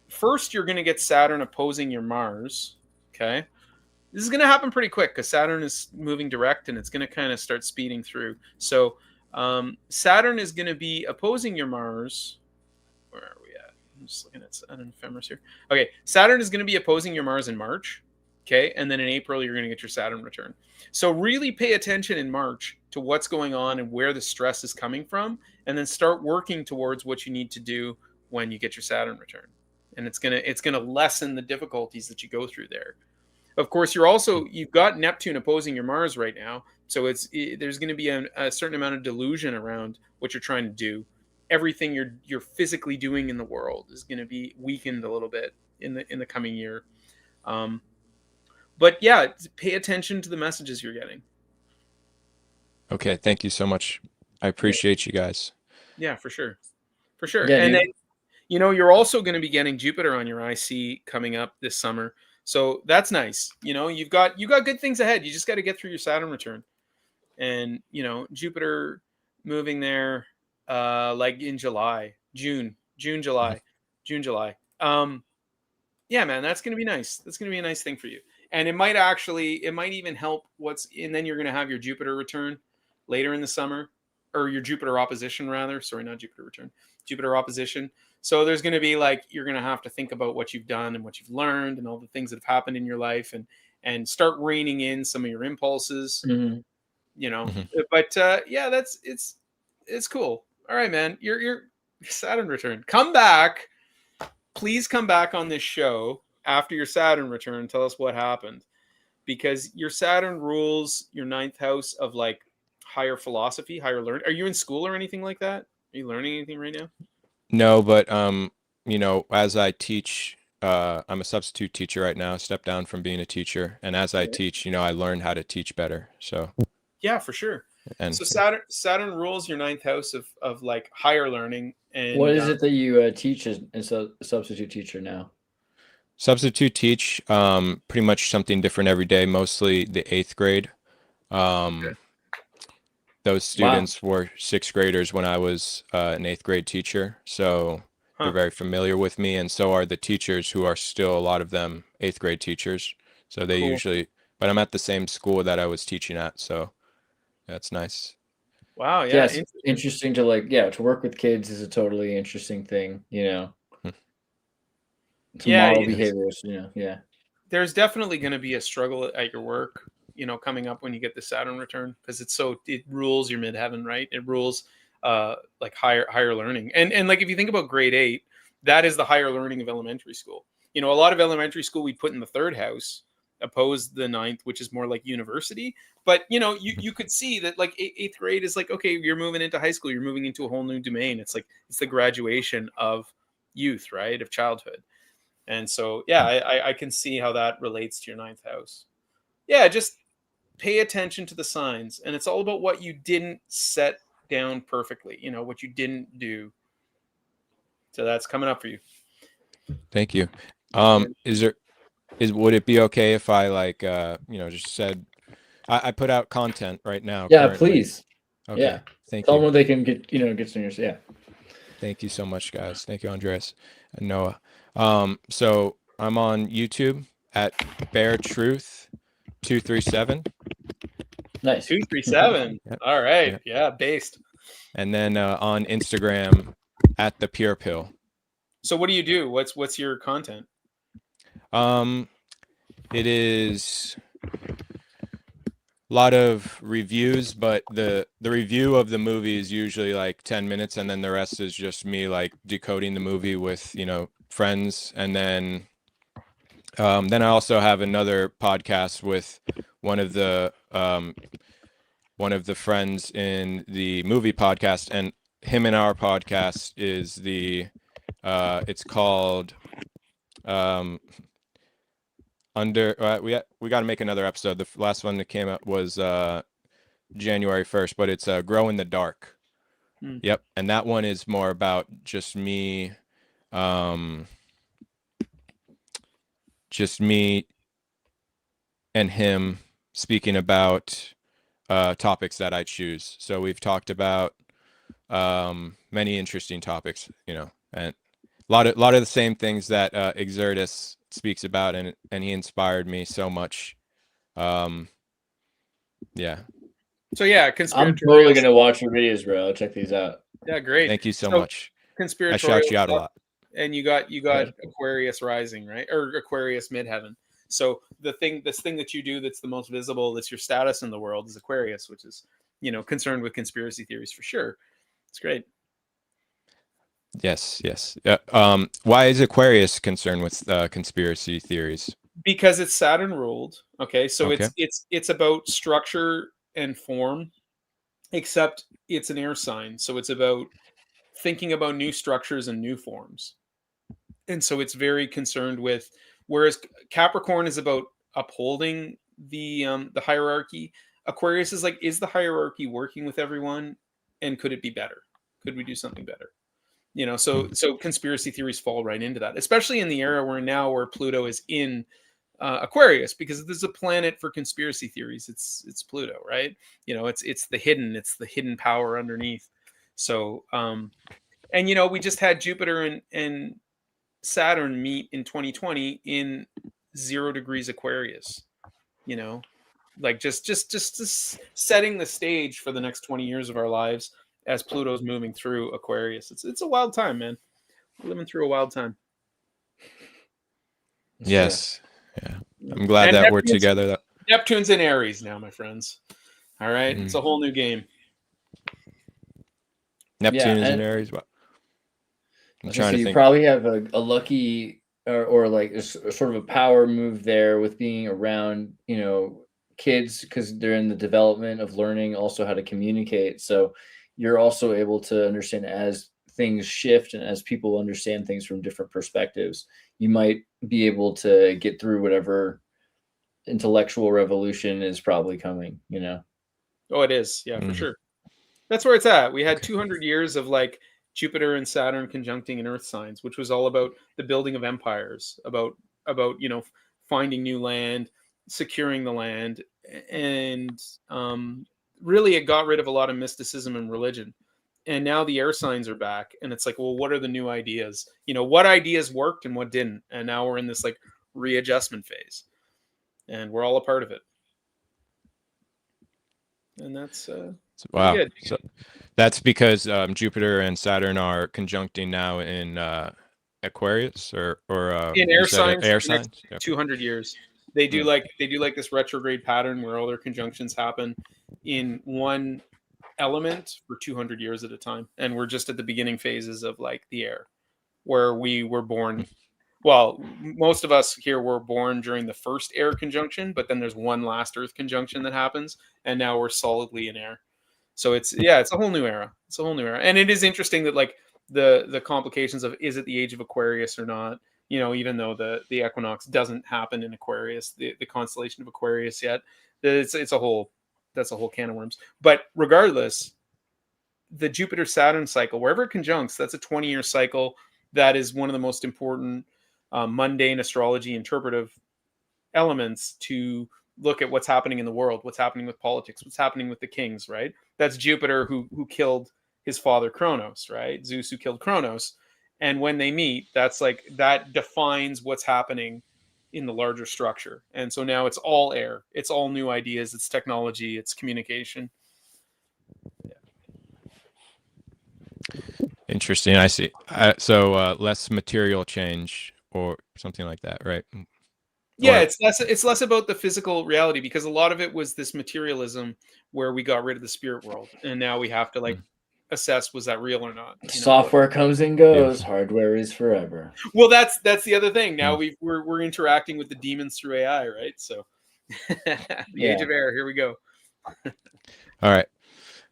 first you're going to get Saturn opposing your Mars. Okay. This is going to happen pretty quick because Saturn is moving direct and it's going to kind of start speeding through. So Saturn is going to be opposing your Mars. Where are we at? I'm just looking at Saturn ephemeris here. Okay, Saturn is going to be opposing your Mars in March. Okay, and then in April you're going to get your Saturn return. So really pay attention in March to what's going on and where the stress is coming from, and then start working towards what you need to do when you get your Saturn return. And it's gonna lessen the difficulties that you go through there. Of course, you've got Neptune opposing your Mars right now, so there's going to be a certain amount of delusion around what you're trying to do. Everything you're physically doing in the world is going to be weakened a little bit in the coming year. But yeah, pay attention to the messages you're getting. Okay, thank you so much. I appreciate you guys. Yeah, for sure, for sure. Yeah, And dude. then you're also going to be getting Jupiter on your IC coming up this summer. So that's nice. You've got good things ahead. You just got to get through your Saturn return. And, Jupiter moving there like in June, July. Yeah, man, that's going to be nice. That's going to be a nice thing for you. And it might even help and then you're going to have your Jupiter return later in the summer, or your Jupiter opposition rather. Sorry, not Jupiter return, Jupiter opposition. So there's going to be you're going to have to think about what you've done and what you've learned and all the things that have happened in your life, and start reining in some of your impulses, Mhm. But yeah, it's cool. All right, man, your Saturn return. Come back. Please come back on this show after your Saturn return. Tell us what happened, because your Saturn rules your ninth house of higher philosophy, higher learning. Are you in school or anything like that? Are you learning anything right now? No, but as I teach, I'm a substitute teacher right now, step down from being a teacher, and as I teach, I learn how to teach better. So yeah, for sure. And so Saturn rules your ninth house of higher learning. And what is it that you teach as a substitute teacher now? Substitute teach, pretty much something different every day, mostly the 8th grade. Those students were 6th graders when I was an 8th grade teacher. So they're very familiar with me. And so are the teachers, who are still, a lot of them, 8th grade teachers. So they usually, but I'm at the same school that I was teaching at. So that's nice. Wow. Yeah. It's interesting to to work with kids is a totally interesting thing, to model behaviors, yeah. There's definitely going to be a struggle at your work, coming up when you get the Saturn return, because it rules your midheaven, right? It rules higher learning. And if you think about grade 8, that is the higher learning of elementary school. A lot of elementary school we put in the 3rd house, opposed the 9th, which is more like university. But you could see that 8th grade is okay, you're moving into high school, you're moving into a whole new domain. It's the graduation of youth, right? Of childhood. And so, yeah, I can see how that relates to your 9th house. Yeah, just pay attention to the signs. And it's all about what you didn't set down perfectly, what you didn't do. So that's coming up for you. Thank you. Would it be okay if I just said, I put out content right now? Yeah, currently. Please. Okay. Yeah. Thank Tell you. them what they can get some yours. Yeah. Thank you so much, guys. Thank you, Andreas and Noah. So I'm on YouTube at Bear Truth 237. Nice. 237. Yep. All right. Yeah, based. And then on Instagram at The Pure Pill. So what do you do? What's your content? It is lot of reviews, but the review of the movie is usually like 10 minutes, and then the rest is just me like decoding the movie with, you know, friends. And then I also have another podcast with one of the friends in the movie podcast, and him and our podcast is the it's called we got to make another episode. The last one that came out was January 1st, but it's Grow in the Dark. Yep. And that one is more about just me and him speaking about topics that I choose. So we've talked about many interesting topics, you know, and a lot of the same things that Xirtus speaks about, and he inspired me so much. Yeah. So yeah, I'm totally gonna watch your videos, bro. Check these out. Yeah, great. Thank you so much. Conspiratorial I shout you out a lot. And you got Aquarius rising, right? Or Aquarius midheaven. So this thing that you do that's the most visible, that's your status in the world, is Aquarius, which is, you know, concerned with conspiracy theories for sure. It's great. Yes. Why is Aquarius concerned with conspiracy theories? Because it's Saturn ruled. Okay, so Okay. it's about structure and form, except it's an air sign, so it's about thinking about new structures and new forms. And so it's very concerned with, whereas Capricorn is about upholding the hierarchy, Aquarius is like, is the hierarchy working with everyone, and could it be better? Could we do something better? You know, so conspiracy theories fall right into that, especially in the era we're in now, where Pluto is in Aquarius, because there's a planet for conspiracy theories. It's Pluto, right? You know, it's the hidden power underneath. So, and you know, we just had Jupiter and Saturn meet in 2020 in 0 degrees Aquarius. You know, like just setting the stage for the next 20 years of our lives as Pluto's moving through Aquarius. It's a wild time, man. We're living through a wild time. Yes. Yeah. I'm glad that we're together. Neptune's in Aries now, my friends. All right. It's a whole new game. Neptune is in Aries. What? I'm trying to think. You probably have a lucky or like a sort of a power move there with being around, you know, kids, because they're in the development of learning also how to communicate. So you're also able to understand as things shift and as people understand things from different perspectives, you might be able to get through whatever intellectual revolution is probably coming, you know? Oh, it is. Yeah, for sure. That's where it's at. We had 200 years of like Jupiter and Saturn conjuncting in Earth signs, which was all about the building of empires, about, you know, finding new land, securing the land. And really it got rid of a lot of mysticism and religion. And now the air signs are back, and it's like, well, what are the new ideas? You know, what ideas worked and what didn't? And now we're in this like readjustment phase, and we're all a part of it. And that's wow. good. So that's because Jupiter and Saturn are conjuncting now in Aquarius or in air signs. Air signs. 200 years. They do like this retrograde pattern where all their conjunctions happen in one element for 200 years at a time, and we're just at the beginning phases of like the air, where we were born. Well, most of us here were born during the first air conjunction, but then there's one last Earth conjunction that happens, and now we're solidly in air. So it's a whole new era. It's a whole new era, and it is interesting that like the complications of, is it the age of Aquarius or not? You know, even though the equinox doesn't happen in Aquarius, the constellation of Aquarius yet, that's a whole can of worms. But regardless, the Jupiter-Saturn cycle, wherever it conjuncts, that's a 20-year cycle. That is one of the most important mundane astrology interpretive elements to look at what's happening in the world, what's happening with politics, what's happening with the kings, right? That's Jupiter who killed his father Kronos, right? Zeus who killed Kronos. And when they meet, that's like, that defines what's happening in the larger structure. And so now it's all air. It's all new ideas. It's technology. It's communication. Interesting. I see. So less material change or something like that, right? Yeah, Or- it's less about the physical reality, because a lot of it was this materialism where we got rid of the spirit world, and now we have to like assess, was that real or not? You know? Software comes and goes. Hardware is forever. Well, that's the other thing. Now we're interacting with the demons through AI, right? So the age of air. Here we go. All right.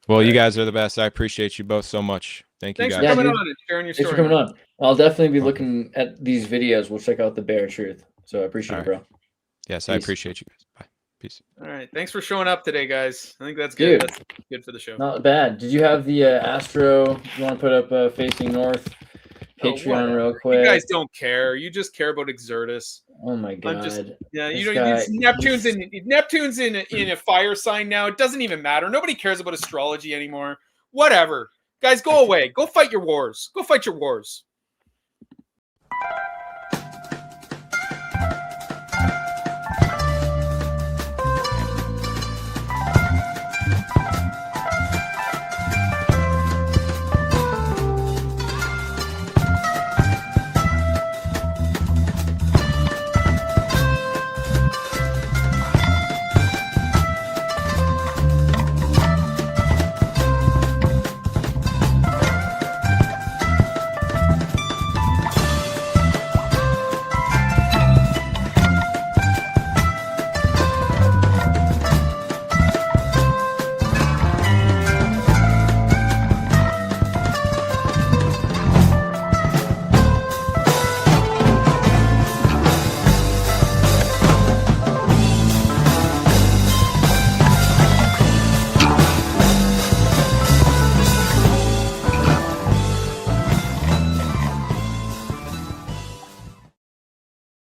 Well, you guys are the best. I appreciate you both so much. Thank you Thanks guys. for Yeah, coming dude. on and sharing your Thanks story. for coming on. I'll definitely be Okay. looking at these videos. We'll check out the bare truth. So I appreciate All it, bro. Yes, I Peace. appreciate you guys. Bye. Peace. All right. Thanks for showing up today, guys. I think that's good. Dude. That's good for the show. Not bad. Did you have the Astro? You want to put up Facing North Patreon real quick? You guys don't care. You just care about Xirtus. Oh my god. Yeah, This you know, guy, Neptune's in a fire sign now. It doesn't even matter. Nobody cares about astrology anymore. Whatever. Guys, go away. Go fight your wars. Go fight your wars.